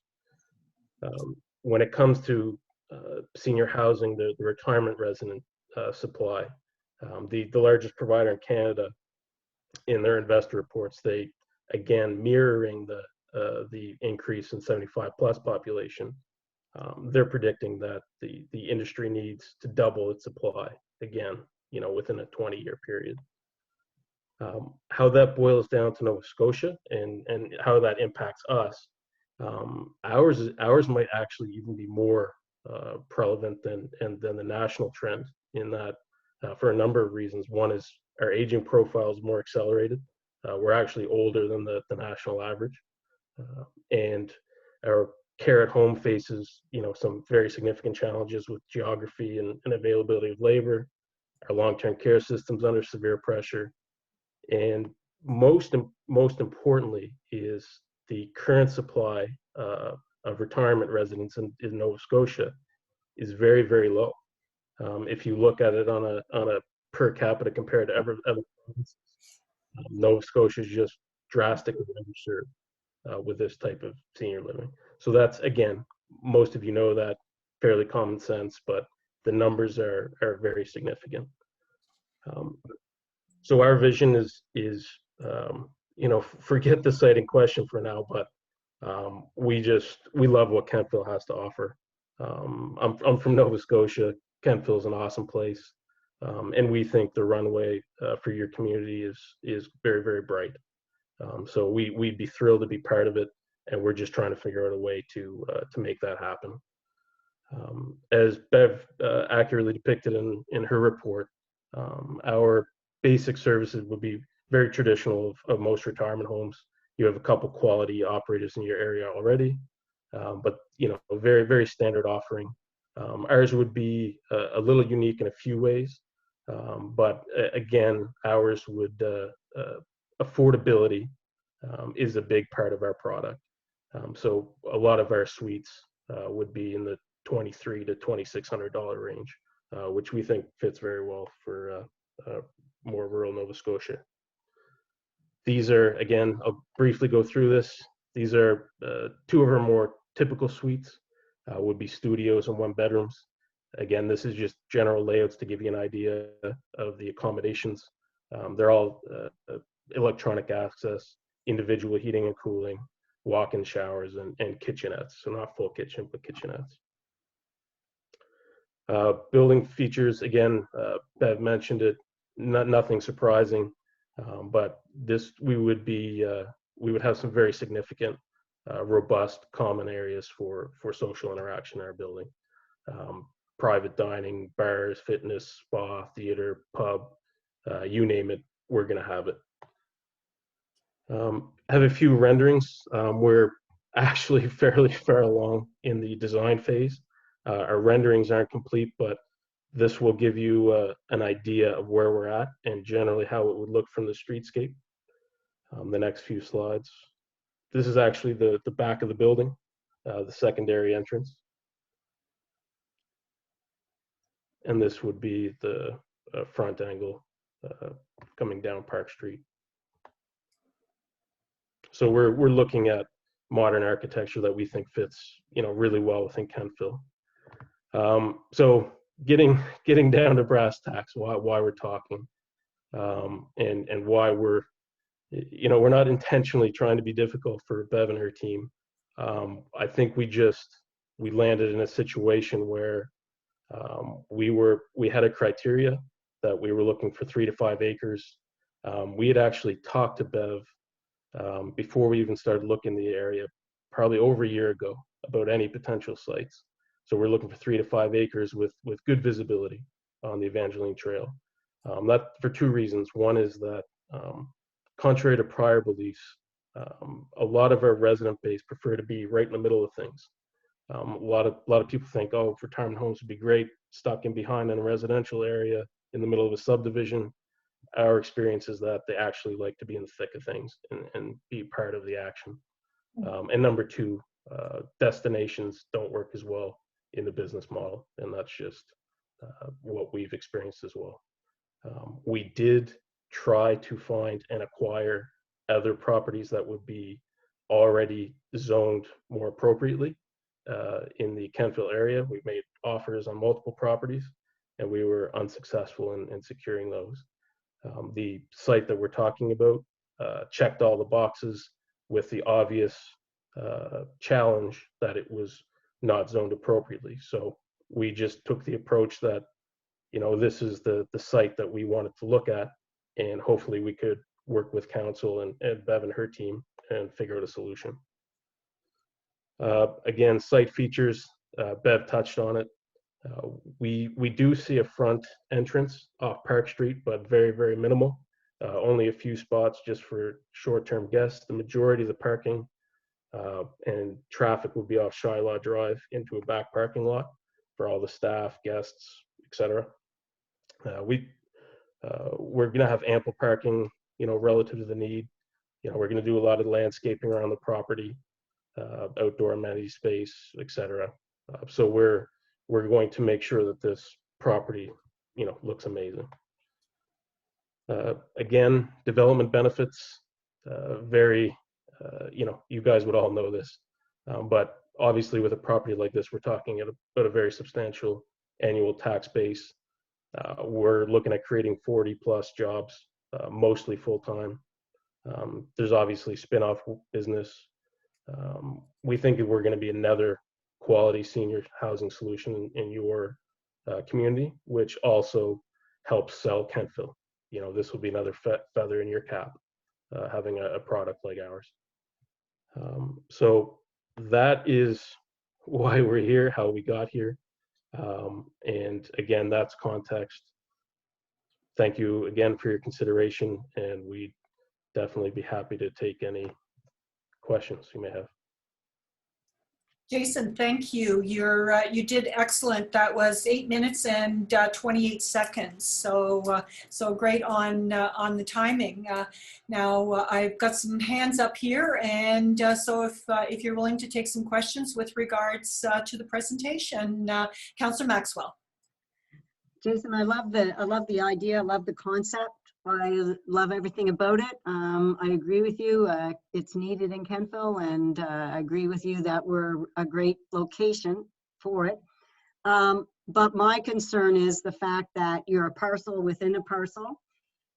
When it comes to senior housing, the retirement resident supply, the largest provider in Canada, in their investor reports, they again mirroring the increase in 75 plus population. They're predicting that the industry needs to double its supply again, you know, within a 20-year period. How that boils down to Nova Scotia and how that impacts us, ours might actually even be more prevalent than the national trend, in that for a number of reasons. One is our aging profile is more accelerated. We're actually older than the national average, and our care at home faces, you know, some very significant challenges with geography and availability of labor. Our long-term care system's under severe pressure. And most importantly is the current supply of retirement residents in Nova Scotia is very, very low. If you look at it on a per capita compared to other provinces, Nova Scotia is just drastically underserved with this type of senior living. So that's, again, most of you know that, fairly common sense, but the numbers are very significant. So our vision is you know, forget the site in question for now, but we love what Kentville has to offer. I'm from Nova Scotia. Kentville is an awesome place, and we think the runway for your community is very, very bright. So we'd be thrilled to be part of it, and we're just trying to figure out a way to make that happen. As Bev accurately depicted in her report, our basic services would be very traditional of most retirement homes. You have a couple quality operators in your area already, but you know, a very, very standard offering. Ours would be a little unique in a few ways, but again, ours would affordability is a big part of our product. So a lot of our suites would be in the $2,300 to $2,600 range, which we think fits very well for more rural Nova Scotia. These are, again, I'll briefly go through this. These are two of our more typical suites, would be studios and one bedrooms. Again, this is just general layouts to give you an idea of the accommodations. They're all electronic access, individual heating and cooling, walk-in showers, and kitchenettes. So not full kitchen, but kitchenettes. Building features, again, Bev mentioned it, nothing surprising, but we would have some very significant, robust common areas for social interaction in our building. Private dining, bars, fitness, spa, theater, pub, you name it, we're gonna have it. Have a few renderings. We're actually fairly far along in the design phase. Our renderings aren't complete, but this will give you an idea of where we're at and generally how it would look from the streetscape. The next few slides. This is actually the back of the building, the secondary entrance. And this would be the front angle coming down Park Street. So we're looking at modern architecture that we think fits, you know, really well within Kentville. So getting down to brass tacks, why we're talking, and why we're not intentionally trying to be difficult for Bev and her team. I think we landed in a situation where we had a criteria that we were looking for 3 to 5 acres. We had actually talked to Bev before we even started looking in the area, probably over a year ago, about any potential sites. So we're looking for 3 to 5 acres with good visibility. on the Evangeline Trail. That for two reasons. One is that, contrary to prior beliefs, a lot of our resident base prefer to be right in the middle of things. A lot of people think, oh, retirement homes would be great, stuck in behind in a residential area in the middle of a subdivision. Our experience is that they actually like to be in the thick of things and be part of the action. And number two, destinations don't work as well in the business model, and that's just what we've experienced as well. We did try to find and acquire other properties that would be already zoned more appropriately in the Kentville area. We made offers on multiple properties, and we were unsuccessful in securing those. The site that we're talking about checked all the boxes, with the obvious challenge that it was not zoned appropriately. So we just took the approach that, you know, this is the site that we wanted to look at, and hopefully we could work with council and Bev and her team and figure out a solution. Again, site features, Bev touched on it. We do see a front entrance off Park Street, but very, very minimal. Only a few spots just for short-term guests. The majority of the parking and traffic will be off Shiloh Drive into a back parking lot for all the staff, guests, etc. We're going to have ample parking, you know, relative to the need. You know, we're going to do a lot of landscaping around the property, outdoor amenity space, etc. So we're going to make sure that this property, you know, looks amazing. Again, development benefits, you know, you guys would all know this, but obviously with a property like this, we're talking about a very substantial annual tax base. We're looking at creating 40 plus jobs, mostly full-time. There's obviously spin-off business. We think that we're going to be another quality senior housing solution in your community, which also helps sell Kentville. You know, this will be another feather in your cap, having a product like ours. So that is why we're here, how we got here. And again, that's context. Thank you again for your consideration, and we'd definitely be happy to take any questions you may have. Jason, thank you. You did excellent. That was 8 minutes and 28 seconds. So great on the timing. Now I've got some hands up here, and so if you're willing to take some questions with regards to the presentation, Councillor Maxwell. Jason, I love the idea. I love the concept. I love everything about it. I agree with you. It's needed in Kentville, and I agree with you that we're a great location for it. But my concern is the fact that you're a parcel within a parcel,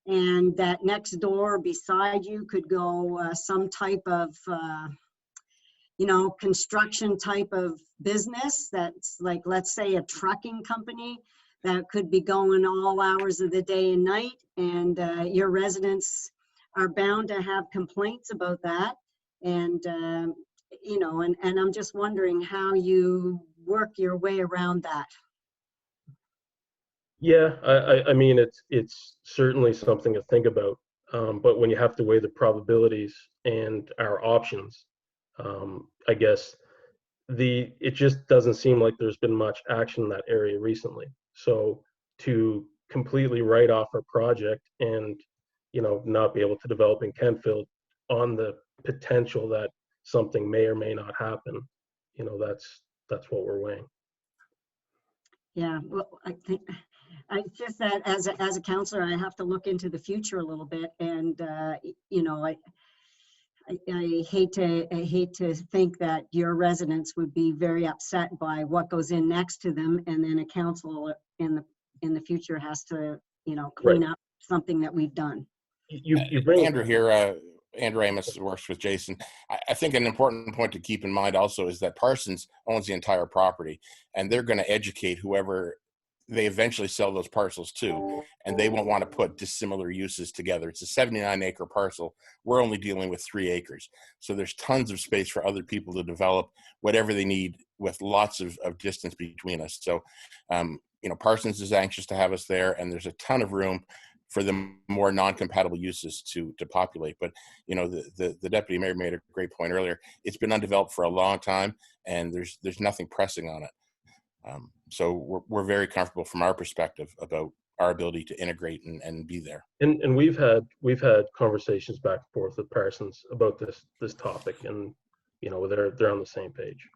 and that next door beside you could go some type of, you know, construction type of business that's like, let's say, a trucking company that could be going all hours of the day and night, and your residents are bound to have complaints about that. And, you know, and I'm just wondering how you work your way around that. Yeah, I mean, it's certainly something to think about, but when you have to weigh the probabilities and our options, I guess it just doesn't seem like there's been much action in that area recently. So to completely write off our project and, you know, not be able to develop in Kentville on the potential that something may or may not happen, you know, that's what we're weighing. Yeah, well, I think it's just that as a counselor, I have to look into the future a little bit, and you know, I hate to think that your residents would be very upset by what goes in next to them, and then a council in the future has to, you know, clean up something that we've done. You bring Andrew here. Andrew Amos works with Jason. I think an important point to keep in mind also is that Parsons owns the entire property, and they're going to educate whoever they eventually sell those parcels to, and they won't want to put dissimilar uses together. It's a 79-acre parcel. We're only dealing with 3 acres. So there's tons of space for other people to develop whatever they need with lots of distance between us. So Parsons is anxious to have us there, and there's a ton of room for the more non-compatible uses to populate. But the deputy mayor made a great point earlier. It's been undeveloped for a long time, and there's nothing pressing on it. So we're very comfortable from our perspective about our ability to integrate and be there. And we've had conversations back and forth with Parsons about this topic, and they're on the same page.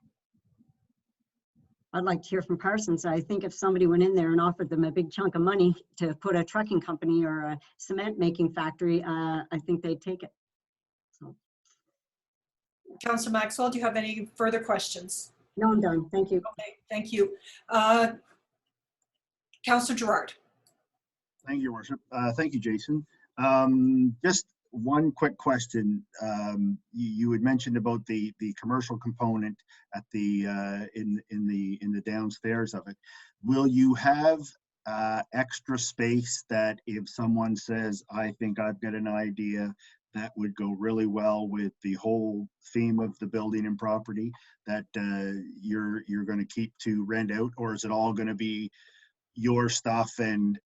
I'd like to hear from Parsons. I think if somebody went in there and offered them a big chunk of money to put a trucking company or a cement making factory, I think they'd take it. So. Councillor Maxwell, do you have any further questions? No, I'm done. Thank you. Okay, thank you. Councillor Gerard. Thank you, Your Worship. Thank you, Jason. Just one quick question. You had mentioned about the commercial component at the in the downstairs of it. Will you have extra space that if someone says, I think I've got an idea that would go really well with the whole theme of the building and property, that you're going to keep to rent out, or is it all going to be your stuff and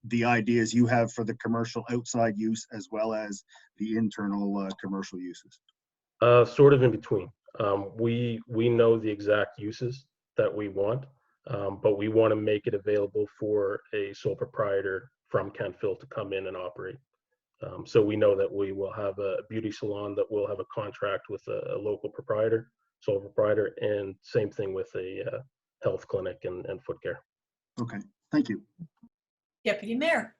the ideas you have for the commercial outside use as well as the internal commercial uses? Sort of in between. We know the exact uses that we want, but we want to make it available for a sole proprietor from Kentville to come in and operate. So we know that we will have a beauty salon that will have a contract with a local proprietor, sole proprietor, and same thing with a health clinic and foot care. Okay, thank you. Deputy Mayor.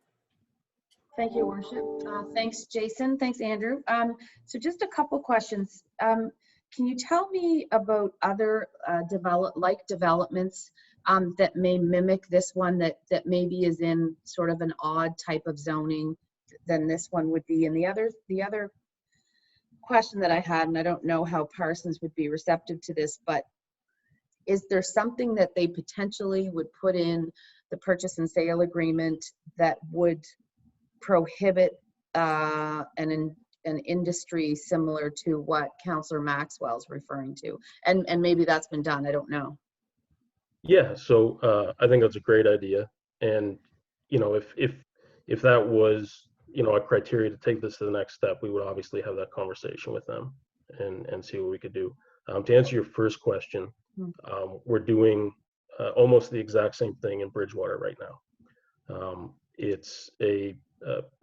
Thank you, Worship. Thanks, Jason. Thanks, Andrew. So just a couple questions. Can you tell me about other developments that may mimic this one that maybe is in sort of an odd type of zoning than this one would be? And the other question that I had, and I don't know how Parsons would be receptive to this, but is there something that they potentially would put in the purchase and sale agreement that would prohibit an industry similar to what Councillor Maxwell's referring to? And maybe that's been done, I don't know. Yeah, so I think that's a great idea. And, if that was, a criteria to take this to the next step, we would obviously have that conversation with them and see what we could do. To answer your first question, we're doing almost the exact same thing in Bridgewater right now. It's a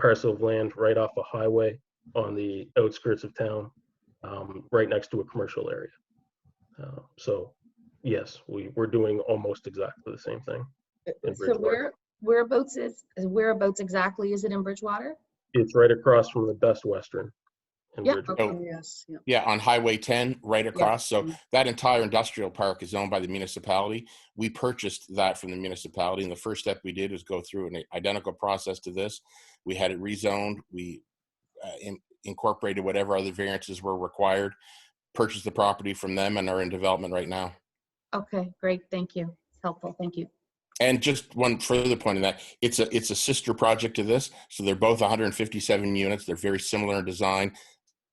parcel of land right off a highway on the outskirts of town, right next to a commercial area. So yes, we're doing almost exactly the same thing in Bridgewater. So whereabouts exactly is it in Bridgewater? It's right across from the Best Western in Yeah. Bridgewater. Okay. Yes. Yeah. Yeah, on Highway 10, right across. So that entire industrial park is owned by the municipality. We purchased that from the municipality, and the first step we did was go through an identical process to this. We had it rezoned. We incorporated whatever other variances were required, purchased the property from them, and are in development right now. Okay, great. Thank you. It's helpful. Thank you. And just one further point in that, it's a sister project to this. So they're both 157 units. They're very similar in design,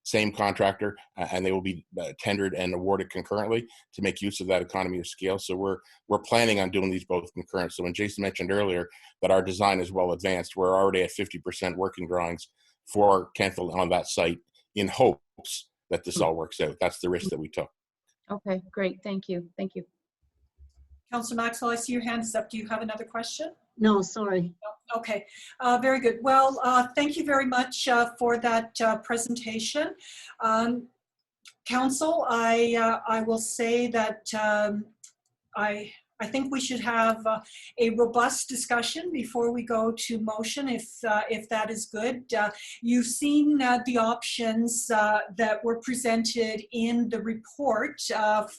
same contractor, and they will be tendered and awarded concurrently to make use of that economy of scale. So we're planning on doing these both concurrent. So when Jason mentioned earlier that our design is well advanced, we're already at 50% working drawings for Kentville on that site in hopes that this all works out. That's the risk that we took. Okay, great. Thank you. Thank you. Councillor Maxwell, I see your hand is up. Do you have another question? No, sorry. Okay, very good. Well, thank you very much for that presentation. Council, I will say that I think we should have a robust discussion before we go to motion, if that is good. You've seen the options that were presented in the report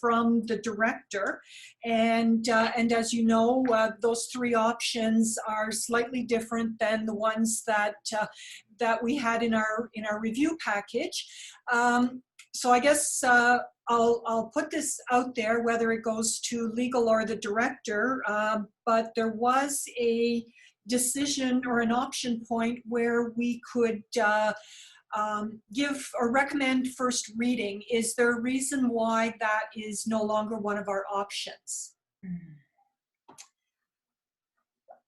from the director, and as you know, those three options are slightly different than the ones that that we had in our review package. So I guess I'll put this out there, whether it goes to legal or the director, but there was a decision or an option point where we could give or recommend first reading. Is there a reason why that is no longer one of our options?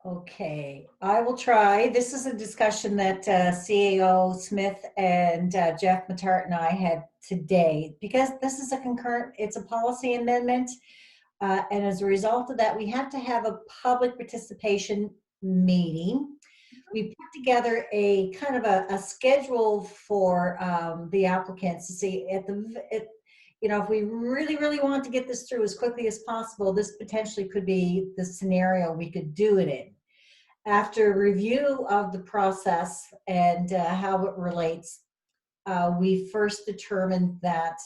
Okay, I will try. This is a discussion that CAO Smith and Jeff Matart and I had today, because this is a concurrent, it's a policy amendment. And as a result of that, we have to have a public participation meeting. We put together a kind of a schedule for the applicants to see you know, if we really, really want to get this through as quickly as possible, this potentially could be the scenario we could do it in. After review of the process and how it relates, we first determined that,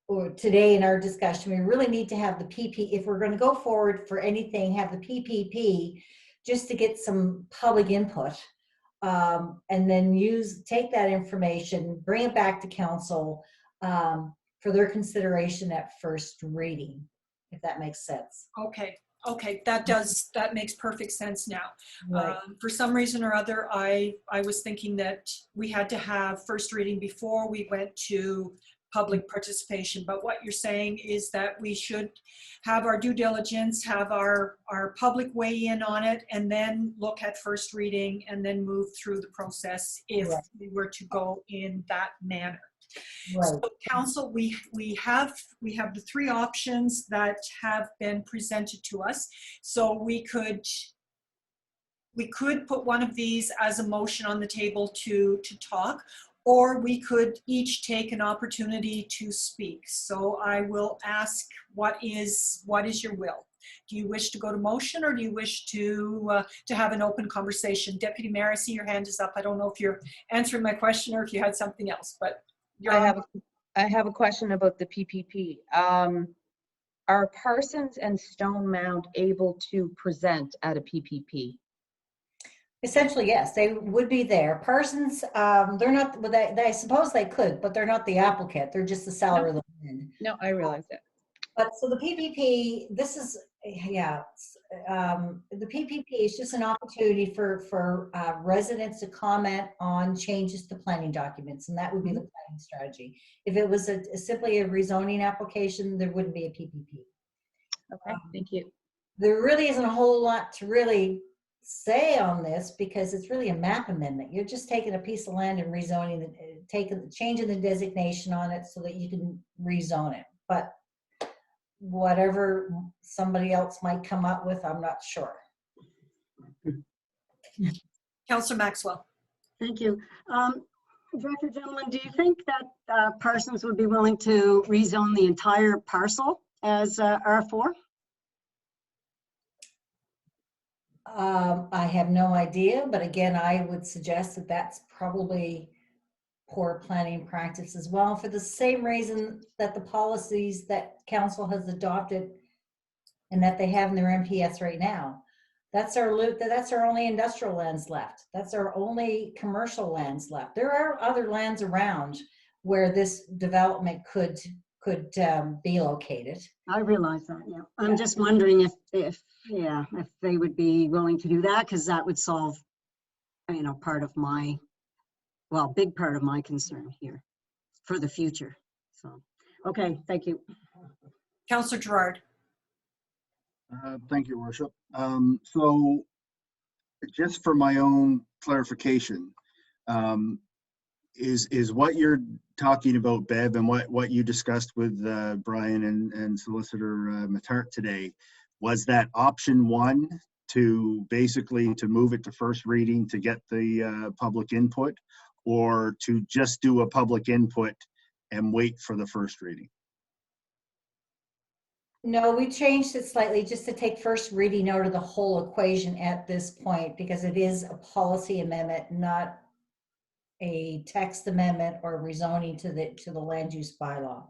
or today in our discussion, we really need to have the PP, if we're going to go forward for anything, have the PPP just to get some public input, and then take that information, bring it back to council for their consideration at first reading, if that makes sense. Okay, that makes perfect sense now. Right. For some reason or other, I was thinking that we had to have first reading before we went to public participation, but what you're saying is that we should have our due diligence, have our public weigh in on it, and then look at first reading and then move through the process if we were to go in that manner. Right. So council, we have the three options that have been presented to us. So we could put one of these as a motion on the table to talk, or we could each take an opportunity to speak. So I will ask, what is your will? Do you wish to go to motion, or do you wish to have an open conversation? Deputy Mayor, I see your hand is up. I don't know if you're answering my question or if you had something else, but I have a question about the PPP. Are Parsons and Stone Mound able to present at a PPP? Essentially, yes, they would be there. Parsons, they're not, I suppose they could, but they're not the applicant. They're just the seller of the land. No, I realize that. But so the PPP, this is, the PPP is just an opportunity for residents to comment on changes to planning documents, and that would be the planning strategy. If it was simply a rezoning application, there wouldn't be a PPP. Okay, thank you. There really isn't a whole lot to really say on this, because it's really a map amendment. You're just taking a piece of land and rezoning it, changing the designation on it so that you can rezone it. But whatever somebody else might come up with, I'm not sure. Councillor Maxwell. Thank you. Director Gentleman, do you think that Parsons would be willing to rezone the entire parcel as R4? I have no idea, but again, I would suggest that that's probably poor planning practice as well, for the same reason that the policies that council has adopted and that they have in their MPS right now. That's our only industrial lands left. That's our only commercial lands left. There are other lands around where this development could be located. I realize that, yeah. I'm just wondering if they would be willing to do that, because that would solve, part of my, big part of my concern here for the future. So, okay, thank you. Councillor Gerard. Thank you, Worship. So just for my own clarification, is what you're talking about, Bev, and what you discussed with Brian and Solicitor Matart today, was that option one to basically to move it to first reading to get the public input, or to just do a public input and wait for the first reading? No, we changed it slightly just to take first reading out of the whole equation at this point, because it is a policy amendment, not a text amendment or rezoning to the land use bylaw.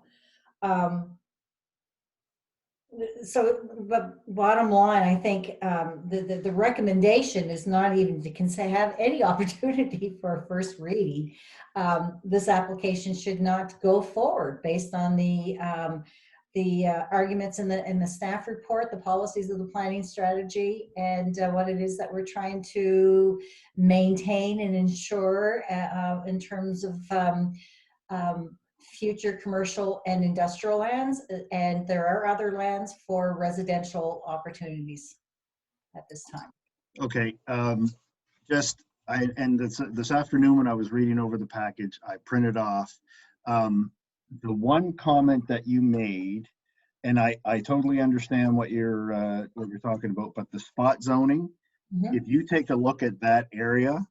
But bottom line, I think the recommendation is not even to have any opportunity for a first reading. This application should not go forward based on the arguments in the staff report, the policies of the planning strategy, and what it is that we're trying to maintain and ensure in terms of future commercial and industrial lands. And there are other lands for residential opportunities at this time. Okay, this afternoon when I was reading over the package, I printed off the one comment that you made, and I totally understand what you're talking about, but the spot zoning, Mhm. if you take a look at that area,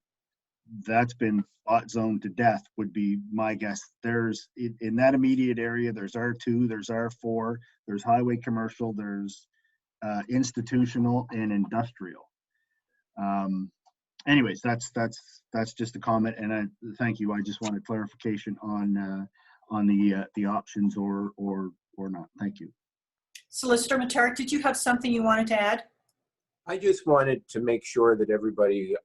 that's been spot zoned to death, would be my guess. There's in that immediate area, there's R2, there's R4, there's highway commercial, there's institutional and industrial. Anyways, that's just a comment, and I thank you. I just wanted clarification on the options or not. Thank you. Solicitor Matarik, did you have something you wanted to add? I just wanted to make sure that everybody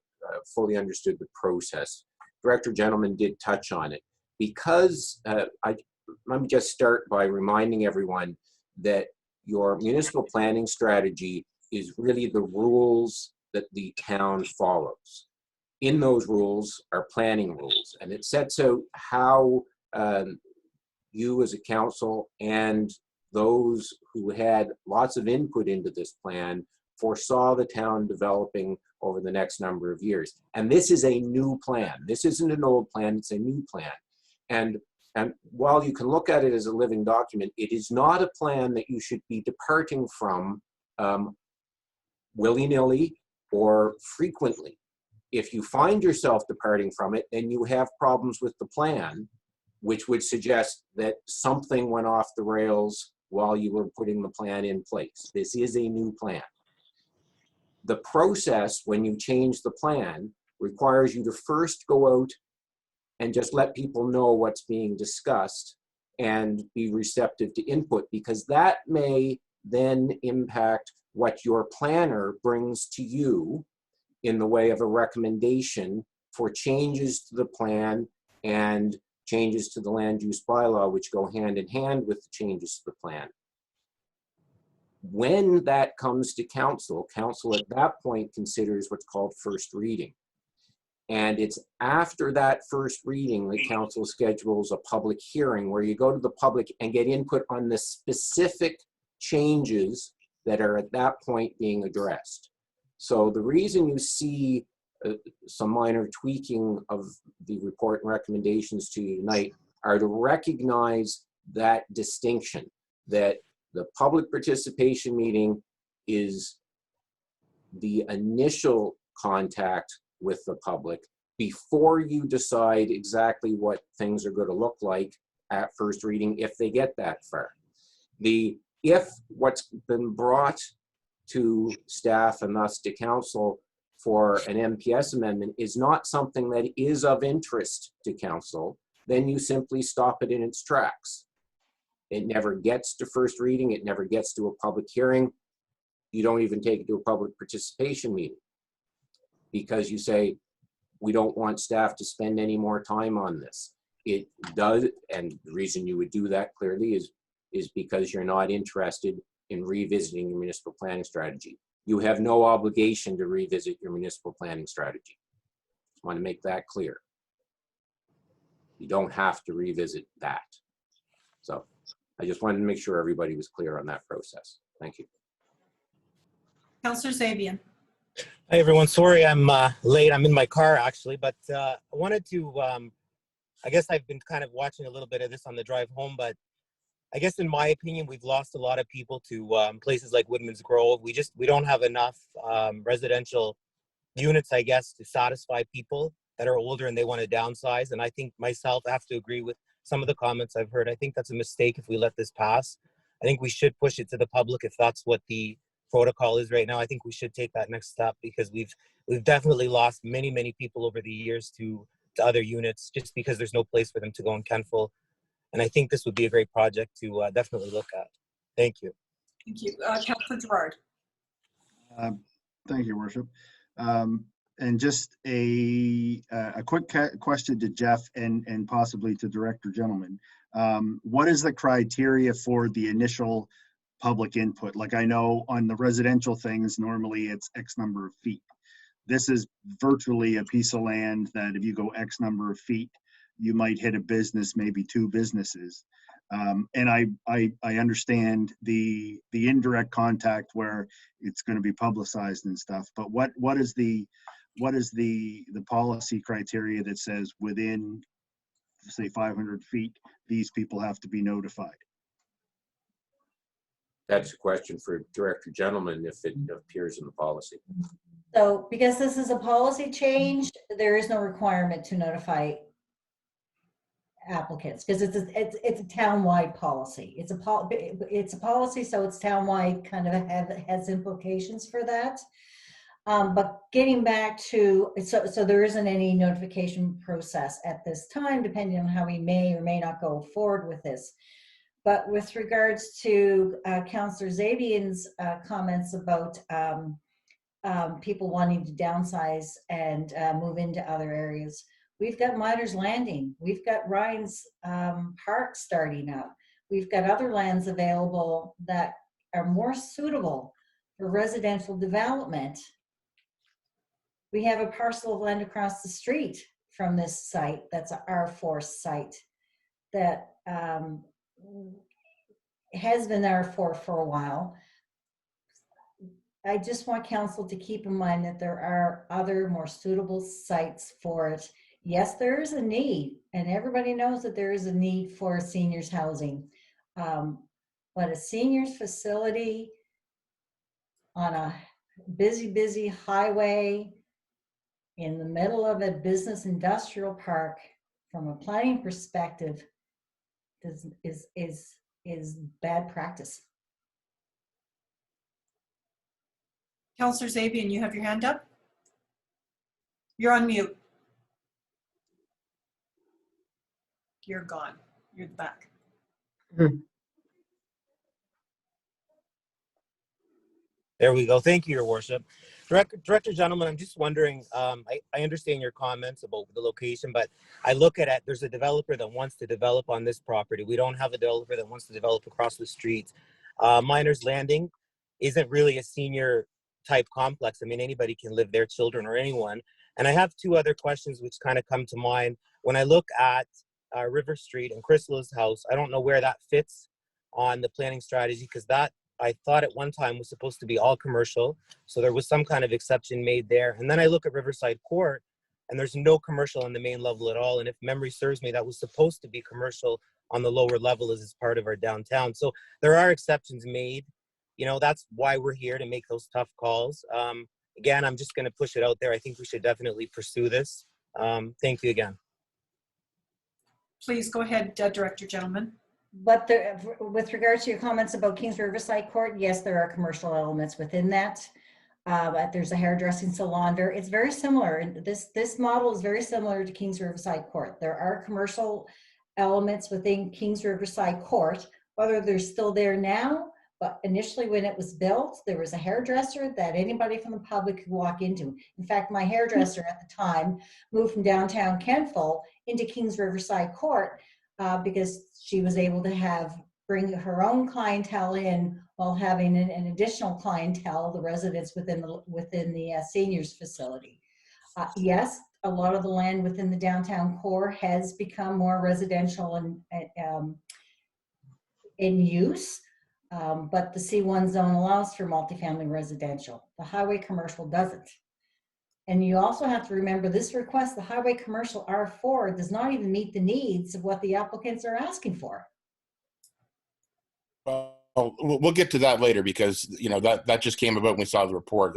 fully understood the process. Director Gentleman did touch on it. Because let me just start by reminding everyone that your municipal planning strategy is really the rules that the town follows. In those rules are planning rules, and it sets out how you as a council and those who had lots of input into this plan foresaw the town developing over the next number of years. And this is a new plan. This isn't an old plan, it's a new plan. And while you can look at it as a living document, it is not a plan that you should be departing from willy-nilly or frequently. If you find yourself departing from it, then you have problems with the plan, which would suggest that something went off the rails while you were putting the plan in place. This is a new plan. The process, when you change the plan, requires you to first go out and just let people know what's being discussed and be receptive to input, because that may then impact what your planner brings to you in the way of a recommendation for changes to the plan and changes to the land use bylaw, which go hand in hand with the changes to the plan. When that comes to council, council at that point considers what's called first reading. And it's after that first reading that council schedules a public hearing where you go to the public and get input on the specific changes that are at that point being addressed. So the reason you see some minor tweaking of the report and recommendations to you tonight are to recognize that distinction, that the public participation meeting is the initial contact with the public before you decide exactly what things are going to look like at first reading, if they get that far. If what's been brought to staff and thus to council for an MPS amendment is not something that is of interest to council, then you simply stop it in its tracks. It never gets to first reading, it never gets to a public hearing. You don't even take it to a public participation meeting because you say, we don't want staff to spend any more time on this. It does, and the reason you would do that clearly is because you're not interested in revisiting your municipal planning strategy. You have no obligation to revisit your municipal planning strategy. Just want to make that clear. You don't have to revisit that. So I just wanted to make sure everybody was clear on that process. Thank you. Councillor Zabian. Hi, everyone. Sorry I'm late. I'm in my car, actually, but I wanted to, I guess I've been kind of watching a little bit of this on the drive home, but I guess in my opinion, we've lost a lot of people to places like Woodman's Grove. We don't have enough residential units, I guess, to satisfy people that are older and they want to downsize. And I think myself, I have to agree with some of the comments I've heard. I think that's a mistake if we let this pass. I think we should push it to the public if that's what the protocol is right now. I think we should take that next step because we've definitely lost many people over the years to other units just because there's no place for them to go in Kentville. And I think this would be a great project to definitely look at. Thank you. Thank you. Councillor Gerard. Thank you, Worship. And just a quick question to Jeff and possibly to Director Gentleman. What is the criteria for the initial public input? Like I know on the residential things, normally it's X number of feet. This is virtually a piece of land that if you go X number of feet, you might hit a business, maybe two businesses. And I understand the indirect contact where it's going to be publicized and stuff. But what is the policy criteria that says within, say, 500 feet, these people have to be notified? That's a question for Director Gentleman if it appears in the policy. So because this is a policy change, there is no requirement to notify applicants because it's a town-wide policy. It's a policy, so it's town-wide, kind of has implications for that. But getting back to, so there isn't any notification process at this time, depending on how we may or may not go forward with this. But with regards to Councillor Zabian's comments about people wanting to downsize and move into other areas, we've got Miners Landing, we've got Ryan's Park starting up, we've got other lands available that are more suitable for residential development. We have a parcel of land across the street from this site that's an R4 site that has been R4 for a while. I just want council to keep in mind that there are other more suitable sites for it. Yes, there is a need, and everybody knows that there is a need for seniors housing. But a seniors facility on a busy highway in the middle of a business industrial park, from a planning perspective, is bad practice. Councillor Zabian, you have your hand up. You're on mute. You're gone. You're back. There we go. Thank you, Your Worship. Director Gentleman, I'm just wondering, I understand your comments about the location, but I look at it, there's a developer that wants to develop on this property. We don't have a developer that wants to develop across the street. Miners Landing isn't really a senior type complex. I mean, anybody can live there, children or anyone. And I have two other questions which kind of come to mind. When I look at River Street and Chrysler's house, I don't know where that fits on the planning strategy, because that I thought at one time was supposed to be all commercial. So there was some kind of exception made there. And then I look at Riverside Court and there's no commercial on the main level at all. And if memory serves me, that was supposed to be commercial on the lower level as part of our downtown. So there are exceptions made. You know, that's why we're here, to make those tough calls. Again, I'm just going to push it out there. I think we should definitely pursue this. Thank you again. Please go ahead, Director Gentleman. But with regards to your comments about Kings Riverside Court, yes, there are commercial elements within that. There's a hairdressing salon there. It's very similar. This model is very similar to Kings Riverside Court. There are commercial elements within Kings Riverside Court, whether they're still there now, but initially when it was built, there was a hairdresser that anybody from the public could walk into. In fact, my hairdresser at the time moved from downtown Kentville into Kings Riverside Court because she was able to bring her own clientele in while having an additional clientele, the residents within the seniors facility. Yes, a lot of the land within the downtown core has become more residential and in use, but the C1 zone allows for multifamily residential. The highway commercial doesn't. And you also have to remember this request, the highway commercial R4, does not even meet the needs of what the applicants are asking for. Well, we'll get to that later, because that just came about when we saw the report.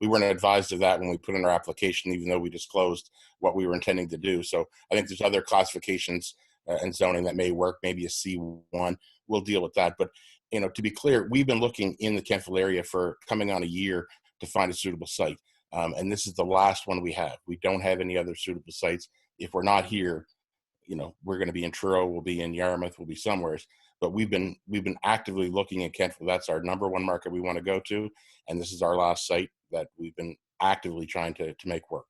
We weren't advised of that when we put in our application, even though we disclosed what we were intending to do. So I think there's other classifications and zoning that may work, maybe a C1. We'll deal with that. But to be clear, we've been looking in the Kentville area for coming on a year to find a suitable site. And this is the last one we have. We don't have any other suitable sites. If we're not here, we're going to be in Truro, we'll be in Yarmouth, we'll be somewhere. But we've been actively looking at Kentville. That's our #1 market we want to go to, and this is our last site that we've been actively trying to make work.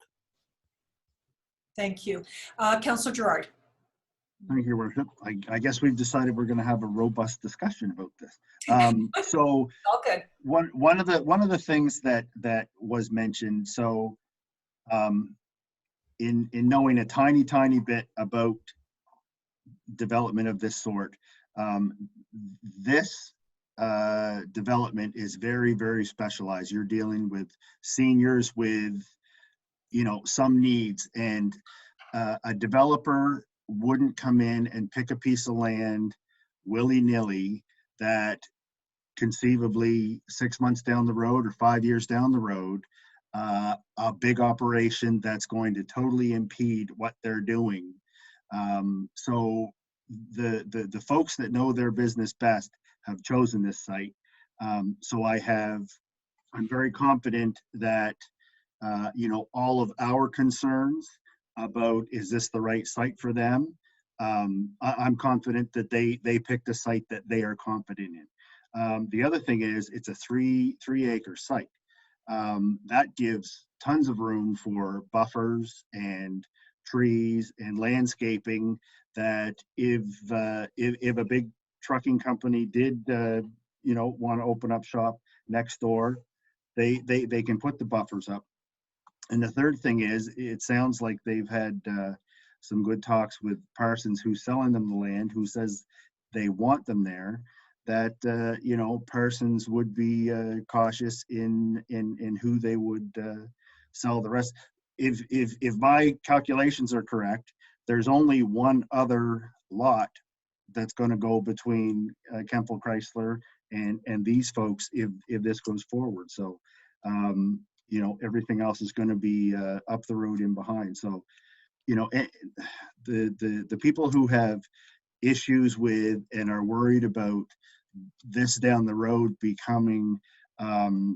Thank you. Councillor Gerard. Thank you, Your Worship. I guess we've decided we're going to have a robust discussion about this. So all good. One of the things that was mentioned. So in knowing a tiny bit about development of this sort, This development is very, very specialized. You're dealing with seniors with, some needs, and a developer wouldn't come in and pick a piece of land willy-nilly that conceivably 6 months down the road or 5 years down the road, a big operation that's going to totally impede what they're doing. So the folks that know their business best have chosen this site. So I'm very confident that, all of our concerns about, is this the right site for them? I'm confident that they picked a site that they are confident in. The other thing is, it's a three acre site. That gives tons of room for buffers and trees and landscaping, that if a big trucking company did want to open up shop next door, they can put the buffers up. And the third thing is, it sounds like they've had some good talks with Parsons, who's selling them the land, who says they want them there, that Parsons would be cautious in who they would sell the rest. If my calculations are correct, there's only one other lot that's going to go between Kempel Chrysler and these folks if this goes forward. So everything else is going to be up the road and behind. So the people who have issues with and are worried about this down the road becoming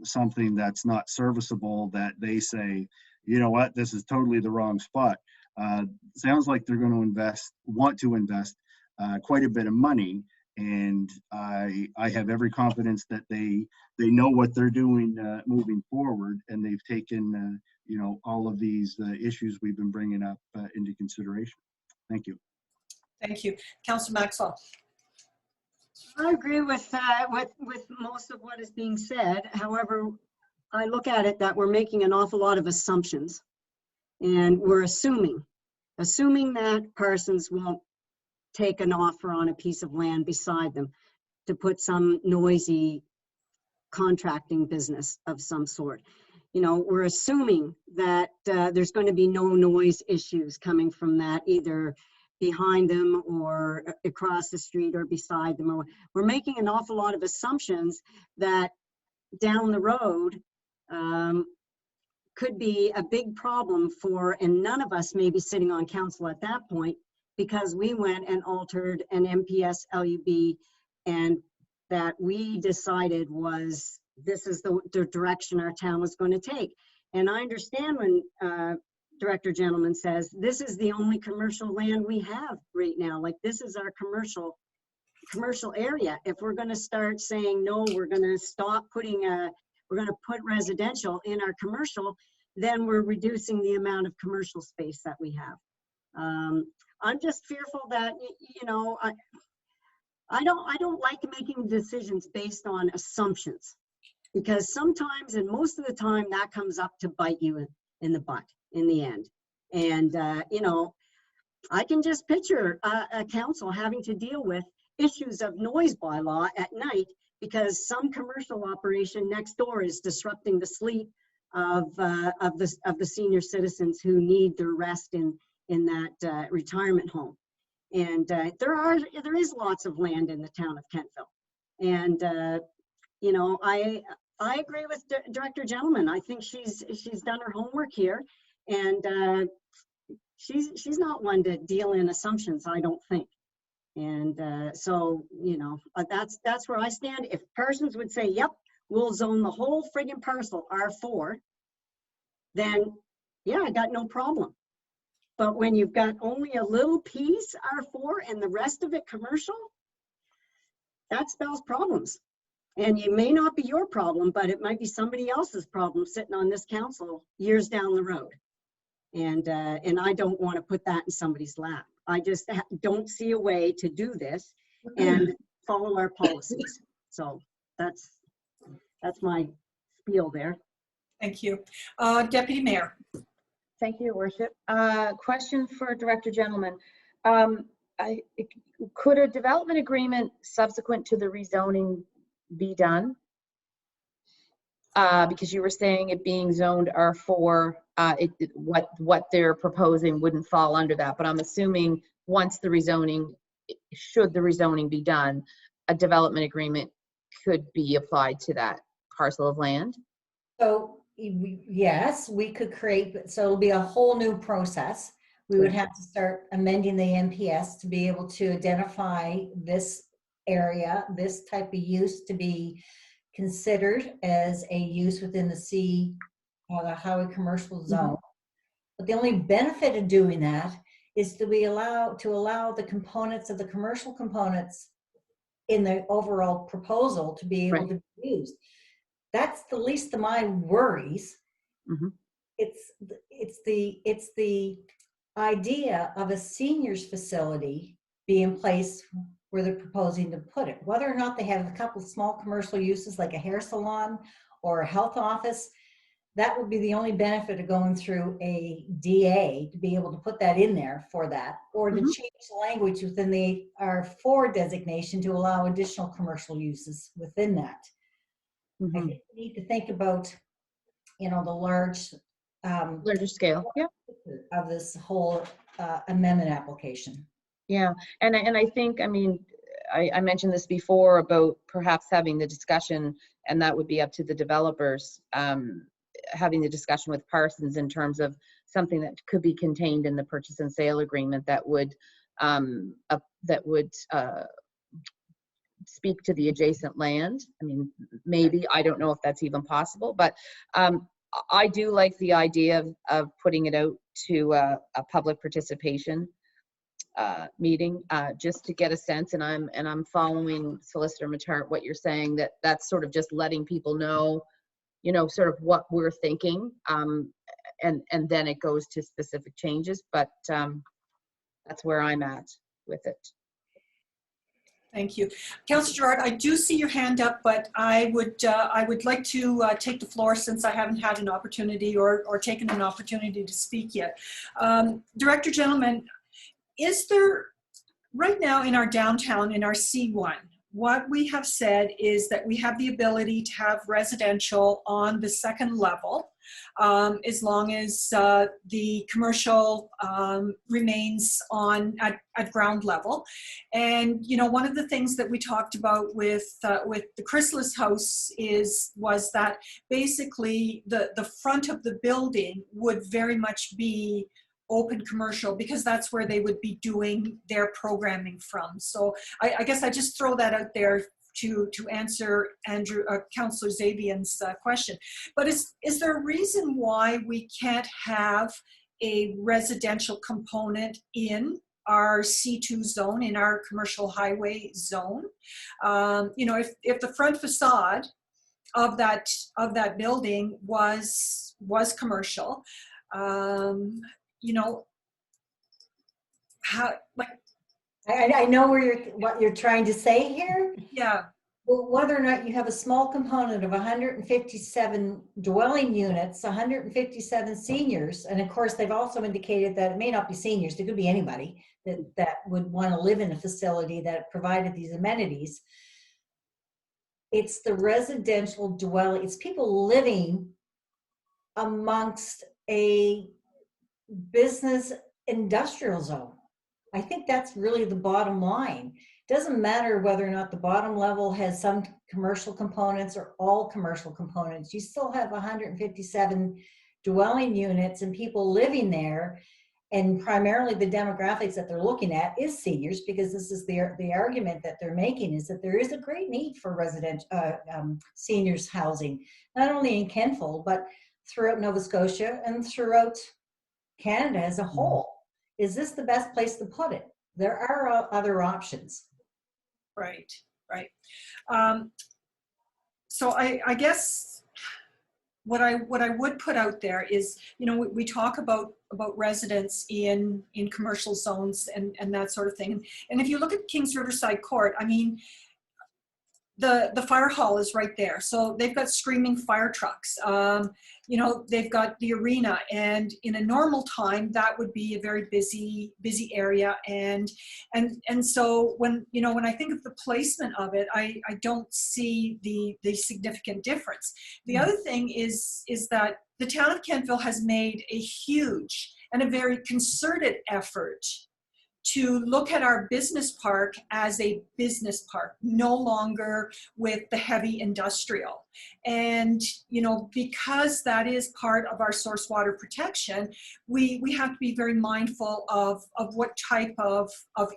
something that's not serviceable, that they say, you know what, this is totally the wrong spot. Sounds like they're going to want to invest quite a bit of money, and I have every confidence that they know what they're doing moving forward, and they've taken all of these issues we've been bringing up into consideration. Thank you. Thank you. Councillor Maxwell. I agree with most of what is being said. However, I look at it that we're making an awful lot of assumptions, and we're assuming that Parsons won't take an offer on a piece of land beside them to put some noisy contracting business of some sort. We're assuming that there's going to be no noise issues coming from that, either behind them or across the street or beside them. We're making an awful lot of assumptions that down the road could be a big problem and none of us may be sitting on council at that point, because we went and altered an MPS LUB, and that we decided this is the direction our town was going to take. And I understand when Director Gentleman says, this is the only commercial land we have right now. Like, this is our commercial area. If we're going to start saying, no, we're going to stop we're going to put residential in our commercial, then we're reducing the amount of commercial space that we have. I'm just fearful that, I don't like making decisions based on assumptions, because sometimes, and most of the time, that comes up to bite you in the butt in the end. And, I can just picture a council having to deal with issues of noise bylaw at night, because some commercial operation next door is disrupting the sleep of the senior citizens who need their rest in that retirement home. And there is lots of land in the town of Kentville. And I agree with Director Gentleman. I think she's done her homework here, and she's not one to deal in assumptions, I don't think. And so that's where I stand. If Parsons would say, yep, we'll zone the whole friggin' parcel R4, then yeah, I got no problem. But when you've got only a little piece R4 and the rest of it commercial, that spells problems. And it may not be your problem, but it might be somebody else's problem sitting on this council years down the road. And I don't want to put that in somebody's lap. I just don't see a way to do this and follow our policies. So that's my spiel there. Thank you. Deputy Mayor. Thank you, Your Worship. Question for Director Gentleman. could a development agreement subsequent to the rezoning be done? Because you were saying it being zoned R4, what they're proposing wouldn't fall under that. But I'm assuming once the rezoning, should the rezoning be done, a development agreement could be applied to that parcel of land. So yes, we could create, so it'll be a whole new process. We would have to start amending the NPS to be able to identify this area, this type of use to be considered as a use within the highway commercial zone. But the only benefit of doing that is to allow the components of the commercial components in the overall proposal to be able to be used. That's the least of my worries. It's the idea of a seniors facility be in place where they're proposing to put it. Whether or not they have a couple of small commercial uses like a hair salon or a health office, that would be the only benefit of going through a DA to be able to put that in there for that, or to change the language within the R4 designation to allow additional commercial uses within that. I think we need to think about, you know, the larger scale of this whole amendment application. Yeah, and I think, I mean, I mentioned this before about perhaps having the discussion, and that would be up to the developers, having the discussion with Parsons in terms of something that could be contained in the purchase and sale agreement that would speak to the adjacent land. I mean, maybe, I don't know if that's even possible, but I do like the idea of putting it out to a public participation meeting, just to get a sense, and I'm following Solicitor Matart, what you're saying, that's sort of just letting people know, you know, sort of what we're thinking, and then it goes to specific changes, but that's where I'm at with it. Thank you. Councillor Gerard, I do see your hand up, but I would like to take the floor since I haven't had an opportunity or taken an opportunity to speak yet. Director Gentleman, is there, right now in our downtown, in our C1, what we have said is that we have the ability to have residential on the second level, as long as the commercial remains at ground level. And you know, one of the things that we talked about with the Chrysalis House was that basically the front of the building would very much be open commercial, because that's where they would be doing their programming from. So I guess I just throw that out there to answer Councillor Zabian's question. But is there a reason why we can't have a residential component in our C2 zone, in our commercial highway zone? You know, if the front facade of that building was commercial, you know, how, like, I know what you're trying to say here. Yeah. Well, whether or not you have a small component of 157 dwelling units, 157 seniors, and of course they've also indicated that it may not be seniors, it could be anybody that would want to live in a facility that provided these amenities. It's the residential dwelling, it's people living amongst a business industrial zone. I think that's really the bottom line. It doesn't matter whether or not the bottom level has some commercial components or all commercial components. You still have 157 dwelling units and people living there, and primarily the demographics that they're looking at is seniors, because this is the argument that they're making, is that there is a great need for seniors housing, not only in Kenfold, but throughout Nova Scotia and throughout Canada as a whole. Is this the best place to put it? There are other options. Right, right. So I guess what I would put out there is, you know, we talk about residents in commercial zones and that sort of thing. And if you look at Kings Riverside Court, I mean, the fire hall is right there. So they've got screaming fire trucks. You know, they've got the arena, and in a normal time, that would be a very busy area. And so when, you know, when I think of the placement of it, I don't see the significant difference. The other thing is that the town of Kentville has made a huge and a very concerted effort to look at our business park as a business park, no longer with the heavy industrial. And, you know, because that is part of our source water protection, we have to be very mindful of what type of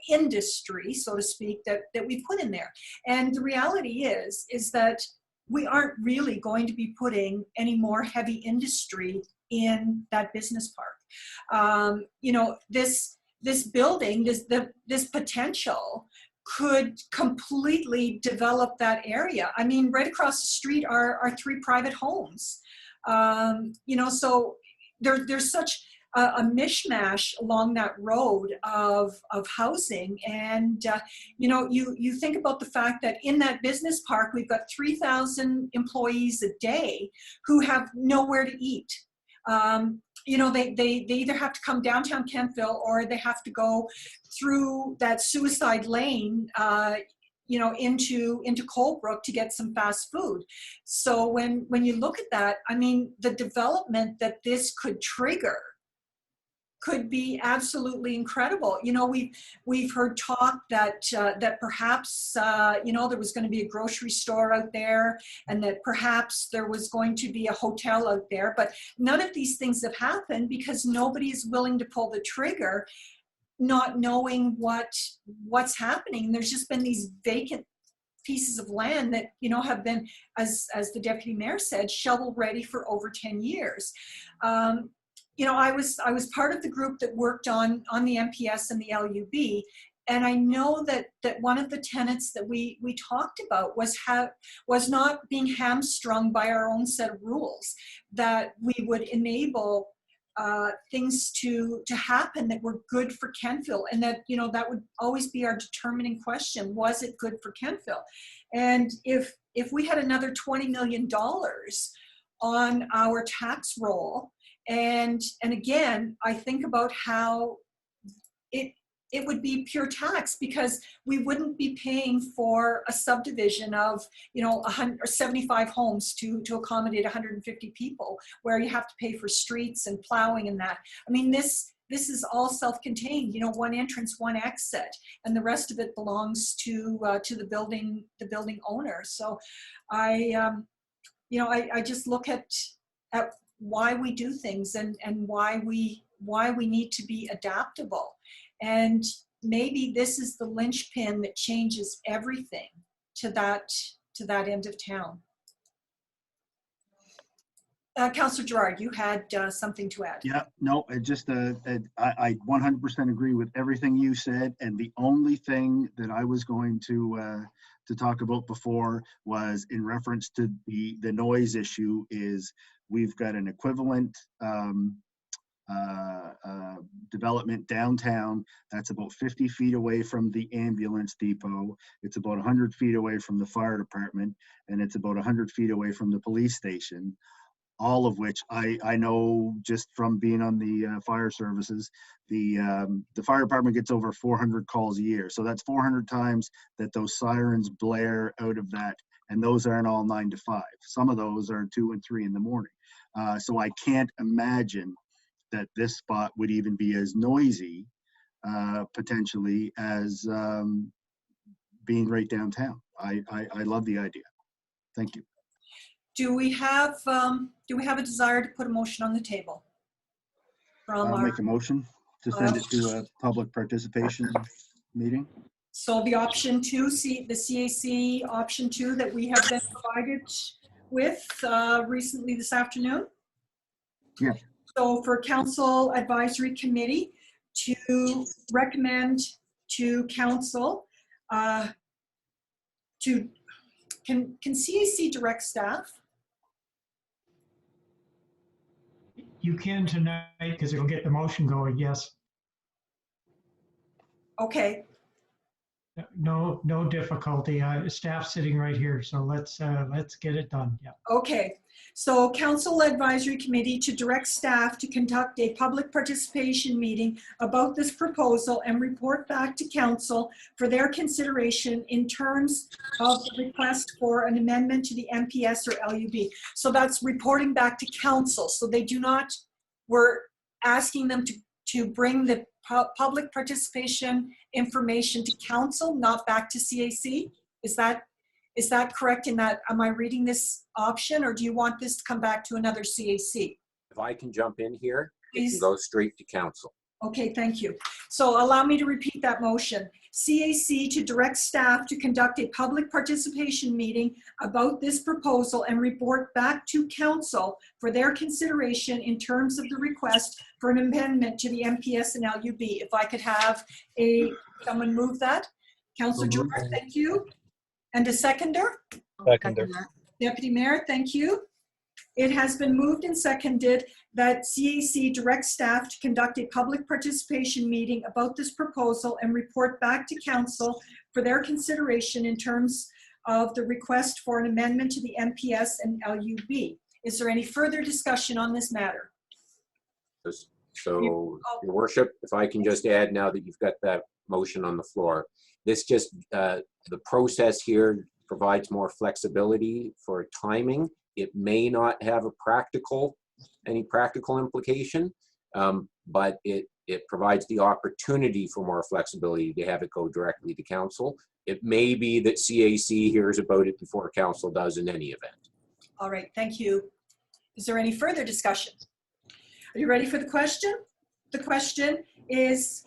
industry, so to speak, that we put in there. And the reality is that we aren't really going to be putting any more heavy industry in that business park. You know, this building, this potential could completely develop that area. I mean, right across the street are 3 private homes. You know, so there's such a mishmash along that road of housing. And, you know, you think about the fact that in that business park, we've got 3,000 employees a day who have nowhere to eat. You know, they either have to come downtown Kentville, or they have to go through that suicide lane, you know, into Colebrook to get some fast food. So when you look at that, I mean, the development that this could trigger could be absolutely incredible. You know, we've heard talk that that perhaps you know, there was going to be a grocery store out there, and that perhaps there was going to be a hotel out there. But none of these things have happened because nobody is willing to pull the trigger, not knowing what's happening. There's just been these vacant pieces of land that, you know, have been, as the deputy mayor said, shovel ready for over 10 years. You know, I was part of the group that worked on the MPS and the LUB, and I know that one of the tenets that we talked about was not being hamstrung by our own set of rules, that we would enable things to happen that were good for Kentville, and that, you know, that would always be our determining question: was it good for Kentville? And if we had another $20 million on our tax roll, and again, I think about how it would be pure tax, because we wouldn't be paying for a subdivision of, you know, 75 homes to accommodate 150 people, where you have to pay for streets and plowing and that. I mean, this is all self-contained, you know, one entrance, one exit, and the rest of it belongs to the building owner. So you know, I just look at why we do things, and why we need to be adaptable. And maybe this is the linchpin that changes everything to that end of town. Councillor Gerard, you had something to add. Yeah, no, I 100% agree with everything you said. And the only thing that I was going to talk about before was in reference to the noise issue. Is we've got an equivalent development downtown that's about 50 feet away from the ambulance depot. It's about 100 feet away from the fire department, and it's about 100 feet away from the police station. All of which I know just from being on the fire services, the fire department gets over 400 calls a year. So that's 400 times that those sirens blare out of that, and those aren't all 9 to 5. Some of those are 2 and 3 in the morning. So I can't imagine that this spot would even be as noisy potentially as being right downtown. I love the idea. Thank you. Do we have a desire to put a motion on the table? I'll make a motion to send it to a public participation meeting. So the option 2, the CAC option 2 that we have been provided with recently this afternoon. Yeah. So for Council Advisory Committee to recommend to Council can CAC direct staff? You can tonight, because it'll get the motion going, yes. Okay. No difficulty. Staff sitting right here, so let's get it done. Yeah. Okay, so Council Advisory Committee to direct staff to conduct a public participation meeting about this proposal and report back to council for their consideration in terms of the request for an amendment to the MPS or LUB. So that's reporting back to council. So they do not, we're asking them to bring the public participation information to council, not back to CAC. Is that correct in that, am I reading this option, or do you want this to come back to another CAC? If I can jump in here, it Please. can go straight to council. Okay, thank you. So allow me to repeat that motion. CAC to direct staff to conduct a public participation meeting about this proposal and report back to council for their consideration in terms of the request for an amendment to the MPS and LUB. If I could have someone move that. Councillor Gerard, thank you. And a seconder? Seconder. Deputy Mayor, thank you. It has been moved and seconded that CAC direct staff to conduct a public participation meeting about this proposal and report back to council for their consideration in terms of the request for an amendment to the MPS and LUB. Is there any further discussion on this matter? So, Your Worship, if I can just add now that you've got that motion on the floor, this just, the process here provides more flexibility for timing. It may not have any practical implication, but it provides the opportunity for more flexibility to have it go directly to council. It may be that CAC hears about it before council does in any event. All right, thank you. Is there any further discussion? Are you ready for the question? The question is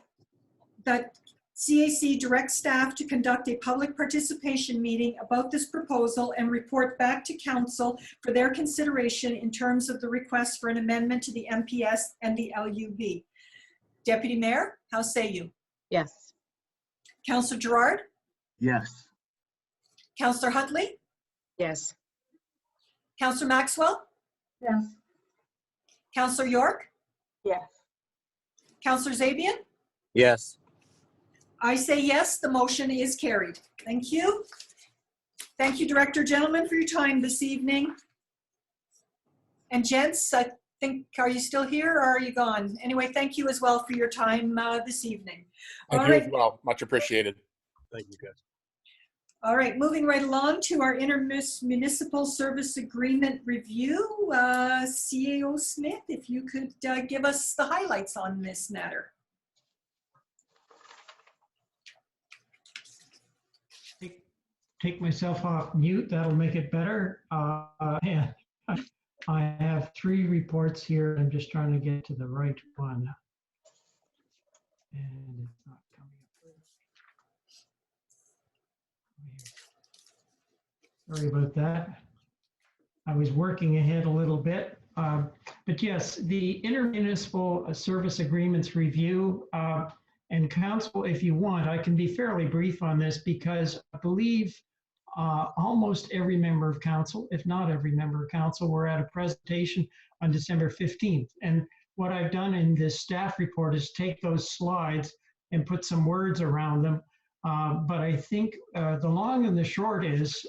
that CAC directs staff to conduct a public participation meeting about this proposal and report back to council for their consideration in terms of the request for an amendment to the MPS and the LUB. Deputy Mayor, how say you? Yes. Councillor Gerard? Yes. Councillor Hutley? Yes. Councillor Maxwell? Yes. Councillor York? Yes. Councillor Zabian? Yes. I say yes, the motion is carried. Thank you. Thank you, Director, gentlemen, for your time this evening. And gents, I think, are you still here or are you gone? Anyway, thank you as well for your time this evening. Thank you as well. Much appreciated. Thank you, guys. All right, moving right along to our intermunicipal service agreement review. CAO Smith, if you could give us the highlights on this matter. Take myself off mute, that'll make it better. Yeah. I have 3 reports here. I'm just trying to get to the right one. And it's not coming up. Sorry about that. I was working ahead a little bit. But yes, the intermunicipal service agreements review, and council, if you want, I can be fairly brief on this because I believe almost every member of council, if not every member of council, were at a presentation on December 15th. And what I've done in this staff report is take those slides and put some words around them. But I think the long and the short is,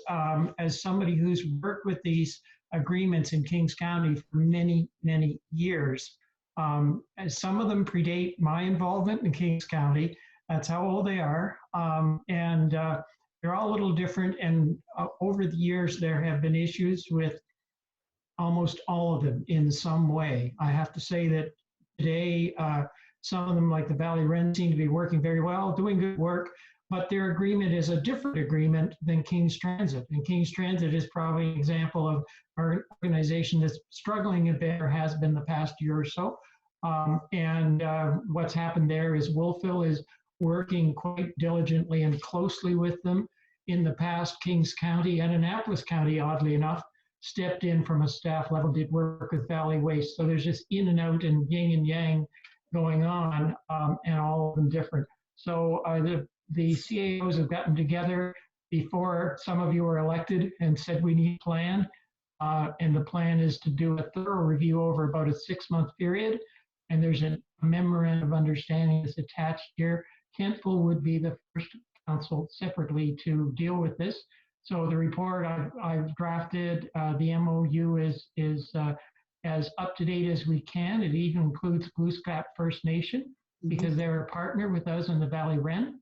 as somebody who's worked with these agreements in Kings County for many, many years, and some of them predate my involvement in Kings County. That's how old they are. And they're all a little different. And over the years, there have been issues with almost all of them in some way. I have to say that today, some of them, like the Valley Wren, seem to be working very well, doing good work, but their agreement is a different agreement than Kings Transit. And Kings Transit is probably an example of our organization that's struggling a bit, or has been the past year or so. What's happened there is Wolfville is working quite diligently and closely with them. In the past, Kings County and Annapolis County, oddly enough, stepped in from a staff level, did work with Valley Waste. So there's just in and out and yin and yang going on, and all of them different. So the CAOs have gotten together before some of you were elected and said we need a plan. And the plan is to do a thorough review over about a 6-month period. And there's a memorandum of understanding that's attached here. Kentville would be the first council separately to deal with this. So the report I've drafted, the MOU is as up to date as we can. It even includes Glooscap First Nation because they're a partner with us in the Valley Wren,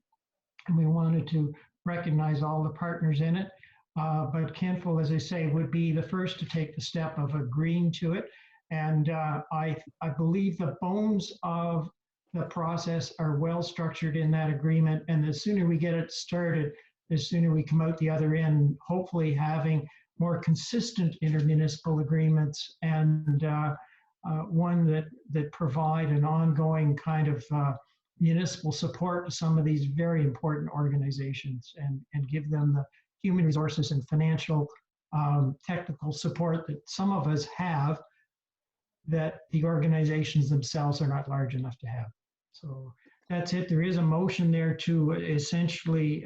and we wanted to recognize all the partners in it. But Kenful, as I say, would be the first to take the step of agreeing to it. And I believe the bones of the process are well structured in that agreement. And the sooner we get it started, the sooner we come out the other end, hopefully having more consistent intermunicipal agreements and one that provide an ongoing kind of municipal support to some of these very important organizations and give them the human resources and financial technical support that some of us have that the organizations themselves are not large enough to have. So that's it. There is a motion there to essentially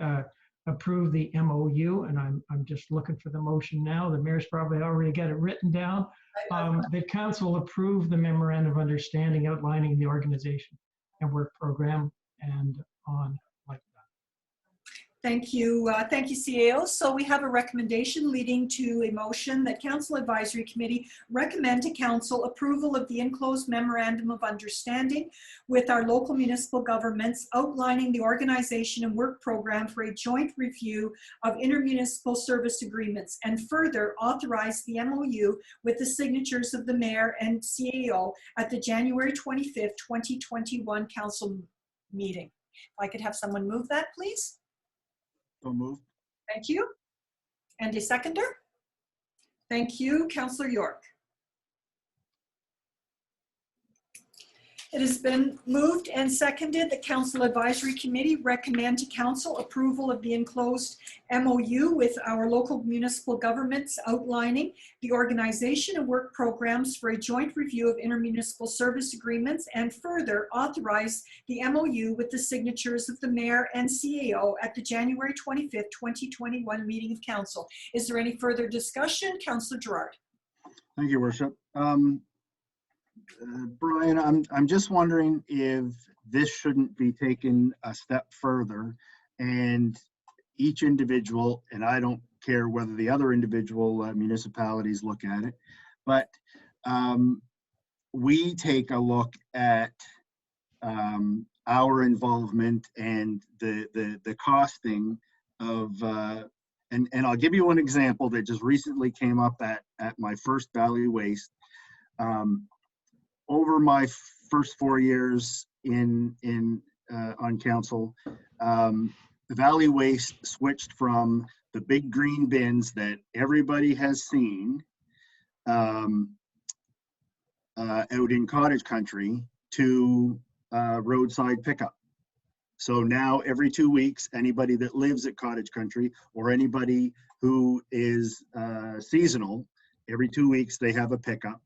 approve the MOU, and I'm just looking for the motion now. The mayor's probably already got it written down. The council approve the memorandum of understanding outlining the organization and work program and on like that. Thank you, CAO. So we have a recommendation leading to a motion that Council Advisory Committee recommend to Council approval of the enclosed memorandum of understanding with our local municipal governments outlining the organization and work program for a joint review of intermunicipal service agreements, and further authorize the MOU with the signatures of the Mayor and CAO at the January 25th, 2021 Council meeting. If I could have someone move that, please. So moved. Thank you. And a seconder? Thank you, Councillor York. It has been moved and seconded. The Council Advisory Committee recommend to Council approval of the enclosed MOU with our local municipal governments outlining the organization and work programs for a joint review of intermunicipal service agreements, and further authorize the MOU with the signatures of the Mayor and CAO at the January 25th, 2021 meeting of Council. Is there any further discussion? Councillor Gerard. Thank you, Worship. Brian, I'm just wondering if this shouldn't be taken a step further and each individual, and I don't care whether the other individual municipalities look at it, but we take a look at our involvement and the costing of, and I'll give you one example that just recently came up at my first Valley Waste. Over my first 4 years on council, Valley Waste switched from the big green bins that everybody has seen out in cottage country to roadside pickup. So now every 2 weeks, anybody that lives at cottage country or anybody who is seasonal, every 2 weeks they have a pickup.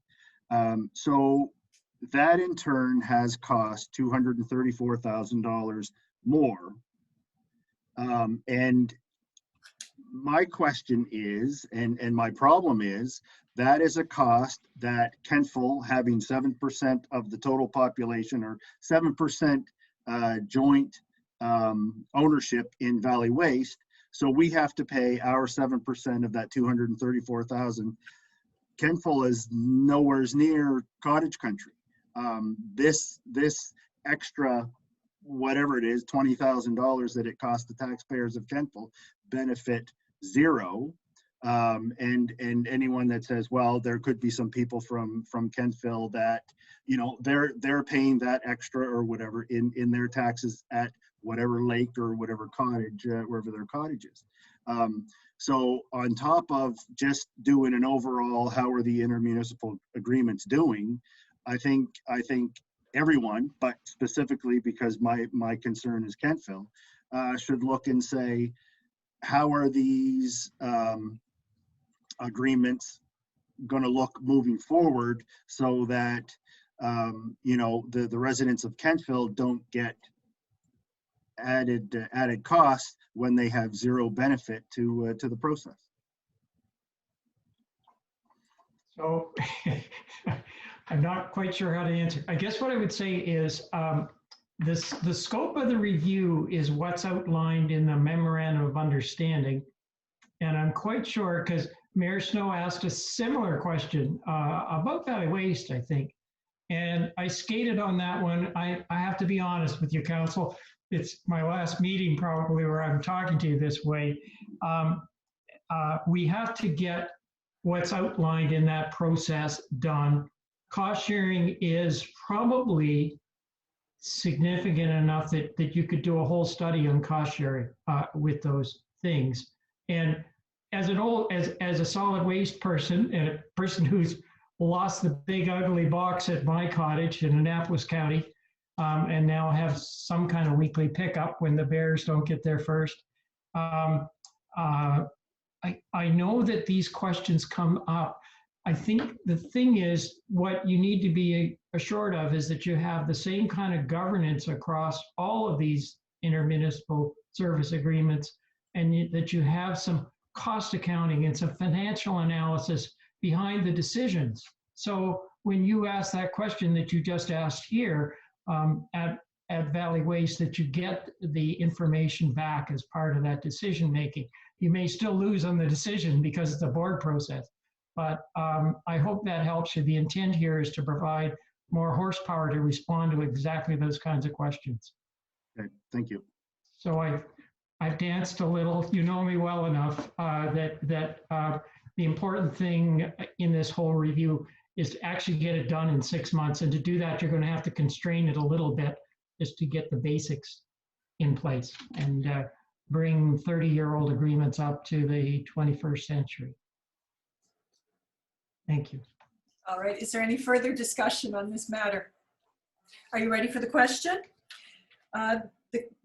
So that in turn has cost $234,000 more. And my question is, and my problem is, that is a cost that Kenful, having 7% of the total population or 7% joint ownership in Valley Waste, so we have to pay our 7% of that $234,000. Kenful is nowhere near cottage country. This extra, whatever it is, $20,000 that it costs the taxpayers of Kenful benefit zero. And anyone that says, well, there could be some people from Kentville that, you know, they're paying that extra or whatever in their taxes at whatever lake or whatever cottage, wherever their cottage is. So on top of just doing an overall, how are the intermunicipal agreements doing, I think everyone, but specifically because my concern is Kentville, should look and say, how are these agreements going to look moving forward so that you know, the residents of Kentville don't get added costs when they have zero benefit to the process. So I'm not quite sure how to answer. I guess what I would say is the scope of the review is what's outlined in the memorandum of understanding. And I'm quite sure, because Mayor Snow asked a similar question about Valley Waste, I think. And I skated on that one. I have to be honest with you, Council. It's my last meeting probably where I'm talking to you this way. We have to get what's outlined in that process done. Cost sharing is probably significant enough that you could do a whole study on cost sharing with those things. And as a solid waste person and a person who's lost the big ugly box at my cottage in Annapolis County, and now have some kind of weekly pickup when the bears don't get there first. I know that these questions come up. I think the thing is, what you need to be assured of is that you have the same kind of governance across all of these intermunicipal service agreements, and that you have some cost accounting and some financial analysis behind the decisions. So when you ask that question that you just asked here at Valley Waste, that you get the information back as part of that decision making. You may still lose on the decision because it's a board process, but I hope that helps you. The intent here is to provide more horsepower to respond to exactly those kinds of questions. Okay, thank you. So I've danced a little. You know me well enough that the important thing in this whole review is to actually get it done in 6 months. And to do that, you're going to have to constrain it a little bit just to get the basics in place and bring 30-year-old agreements up to the 21st century. Thank you. All right, is there any further discussion on this matter? Are you ready for the question?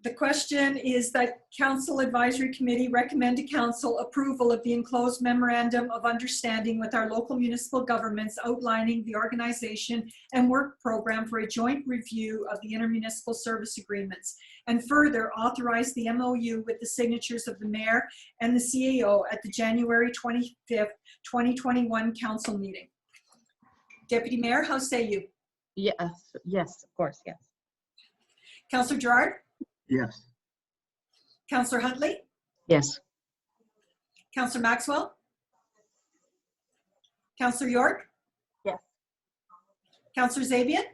The question is that Council Advisory Committee recommend to Council approval of the enclosed memorandum of understanding with our local municipal governments outlining the organization and work program for a joint review of the intermunicipal service agreements, and further authorize the MOU with the signatures of the Mayor and the CAO at the January 25th, 2021 Council meeting. Deputy Mayor, how say you? Yes, of course, yes. Councillor Gerard? Yes. Councillor Huntley? Yes. Councillor Maxwell? Councillor York? Yes. Councillor Zabian?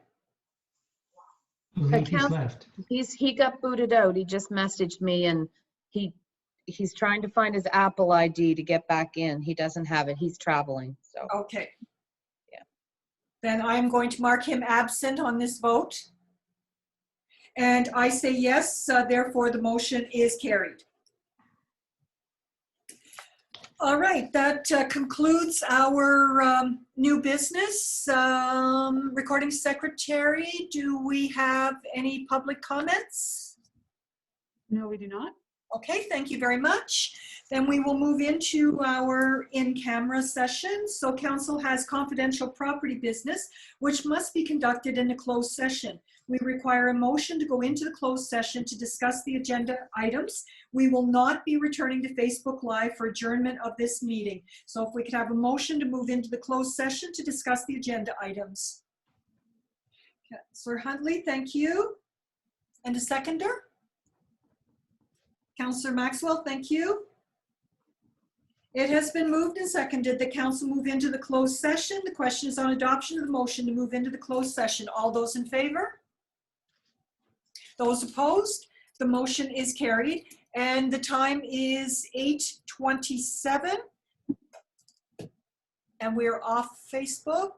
He's left. He got booted out. He just messaged me, and he's trying to find his Apple ID to get back in. He doesn't have it. He's traveling. So okay. Yeah. Then I'm going to mark him absent on this vote. And I say yes, therefore the motion is carried. All right, that concludes our new business. Recording secretary, do we have any public comments? No, we do not. Okay, thank you very much. Then we will move into our in-camera session. So council has confidential property business, which must be conducted in a closed session. We require a motion to go into the closed session to discuss the agenda items. We will not be returning to Facebook Live for adjournment of this meeting. So if we could have a motion to move into the closed session to discuss the agenda items. Councillor Huntley, thank you. And a seconder? Councillor Maxwell, thank you. It has been moved and seconded that council move into the closed session. The question is on adoption of the motion to move into the closed session. All those in favor? Those opposed? The motion is carried, and the time is 8:27, and we're off Facebook.